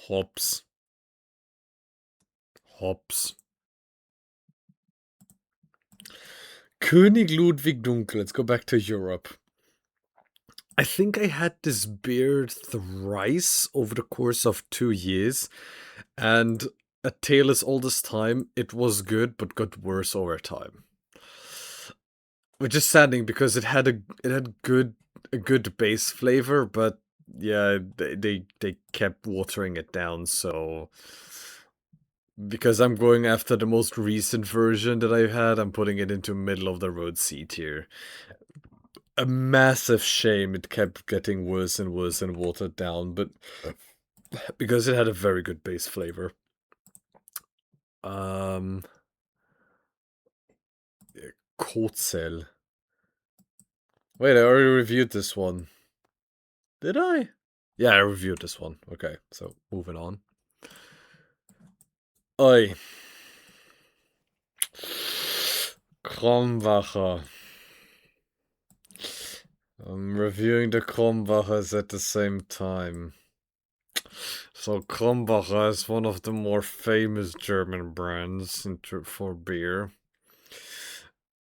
Hops. Hops. König Ludwig Dunkel. Let's go back to Europe. I think I had this beer thrice over the course of 2 years, and a tale as old as time, it was good but got worse over time. Which is saddening because it had a good base flavor, but yeah, they kept watering it down. So because I'm going after the most recent version that I've had, I'm putting it into middle of the road C tier. A massive shame it kept getting worse and worse and watered down, but because it had a very good base flavor. Um, Kotzel. Wait, I already reviewed this one. Did I? Yeah, I reviewed this one. Okay, so moving on. Oi. Krombacher. I'm reviewing the Krombachers at the same time. So Krombacher is one of the more famous German brands for beer.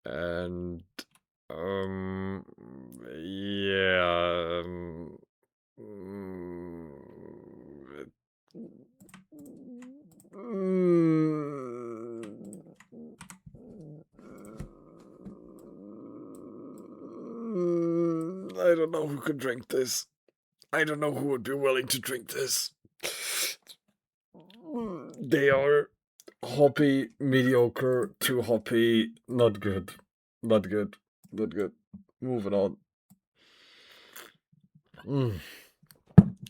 And yeah, mm, I don't know who could drink this. I don't know who would be willing to drink this. They are hoppy, mediocre, too hoppy, not good. Not good. Not good. Moving on.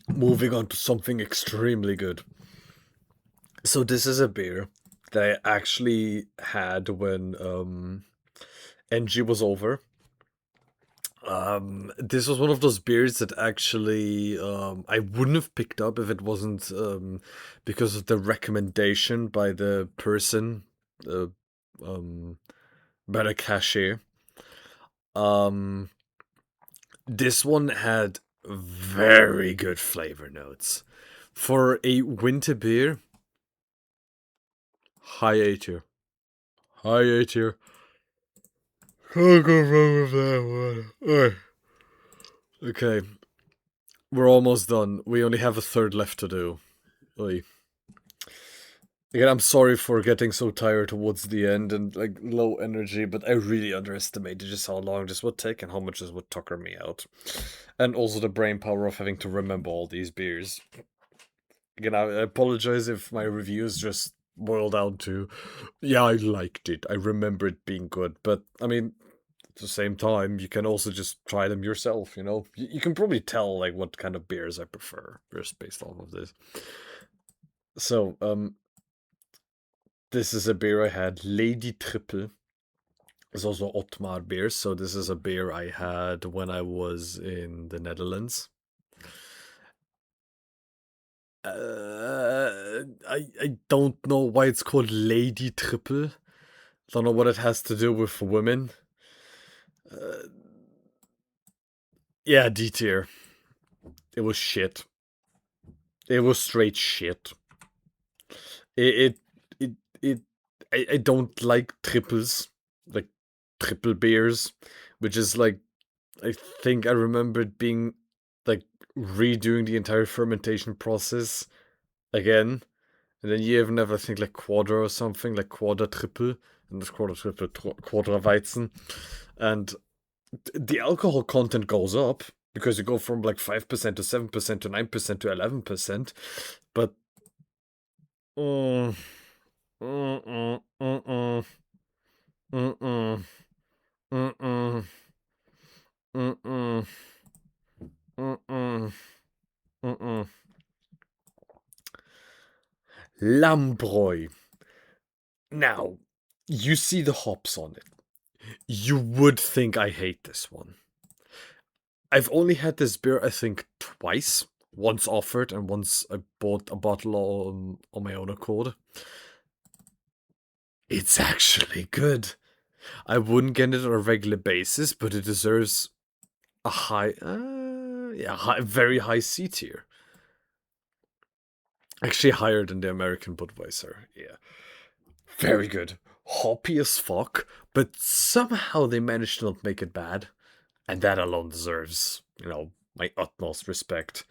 Moving on to something extremely good. So this is a beer that I actually had when NG was over. This was one of those beers that actually I wouldn't have picked up if it wasn't because of the recommendation by the person, uh, by the cashier. This one had very good flavor notes for a winter beer. High A tier. High A tier. Can't go wrong with that one. Okay, we're almost done. We only have a third left to do. Oy. Again, I'm sorry for getting so tired towards the end and like low energy, but I really underestimated just how long this would take and how much this would tucker me out. And also the brain power of having to remember all these beers. Again, I apologize if my reviews just boil down to, yeah, I liked it. I remember it being good. But, I mean, at the same time, you can also just try them yourself, you know? You can probably tell, like, what kind of beers I prefer just based off of this. So, this is a beer I had, Lady Triple. It's also Ottmar beer, so this is a beer I had when I was in the Netherlands. I don't know why it's called Lady Triple. Don't know what it has to do with women. Yeah, D tier. It was shit. It was straight shit. It it it. I don't like triples, like triple beers, which is like I think I remember it being like redoing the entire fermentation process again. And then you even have, I think, like quarter or something, like quarter triple, and this quarter triple, quarter Weizen. And the alcohol content goes up because you go from like 5% to 7% to 9% to 11%. But. Mm, mm-mm, mm-mm, mm-mm, mm-mm, mm-mm, mm-mm, mm-mm. Lambroi. Now, you see the hops on it. You would think I hate this one. I've only had this beer, I think, twice. Once offered, and once I bought a bottle on my own accord. It's actually good. I wouldn't get it on a regular basis, but it deserves a very high C tier. Actually, higher than the American Budweiser. Yeah, very good. Hoppy as fuck, but somehow they managed to not make it bad, and that alone deserves, my utmost respect.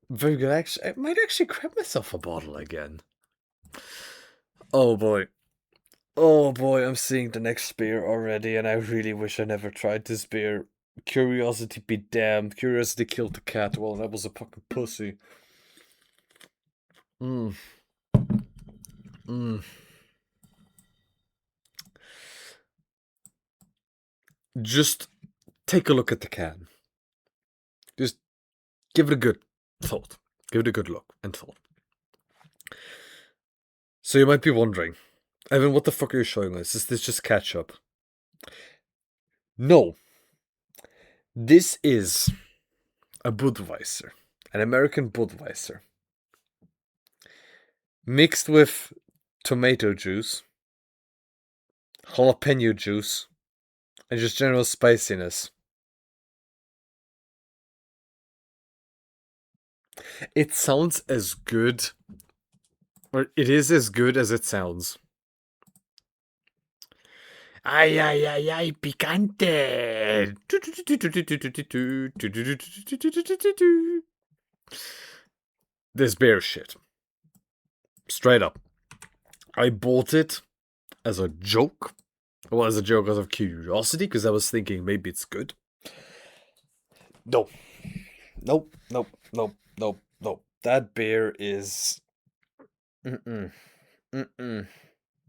Very good. Actually, I might actually grab myself a bottle again. Oh boy. Oh boy, I'm seeing the next beer already, and I really wish I never tried this beer. Curiosity be damned. Curiosity killed the cat. Well, that was a fucking pussy. Mm. Mm. Just take a look at the can. Just give it a good thought. Give it a good look and thought. So you might be wondering, Evan, what the fuck are you showing us? Is this just ketchup? No. This is a Budweiser. An American Budweiser. Mixed with tomato juice, jalapeno juice, and just general spiciness. It sounds as good, or it is as good as it sounds. Ay, ay, ay, ay, picante. This beer shit. Straight up. I bought it as a joke. Well, as a joke out of curiosity, because I was thinking maybe it's good. No. Nope, nope, nope, nope, nope. That beer is. Mm-mm. Mm-mm.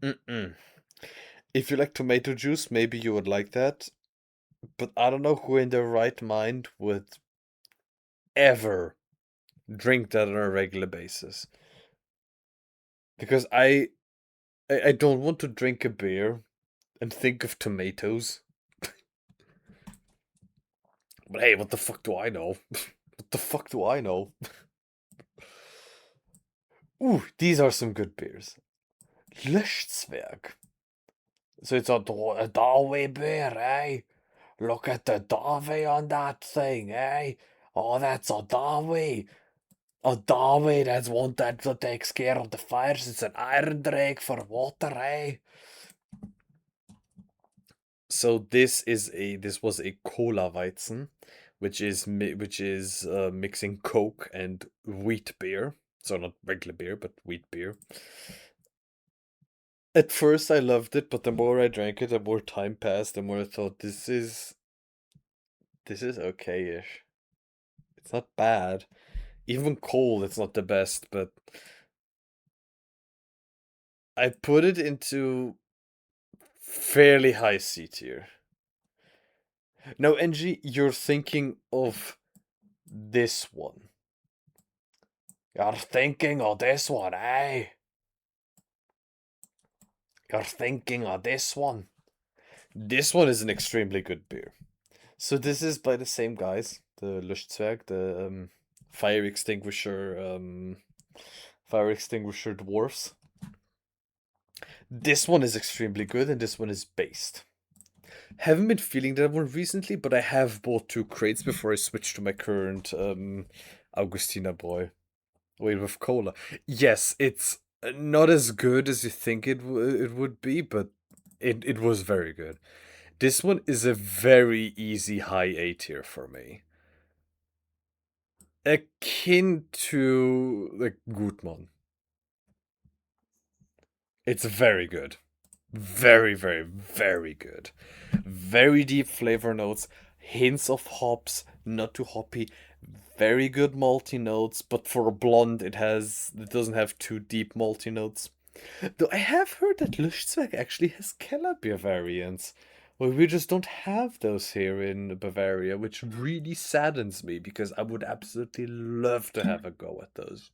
Mm-mm. If you like tomato juice, maybe you would like that. But I don't know who in their right mind would ever drink that on a regular basis. Because I don't want to drink a beer and think of tomatoes. But hey, what the fuck do I know? What the fuck do I know? Ooh, these are some good beers. Lichtzwerg. So it's a doorway beer, eh? Look at the doorway on that thing, eh? Oh, that's a doorway. A doorway that's one that takes care of the fires. It's an iron drake for water, eh? So this was a Cola Weizen, which is mixing Coke and wheat beer. So not regular beer, but wheat beer. At first I loved it, but the more I drank it, the more time passed, the more I thought this is okay-ish. It's not bad. Even cold, it's not the best, but I put it into fairly high C tier. Now, NG, you're thinking of this one. You're thinking of this one, eh? You're thinking of this one. This one is an extremely good beer. So this is by the same guys, the Lichtzwerg, the fire extinguisher dwarfs. This one is extremely good, and this one is based. Haven't been feeling that one recently, but I have bought 2 crates before I switched to my current Augustina boy. Wait, with cola. Yes, it's Not as good as you think it would be, but it was very good. This one is a very easy high A tier for me. Akin to like Gutmann. It's very good. Very, very, very good. Very deep flavor notes, hints of hops, not too hoppy. Very good malty notes, but for a blonde, it doesn't have too deep malty notes. Though I have heard that Luschzweig actually has Keller beer variants. Well, we just don't have those here in Bavaria, which really saddens me because I would absolutely love to have a go at those.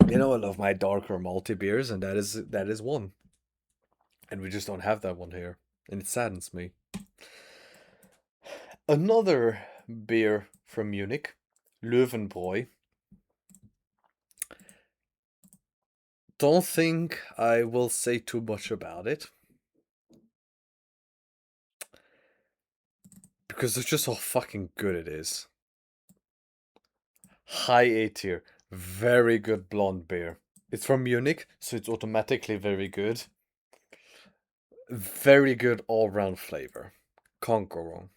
You know, I love my darker malty beers, and that is one. And we just don't have that one here, and it saddens me. Another beer from Munich, Löwenbräu. Don't think I will say too much about it. Because it's just how fucking good it is. High A tier. Very good blonde beer. It's from Munich, so it's automatically very good. Very good all round flavor. Can't go wrong.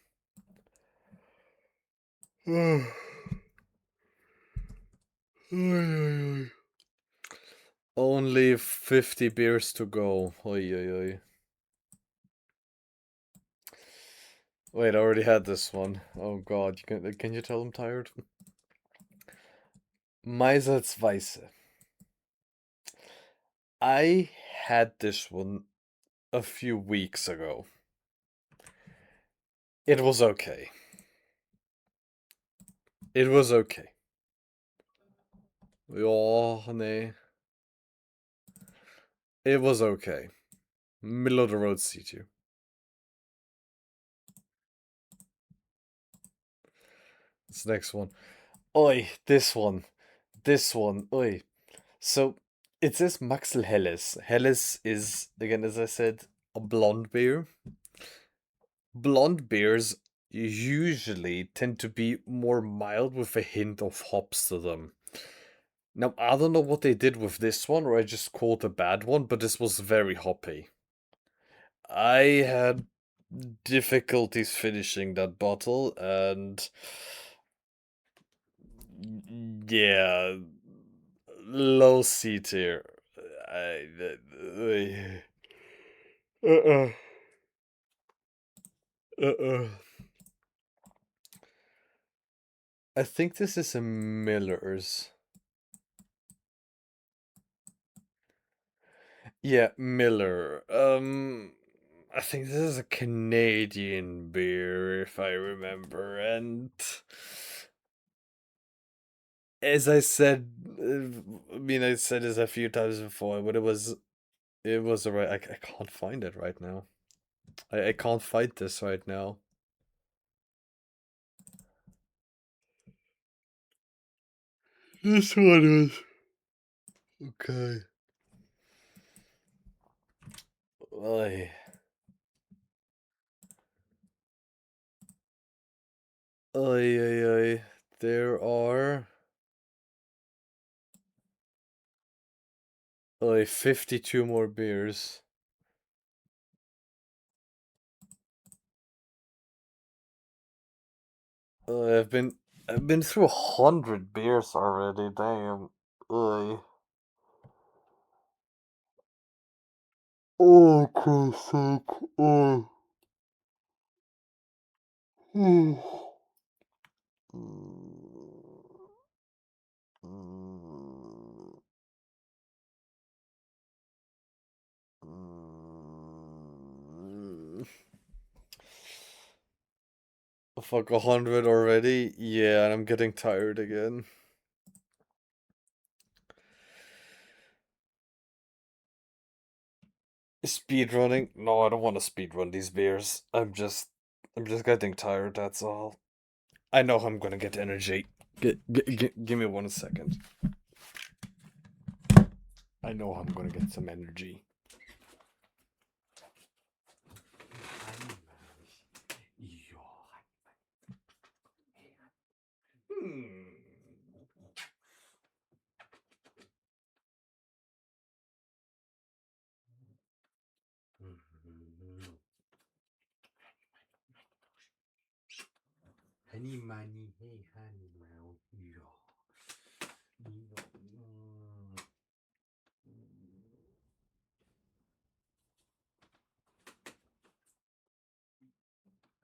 Only 50 beers to go. Oy, oy, oy. Wait, I already had this one. Oh god, can you tell I'm tired? Meiser's Weisse. I had this one a few weeks ago. It was okay. It was okay. Ja, nee. It was okay. Middle of the road C2. This next one. Oi, this one. This one. Oi. So, it says Maxel Helles. Helles is, again, as I said, a blonde beer. Blonde beers usually tend to be more mild with a hint of hops to them. Now, I don't know what they did with this one, or I just called a bad one, but this was very hoppy. I had difficulties finishing that bottle, and yeah, low C tier. Uh-uh. Uh-uh. I think this is a Miller's. Yeah, Miller. I think this is a Canadian beer, if I remember, and as I said, I said this a few times before, but it was alright. I can't find it right now. I can't find this right now. This one is okay. Oy. Oy, oy, oy. There are 52 more beers. I've been through 100 beers already. Damn. Oy. Oh, Christ's sake. Oh. Mm. Mm. Mm. Fuck, 100 already? Yeah, and I'm getting tired again. Speed running? No, I don't want to speed run these beers. I'm just getting tired, that's all. I know I'm gonna get energy. Give me 1 second. I know I'm gonna get some energy. Hmm. Honey, money, hey, honey, round,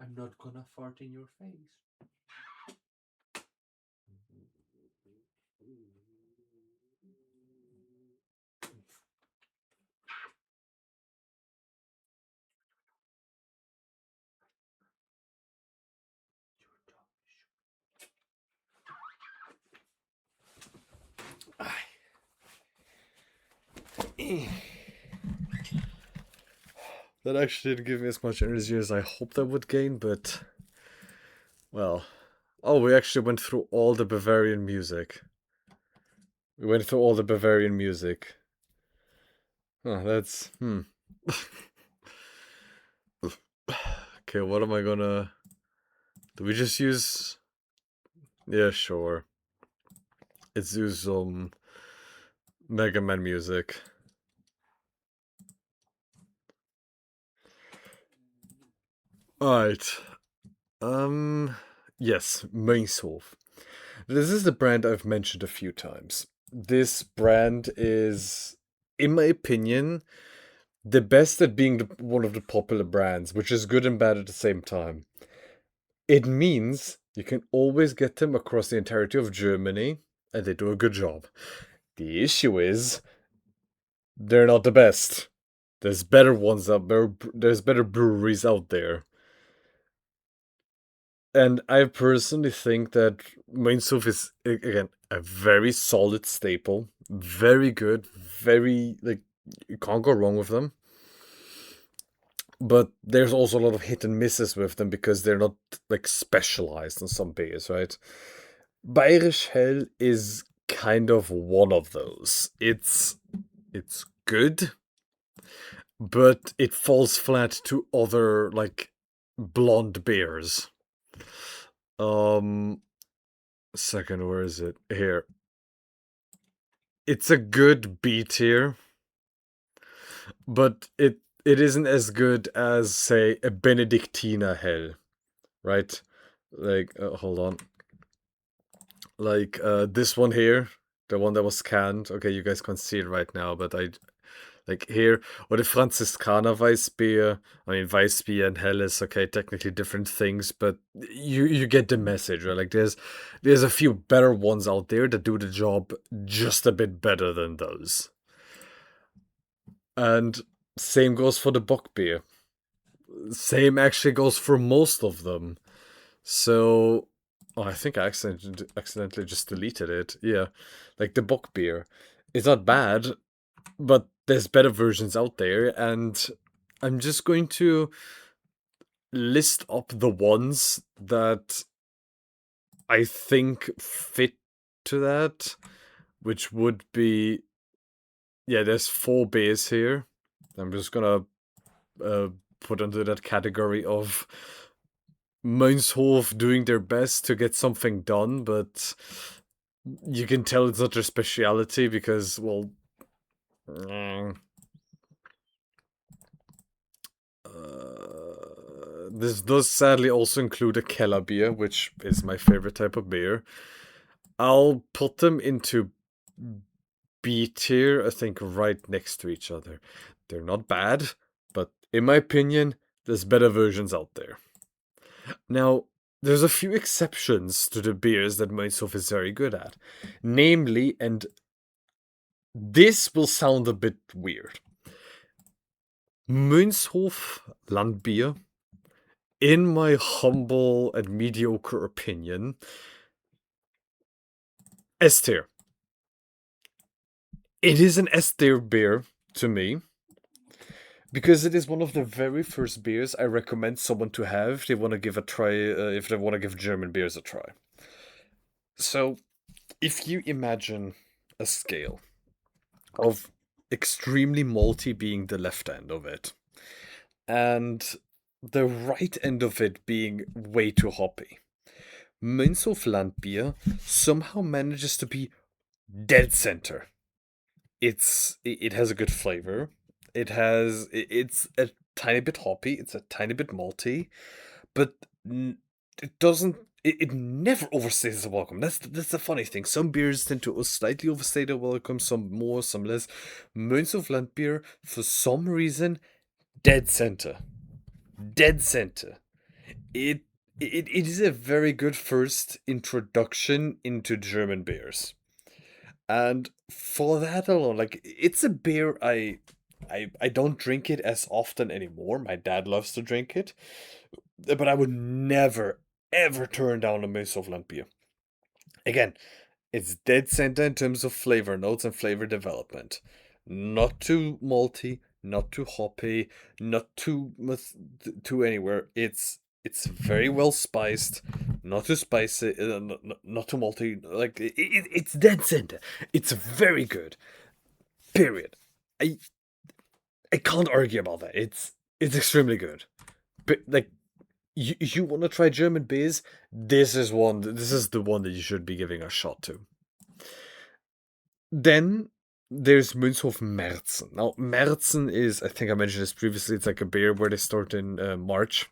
I'm not gonna fart in your face. That actually didn't give me as much energy as I hoped I would gain, but... Well... Oh, we actually went through all the Bavarian music. We went through all the Bavarian music. Oh, that's... Okay, what am I gonna... Do we just use... Yeah, sure. Let's use some... Mega Man music. Alright. Yes, Mainshof. This is the brand I've mentioned a few times. This brand is, in my opinion, the best at being one of the popular brands, which is good and bad at the same time. It means you can always get them across the entirety of Germany, and they do a good job. The issue is, they're not the best. There's better ones out there. There's better breweries out there. And I personally think that Mainshof is, again, a very solid staple. Very good. Very, like, you can't go wrong with them. But there's also a lot of hit and misses with them because they're not, like, specialized in some beers, right? Bayerisch Hell is kind of one of those. It's good, but it falls flat to other, like, blonde beers. Second, where is it? Here. It's a good B tier, but it isn't as good as, say, a Benedictina Hell, right? Like, hold on. Like, this one here, the one that was scanned. Okay, you guys can't see it right now, but like here, or the Franziskaner Weissbier. I mean, Weissbier and Helles, okay, technically different things, but you get the message, right? Like, there's a few better ones out there that do the job just a bit better than those. And same goes for the Bockbier. Same actually goes for most of them. So, oh, I think I accidentally just deleted it. Yeah, like the Bockbier. It's not bad, but there's better versions out there, and I'm just going to list up the ones that I think fit to that, which would be, yeah, there's 4 beers here. I'm just gonna put under that category of Mainshof doing their best to get something done, but you can tell it's not their speciality because, well, this does sadly also include a Keller beer, which is my favorite type of beer. I'll put them into B tier, I think, right next to each other. They're not bad, but in my opinion, there's better versions out there. Now, there's a few exceptions to the beers that Mainshof is very good at. Namely, and this will sound a bit weird, Münzhof Landbier, in my humble and mediocre opinion, S tier. It is an S tier beer to me, because it is one of the very first beers I recommend someone to have if they want to give a try, if they want to give German beers a try. So, if you imagine a scale of extremely malty being the left end of it, and the right end of it being way too hoppy, Münzhof Landbier somehow manages to be dead center. It has a good flavor. It's a tiny bit hoppy. It's a tiny bit malty, but it doesn't it never overstays the welcome. That's the funny thing. Some beers tend to slightly overstay the welcome, some more, some less. Münz of Land beer, for some reason, dead center. Dead center. It is a very good first introduction into German beers. And for that alone, like, it's a beer I don't drink it as often anymore. My dad loves to drink it. But I would never, ever turn down a Münz beer. Again, it's dead center in terms of flavor notes and flavor development. Not too malty, not too hoppy, not too anywhere. It's very well spiced, not too spicy, not too malty. Like, it's dead center. It's very good. Period. I can't argue about that. It's extremely good. But, like, you want to try German beers? This is the one that you should be giving a shot to. Then there's Münzhof Märzen. Now, Märzen is, I think I mentioned this previously, it's like a beer where they start in March.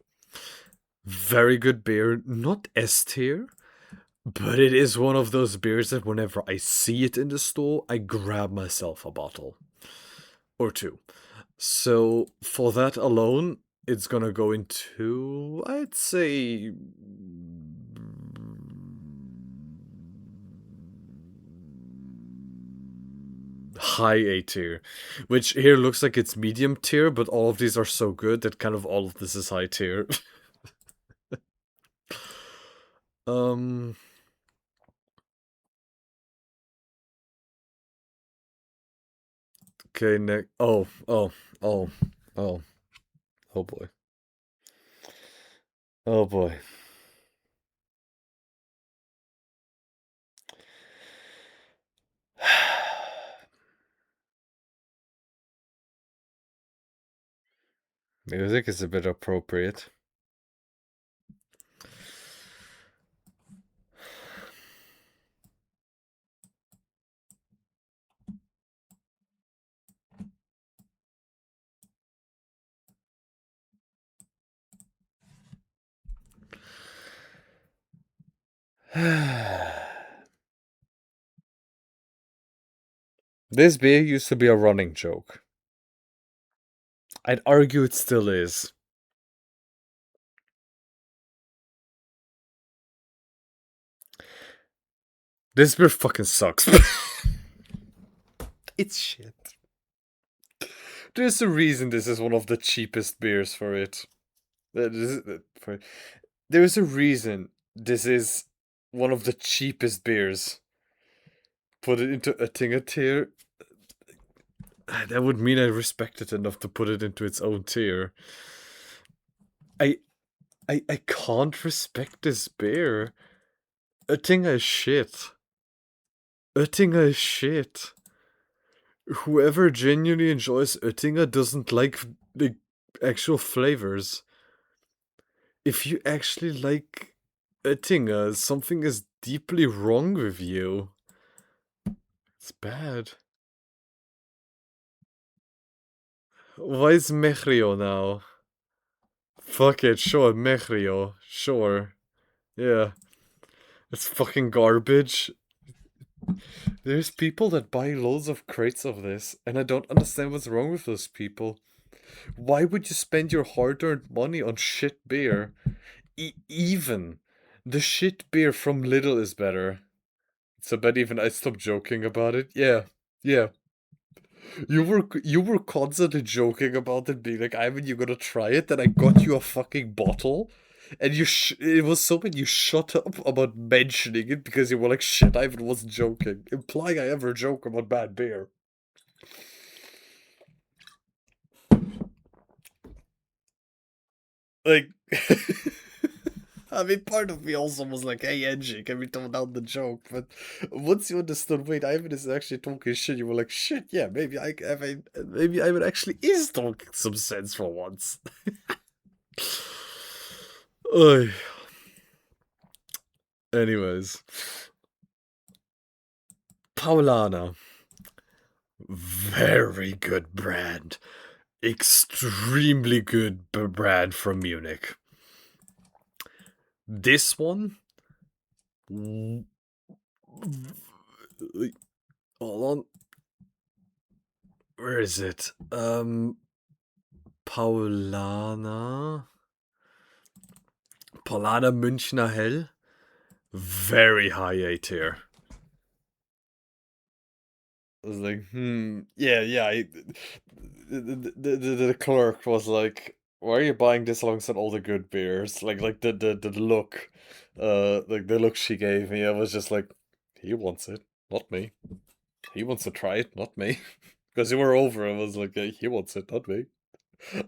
Very good beer, not S tier, but it is one of those beers that whenever I see it in the store, I grab myself a bottle or two. So for that alone, it's gonna go into, I'd say, high A tier, which here looks like it's medium tier, but all of these are so good that kind of all of this is high tier. Okay, next. Oh boy. Oh boy. Music is a bit appropriate. This beer used to be a running joke. I'd argue it still is. This beer fucking sucks. It's shit. There's a reason this is one of the cheapest beers for it. There's a reason this is one of the cheapest beers. Put it into a Oettinger tier. That would mean I respect it enough to put it into its own tier. I can't respect this beer. Oettinger is shit. Oettinger is shit. Whoever genuinely enjoys Oettinger doesn't like the actual flavors. If you actually like Oettinger, something is deeply wrong with you. It's bad. Why is Mechrio now? Fuck it, sure, Mechrio. Sure. Yeah. It's fucking garbage. There's people that buy loads of crates of this, and I don't understand what's wrong with those people. Why would you spend your hard-earned money on shit beer? Even the shit beer from Lidl is better. So bet even I stopped joking about it. Yeah. You were constantly joking about it, being like, "Ivan, you gonna try it?" Then I got you a fucking bottle, and it was so bad you shut up about mentioning it because you were like, "Shit, Ivan was joking," implying I ever joke about bad beer. Like, I mean, part of me also was like, "Hey, Angie, can we tone down the joke?" But once you understood, wait, Ivan is actually talking shit, you were like, "Shit, yeah, maybe maybe Ivan actually is talking some sense for once." Oy. Anyways, Paulana, very good brand, extremely good brand from Munich. This one Hold on. Where is it? Paulana Münchner Hell. Very high A tier. I was like, yeah. The clerk was like, "Why are you buying this alongside all the good beers?" Like the look, like the look she gave me. I was just like, he wants it, not me. He wants to try it, not me. Because you were over, I was like, he wants it, not me.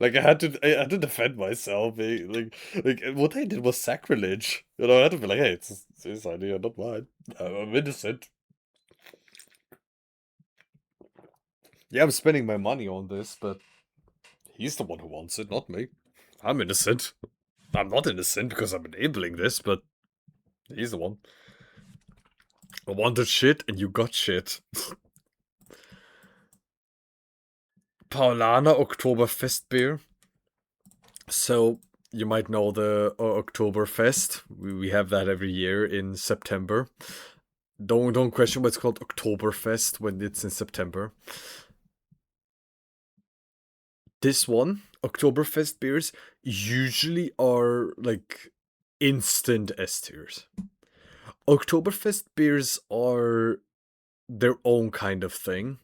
Like I had to defend myself. Like what I did was sacrilege. You know, I had to be like, hey, it's his idea, not mine. I'm innocent. Yeah, I'm spending my money on this, but he's the one who wants it, not me. I'm innocent. I'm not innocent because I'm enabling this, but he's the one. I wanted shit and you got shit. Paulaner Oktoberfest beer. So, you might know the Oktoberfest. We have that every year in September. Don't question why it's called Oktoberfest when it's in September. This one, Oktoberfest beers, usually are like instant S tiers. Oktoberfest beers are their own kind of thing.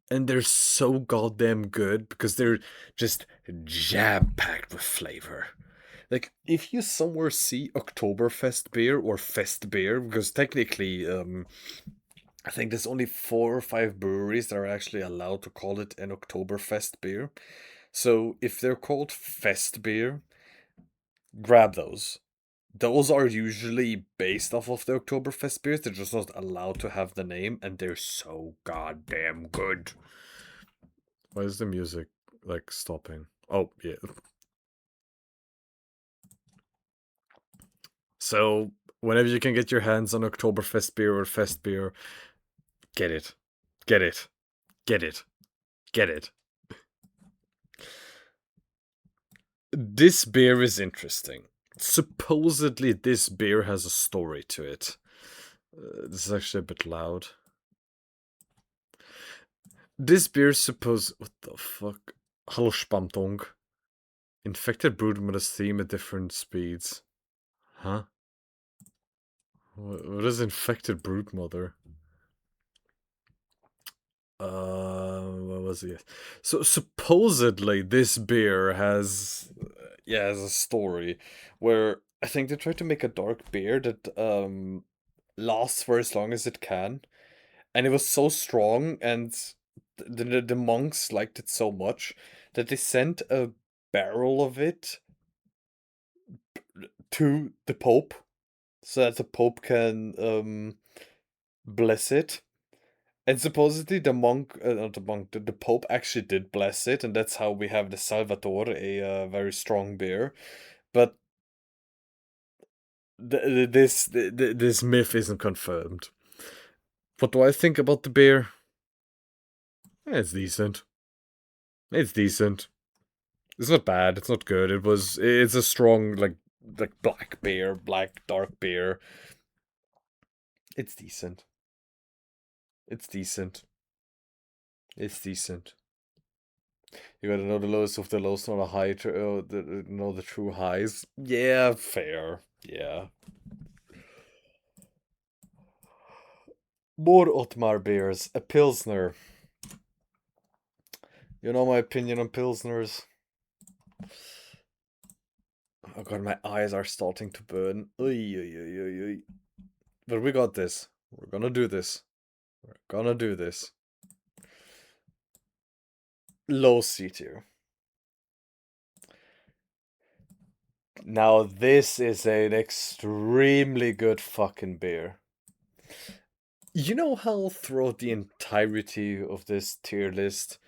And they're so goddamn good because they're just jam packed with flavor. Like, if you somewhere see Oktoberfest beer or Fest beer, because technically, I think there's only 4 or 5 breweries that are actually allowed to call it an Oktoberfest beer. So, if they're called Fest beer, grab those. Those are usually based off of the Oktoberfest beers. They're just not allowed to have the name, and they're so goddamn good. Why is the music like stopping? Oh, yeah. So, whenever you can get your hands on Oktoberfest beer or Fest beer, get it. Get it. Get it. Get it. This beer is interesting. Supposedly, this beer has a story to it. This is actually a bit loud. This beer What the fuck? Hallo Spamtung. Infected broodmothers theme at different speeds. Huh? What is infected broodmother? What was it? So supposedly this beer has, has a story where I think they tried to make a dark beer that lasts for as long as it can, and it was so strong, and the monks liked it so much that they sent a barrel of it to the Pope so that the Pope can bless it. And supposedly not the monk, the Pope actually did bless it, and that's how we have the Salvatore, a very strong beer. But this myth isn't confirmed. What do I think about the beer? It's decent. It's decent. It's not bad. It's not good. It's a strong like black beer, black dark beer. It's decent. It's decent. It's decent. You gotta know the lowest of the lows, not a high to know the true highs. Yeah, fair. Yeah. More Otmar beers. A Pilsner. You know my opinion on Pilsners. Oh god, my eyes are starting to burn. Oy, oy, oy, oy, oy. But we got this. We're gonna do this. We're gonna do this. Low C tier. Now this is an extremely good fucking beer. You know how throughout the entirety of this tier list,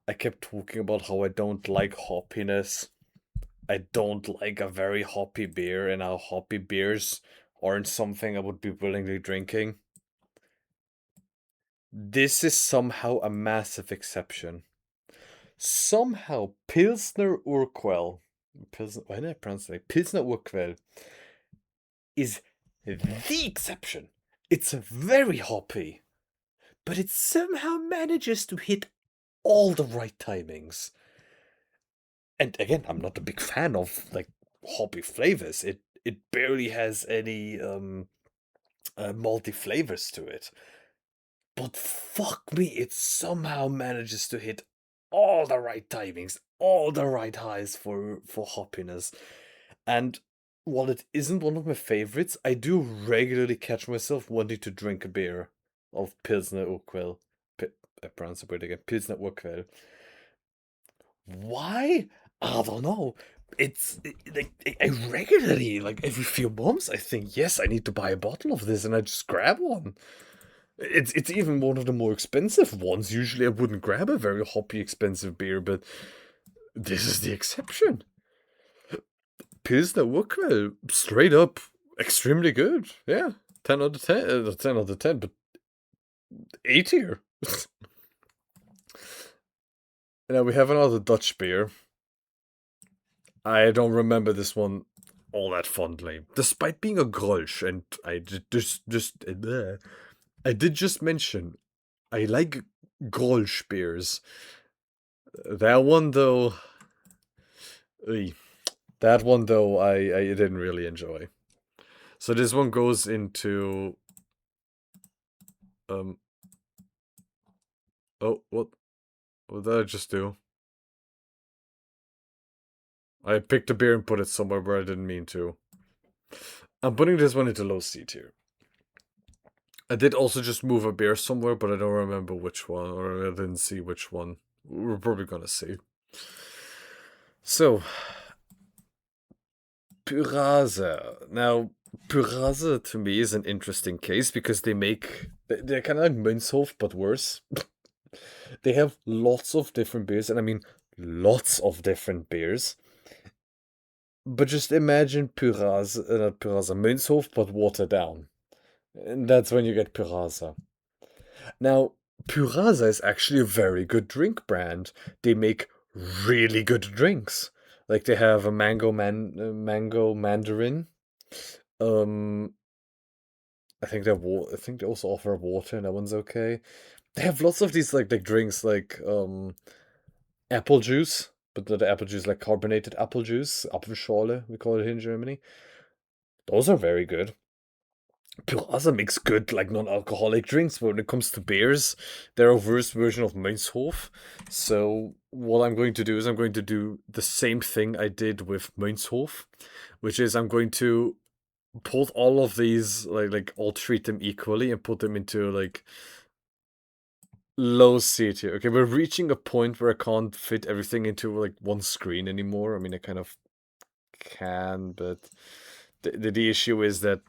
I kept talking about how I don't like hoppiness. I don't like a very hoppy beer, and how hoppy beers aren't something I would be willingly drinking. This is somehow a massive exception. Somehow, Pilsner Urquell, why did I pronounce it? Pilsner Urquell is the exception. It's very hoppy, but it somehow manages to hit all the right timings. And again, I'm not a big fan of like hoppy flavors. It barely has any multi flavors to it. But fuck me, it somehow manages to hit all the right timings, all the right highs for hoppiness. And while it isn't one of my favorites, I do regularly catch myself wanting to drink a beer of Pilsner Urquell. I pronounce it weird again. Pilsner Urquell. Why? I don't know. Like I regularly, like every few months, I think, yes, I need to buy a bottle of this, and I just grab one. It's even one of the more expensive ones. Usually, I wouldn't grab a very hoppy, expensive beer, but this is the exception. Pilsner Urquell, straight up, extremely good. Yeah, 10 out of 10. 10 out of 10, but A tier. Now we have another Dutch beer. I don't remember this one all that fondly, despite being a Grolsch, and I did just mention I like Grolsch beers. That one though, I didn't really enjoy. So this one goes into oh, what did I just do? I picked a beer and put it somewhere where I didn't mean to. I'm putting this one into low C tier. I did also just move a beer somewhere, but I don't remember which one, or I didn't see which one. We're probably gonna see. So, Purasa. Now, Purasa to me is an interesting case because they're kind of like Münzhof, but worse. They have lots of different beers, and I mean lots of different beers. But just imagine not Purasa, Münzhof, but watered down. And that's when you get Purasa. Now, Purasa is actually a very good drink brand. They make really good drinks. Like they have a mango mandarin. I think they also offer water, and that one's okay. They have lots of these like drinks like apple juice, but not apple juice, like carbonated apple juice, Apfelschorle, we call it here in Germany. Those are very good. Purasa makes good, like, non-alcoholic drinks, but when it comes to beers, they're a worse version of Münzhof. So what I'm going to do is I'm going to do the same thing I did with Münzhof, which is I'm going to put all of these, like I'll treat them equally and put them into, like, low C tier. Okay, we're reaching a point where I can't fit everything into, like, one screen anymore. I mean, I kind of can, but the issue is that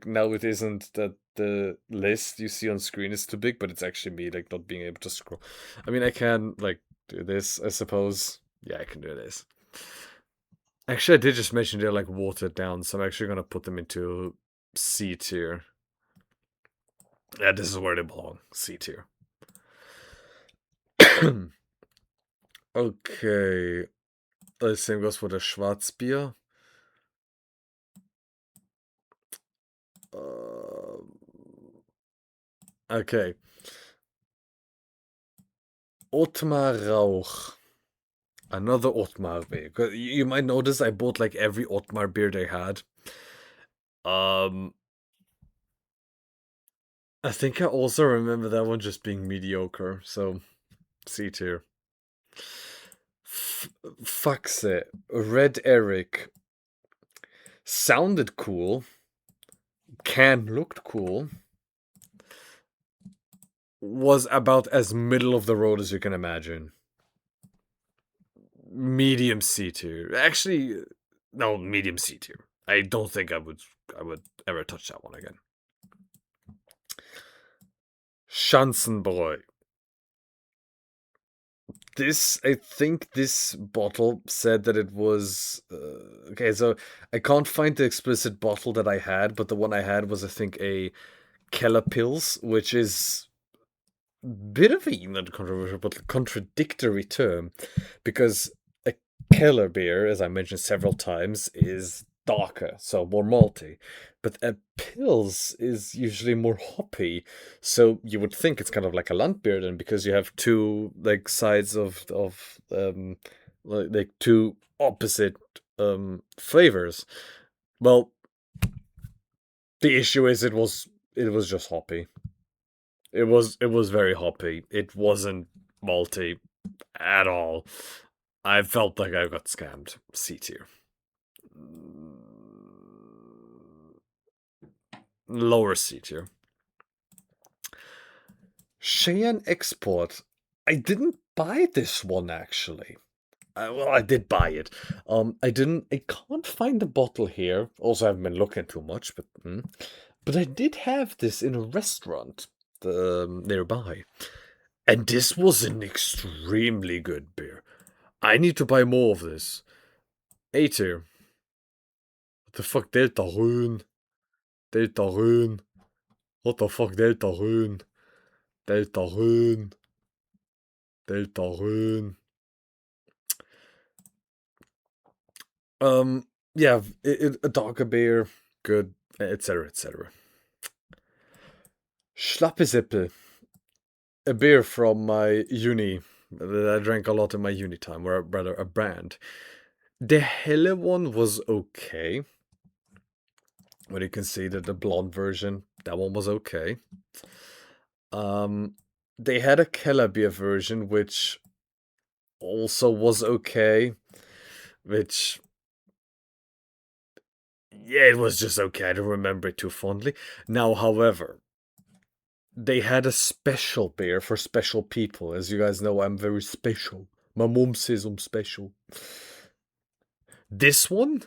now it isn't that the list you see on screen is too big, but it's actually me like not being able to scroll. I mean, I can like do this, I suppose. Yeah, I can do this. Actually, I did just mention they're like watered down, so I'm actually gonna put them into C tier. Yeah, this is where they belong. C tier. Okay. The same goes for the Schwarzbier. Okay. Ottmar Rauch. Another Ottmar beer. You might notice I bought like every Ottmar beer they had. I think I also remember that one just being mediocre, so C tier. Fuck's it. Red Eric. Sounded cool. Can looked cool. Was about as middle of the road as you can imagine. Medium C tier. Actually, no, medium C tier. I don't think I would ever touch that one again. Schanzenbräu. I think this bottle said that it was okay. So I can't find the explicit bottle that I had, but the one I had was, I think, a Keller Pils, which is a bit of a not controversial but contradictory term, because a Keller beer, as I mentioned several times, is darker, so more malty. But a Pils is usually more hoppy, so you would think it's kind of like a Landbier then, because you have two like sides of like two opposite flavors. Well, the issue is it was just hoppy. It was very hoppy. It wasn't malty at all. I felt like I got scammed. C tier. Lower C tier. Cheyenne Export. I didn't buy this one actually. Well, I did buy it. I didn't. I can't find the bottle here. Also, I haven't been looking too much, but I did have this in a restaurant nearby, and this was an extremely good beer. I need to buy more of this. A tier. What the fuck, Delta Rhön? Delta Rhön. What the fuck, Delta Rhön? Delta Rhön. Delta Rhön. Yeah, a darker beer, good, etc., etc. Schlappizippel, a beer from my uni that I drank a lot in my uni time, or rather a brand. The helle one was okay. When you can see that the blonde version, that one was okay. They had a Keller beer version, which also was okay, which, yeah, it was just okay. I don't remember it too fondly. Now, however, they had a special beer for special people. As you guys know, I'm very special. My mom says I'm special. This one?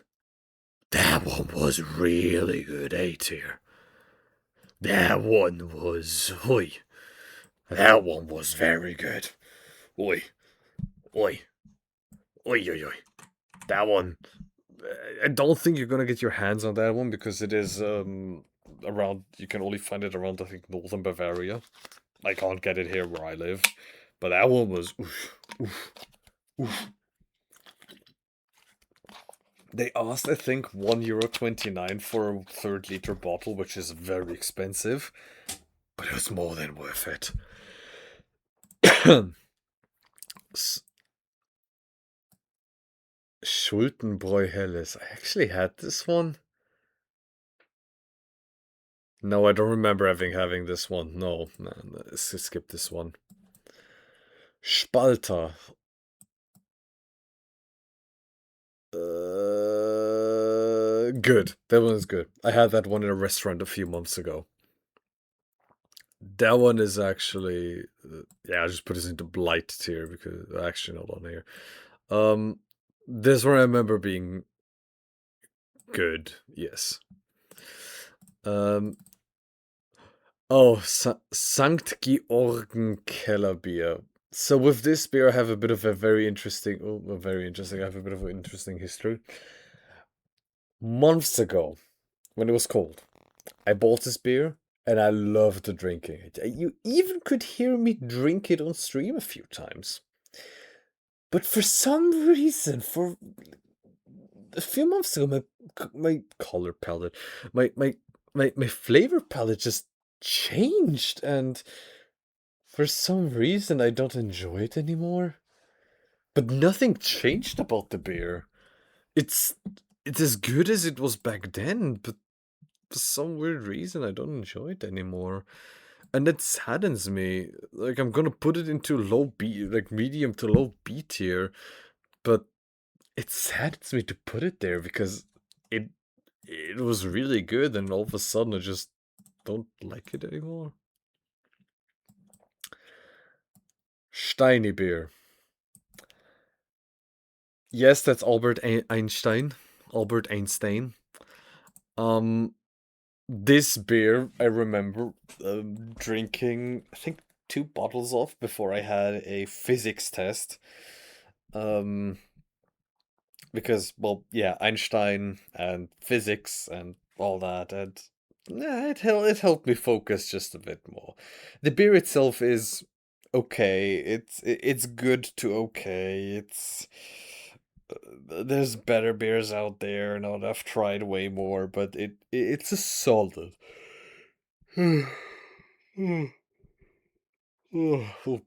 That one was really good, A tier. That one was, oi. That one was very good. Oi. Oi. Oi, oi, oi. That one. I don't think you're gonna get your hands on that one because it is around. You can only find it around, I think, northern Bavaria. I can't get it here where I live, but that one was oof, oof, oof. They asked, I think, €1.29 for a 3rd-liter bottle, which is very expensive, but it was more than worth it. Schultenbräu Helles. I actually had this one. No, I don't remember having this one. No, let's skip this one. Spalter. Good. That one is good. I had that one in a restaurant a few months ago. That one is actually, yeah, I'll just put this into blight tier because actually not on here. This one I remember being good. Yes. Oh, Sankt Georgen Kellerbier. So with this beer, I have a bit of a very interesting. Oh, very interesting. I have a bit of an interesting history. Months ago, when it was cold, I bought this beer and I loved drinking it. You even could hear me drink it on stream a few times. But for some reason, for a few months ago, my color palette, my flavor palette just changed, and for some reason I don't enjoy it anymore. But nothing changed about the beer. It's as good as it was back then, but for some weird reason I don't enjoy it anymore. And it saddens me. Like, I'm gonna put it into low B, like medium to low B tier, but it saddens me to put it there because it was really good, and all of a sudden I just don't like it anymore. Steiny beer. Yes, that's Albert Einstein. Albert Einstein. This beer I remember drinking, I think, 2 bottles of before I had a physics test. Because, well, yeah, Einstein and physics and all that, and yeah, it helped me focus just a bit more. The beer itself is okay. It's good to okay. There's better beers out there, and I've tried way more, but it's a solid. Oh,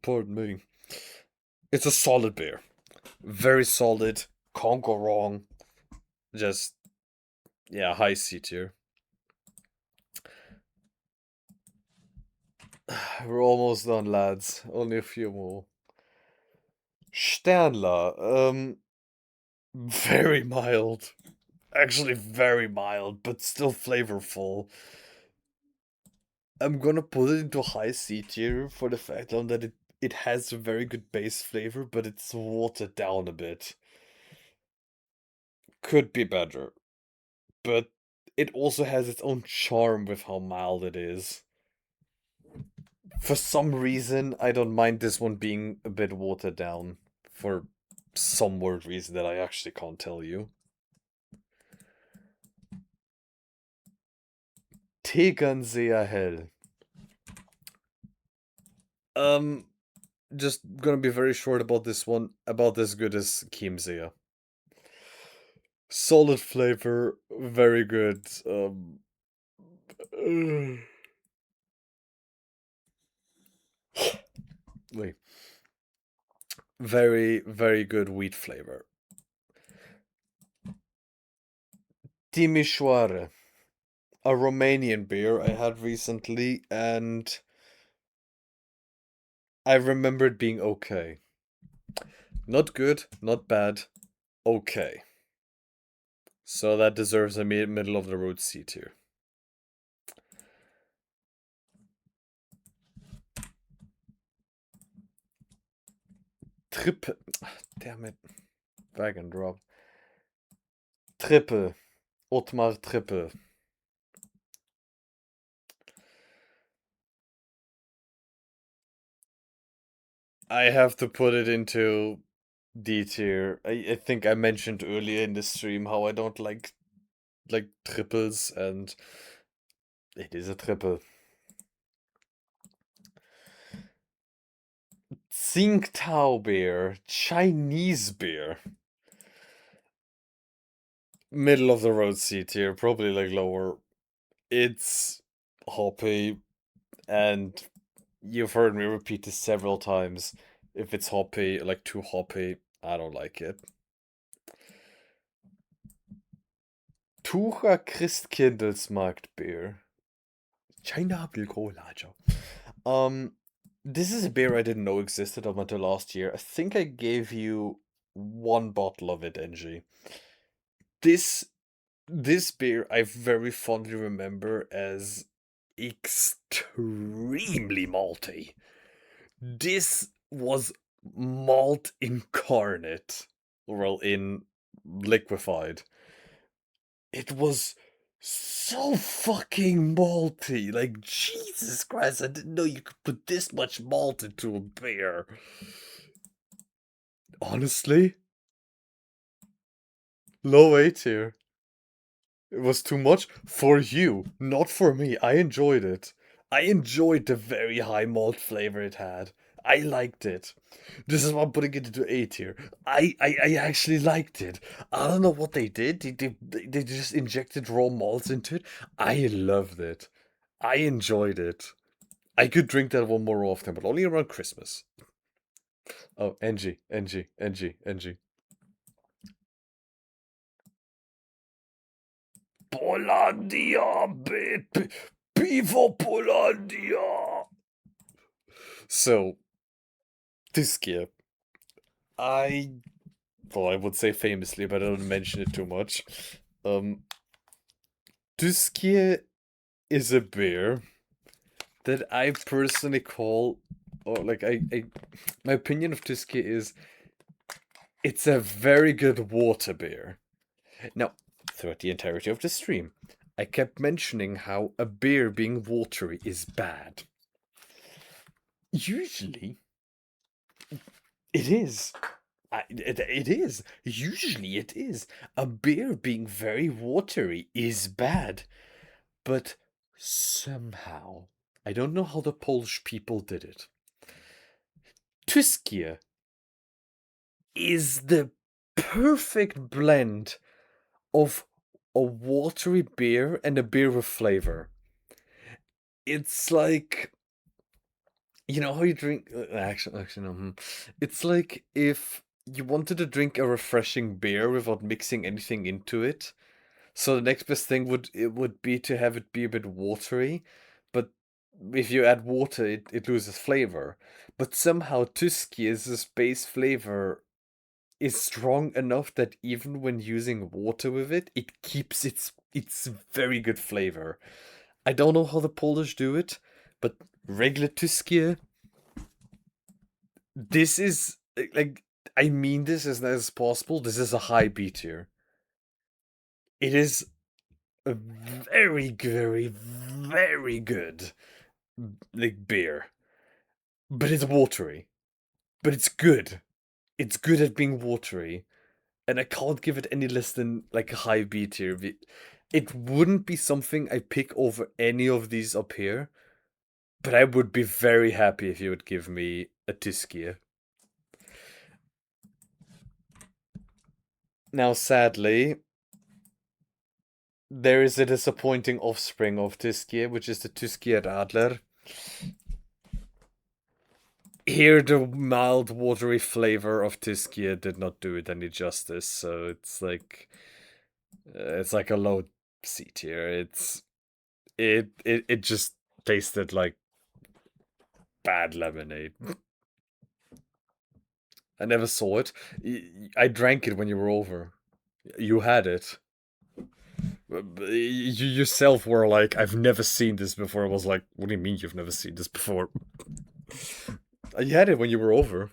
pardon me. It's a solid beer. Very solid. Can't go wrong. Just, yeah, high C tier. We're almost done, lads. Only a few more. Sternler. Very mild. Actually, very mild, but still flavorful. I'm gonna put it into high C tier for the fact that it has a very good base flavor, but it's watered down a bit. Could be better, but it also has its own charm with how mild it is. For some reason, I don't mind this one being a bit watered down. For some weird reason that I actually can't tell you. Tegernseer Hell. Just gonna be very short about this one. About as good as Chiemseer. Solid flavor, very good. Wait. Very, very good wheat flavor. Timișoara, a Romanian beer I had recently, and I remember it being okay. Not good, not bad, okay. So that deserves a middle of the road C tier. Triple. Damn it. Drag and drop. Triple. Ottmar Triple. I have to put it into D tier. I think I mentioned earlier in the stream how I don't like triples, and it is a triple. Tsingtao beer, Chinese beer. Middle of the road C tier, probably like lower. It's hoppy, and you've heard me repeat this several times. If it's hoppy, like too hoppy, I don't like it. Tucher Christkindlesmarkt beer. China Cola. This is a beer I didn't know existed up until last year. I think I gave you one bottle of it, NG. This beer I very fondly remember as extremely malty. This was malt incarnate. Well, in liquefied. It was so fucking malty. Like, Jesus Christ, I didn't know you could put this much malt into a beer. Honestly, low A tier. It was too much for you, not for me. I enjoyed it. I enjoyed the very high malt flavor it had. I liked it. This is why I'm putting it into A tier. I actually liked it. I don't know what they did. They just injected raw malts into it. I loved it. I enjoyed it. I could drink that one more often, but only around Christmas. Oh, NG, NG, NG, NG. Polandia, Pivo Polandia. So, this year, I would say famously, but I don't mention it too much. Tyskie is a beer that I personally call, or like my opinion of Tyskie is, it's a very good water beer. Now, throughout the entirety of the stream, I kept mentioning how a beer being watery is bad. Usually, it is. It is. Usually it is. A beer being very watery is bad. But somehow, I don't know how the Polish people did it. Tyskie is the perfect blend of a watery beer and a beer with flavor. It's like, you know how you drink. Actually, no. It's like if you wanted to drink a refreshing beer without mixing anything into it. So the next best thing would be to have it be a bit watery, but if you add water, it loses flavor. But somehow Tuski's base flavor is strong enough that even when using water with it, it keeps its very good flavor. I don't know how the Polish do it, but regular Tuskie, this is like, I mean this as nice as possible. This is a high B tier. It is a very, very, very good like beer, but it's watery. But it's good. It's good at being watery, and I can't give it any less than like a high B tier. It wouldn't be something I pick over any of these up here, but I would be very happy if you would give me a Tiskia. Now, sadly, there is a disappointing offspring of Tiskia, which is the Tiskia Radler. Here, the mild, watery flavor of Tiskia did not do it any justice, so it's like a low C tier. It just tasted like bad lemonade. I never saw it. I drank it when you were over. You had it. You yourself were like, I've never seen this before. I was like, what do you mean you've never seen this before? You had it when you were over.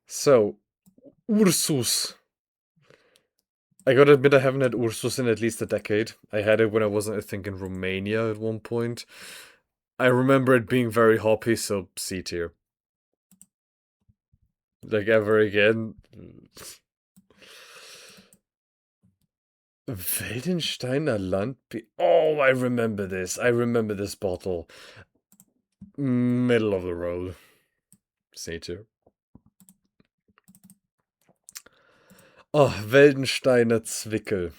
So, Ursus. I gotta admit, I haven't had Ursus in at least a decade. I had it when I wasn't, I think, in Romania at one point. I remember it being very hoppy, so C tier. Like, ever again. Weldensteiner Landbier. Oh, I remember this. I remember this bottle. Middle of the road. C tier. Oh, Weldensteiner Zwickel.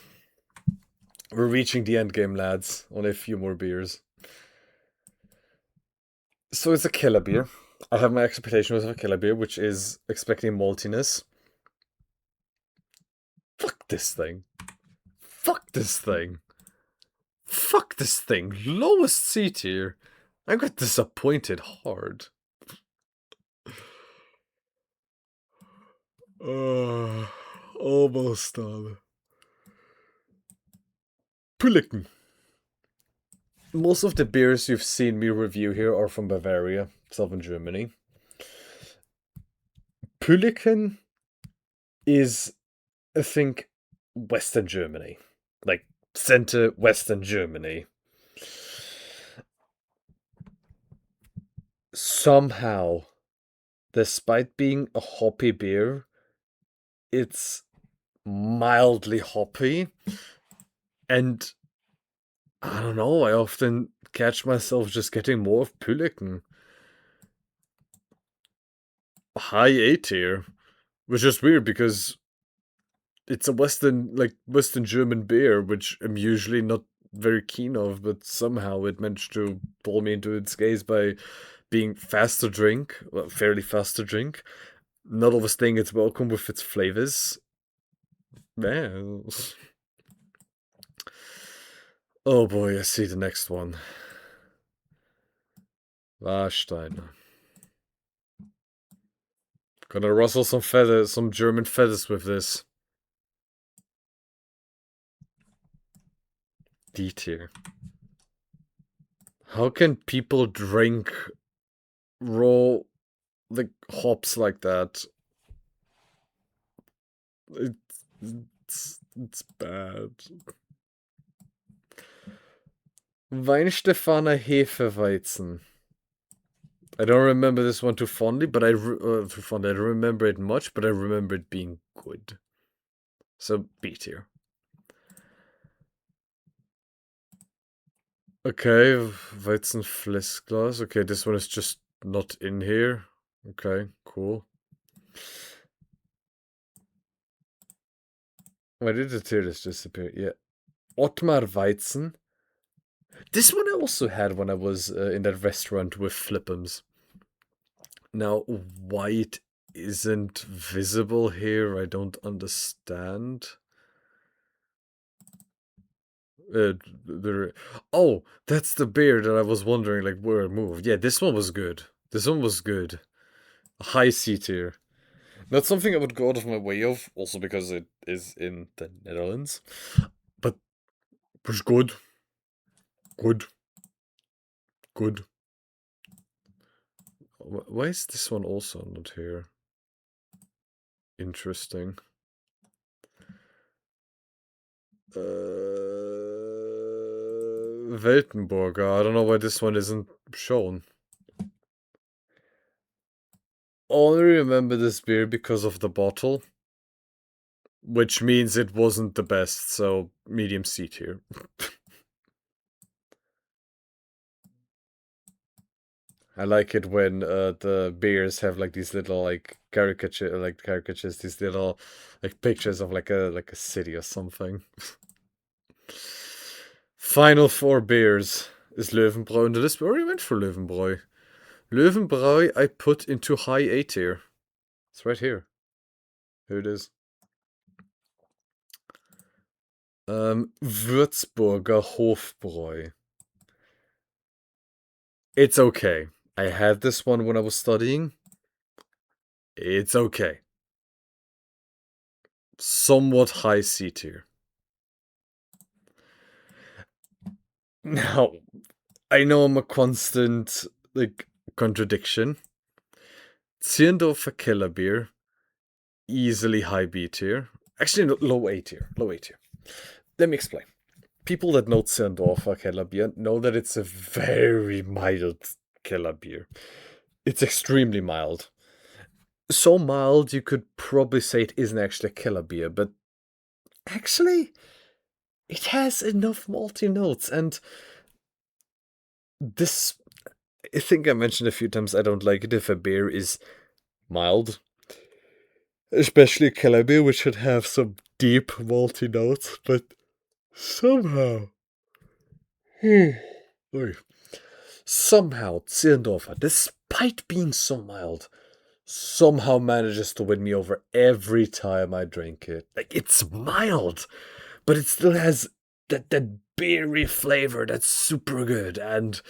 We're reaching the end game, lads. Only a few more beers. So it's a killer beer. I have my expectations of a killer beer, which is expecting maltiness. Fuck this thing. Fuck this thing. Fuck this thing. Lowest C tier. I got disappointed hard. Almost done. Pülliken. Most of the beers you've seen me review here are from Bavaria, southern Germany. Pülliken is, I think, Western Germany. Like, center Western Germany. Somehow, despite being a hoppy beer, it's mildly hoppy. And I don't know, I often catch myself just getting more of Pülliken. High A tier. Which is weird because it's a Western German beer, which I'm usually not very keen of, but somehow it managed to pull me into its gaze by being fast to drink, well, fairly fast to drink, not overstaying its welcome with its flavors. Man. Oh boy, I see the next one. Warsteiner. Gonna rustle some feathers, some German feathers with this. D tier. How can people drink raw like hops like that? It's bad. Weinstefaner Hefeweizen. I don't remember this one too fondly, but I don't remember it much, but I remember it being good. So B tier. Okay, Weizenflissglas. Okay, this one is just not in here. Okay, cool. Why did the tier list disappear? Yeah. Ottmar Weizen. This one I also had when I was in that restaurant with Flippums. Now, why it isn't visible here, I don't understand. Oh, that's the beer that I was wondering, like, where it moved. Yeah, this one was good. This one was good. High C tier. Not something I would go out of my way of, also because it is in the Netherlands. But it was good. Good. Good. Why is this one also not here? Interesting. Weltenburger. I don't know why this one isn't shown. Only remember this beer because of the bottle, which means it wasn't the best, so medium C tier. I like it when the beers have like these little like caricatures, these little like pictures of like a city or something. Final four beers is Löwenbräu on the list. We already went for Löwenbräu. Löwenbräu I put into high A tier. It's right here. Here it is. Würzburger Hofbräu. It's okay. I had this one when I was studying. It's okay. Somewhat high C tier. Now, I know I'm a constant, like, contradiction. Zirndorfer Keller beer, easily high B tier. Actually, no, low A tier. Low A tier. Let me explain. People that know Zirndorfer Keller beer know that it's a very mild Keller beer. It's extremely mild. So mild, you could probably say it isn't actually a Keller beer, but actually, it has enough malty notes, and this, I think I mentioned a few times, I don't like it if a beer is mild. Especially Keller beer, which should have some deep malty notes, but somehow... somehow, Zirndorfer, despite being so mild, somehow manages to win me over every time I drink it. Like, it's mild, but it still has that beery flavor that's super good, and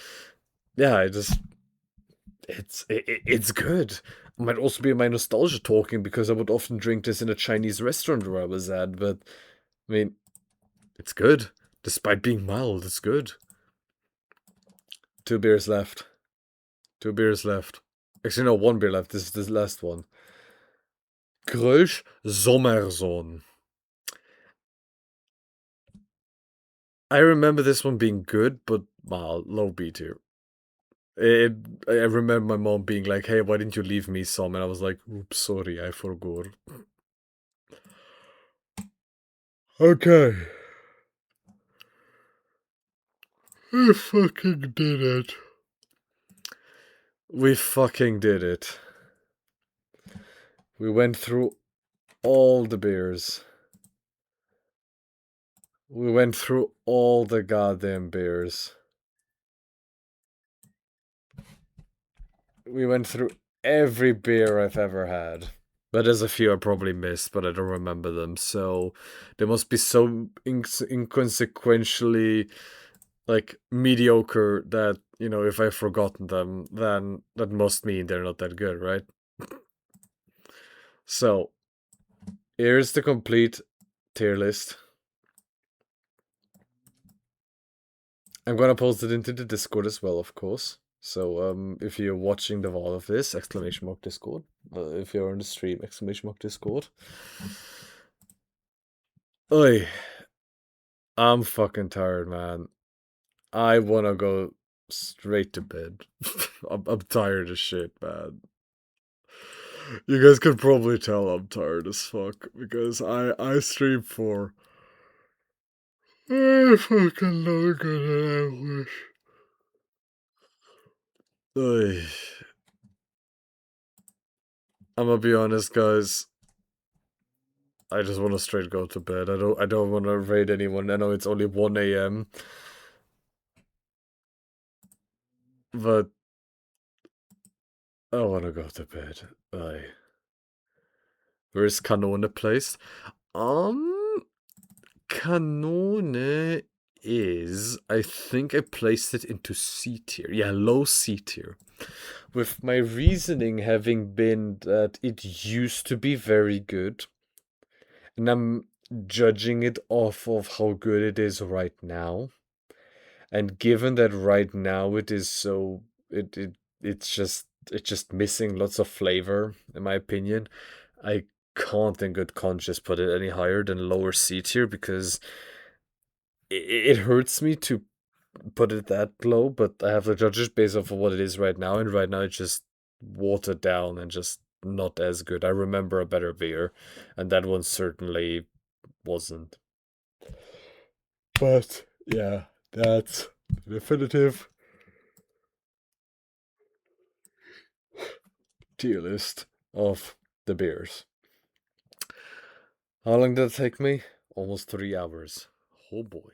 yeah, it's good. It might also be my nostalgia talking because I would often drink this in a Chinese restaurant where I was at, but I mean, it's good. Despite being mild, it's good. 2 beers left. 2 beers left. Actually, no, 1 beer left. This is the last one. Grölsch Sommersohn. I remember this one being good, but low B tier. I remember my mom being like, "Hey, why didn't you leave me some?" And I was like, "Oops, sorry, I forgot." Okay. We fucking did it. We fucking did it. We went through all the beers. We went through all the goddamn beers. We went through every beer I've ever had. But there's a few I probably missed, but I don't remember them. So they must be so inconsequentially, like, mediocre that, you know, if I've forgotten them, then that must mean they're not that good, right? So, here's the complete tier list. I'm gonna post it into the Discord as well, of course. So, if you're watching the VOD of this, exclamation mark Discord. If you're on the stream, exclamation mark Discord. Oi, I'm fucking tired, man. I wanna go straight to bed. I'm tired as shit, man. You guys could probably tell I'm tired as fuck because I stream for fucking longer than I wish. Oi. I'm gonna be honest, guys. I just want to straight go to bed. I don't want to raid anyone. I know it's only 1 a.m. But I want to go to bed. Where's Kanone placed? Kanone is, I think I placed it into C tier. Yeah, low C tier. With my reasoning having been that it used to be very good, and I'm judging it off of how good it is right now. And given that right now it is so it's just missing lots of flavor, in my opinion. I can't in good conscience put it any higher than lower C tier because it hurts me to put it that low, but I have to judge it based off of what it is right now, and right now it's just watered down and just not as good. I remember a better beer, and that one certainly wasn't. But yeah, that's the definitive tier list of the beers. How long did it take me? Almost 3 hours. Oh boy.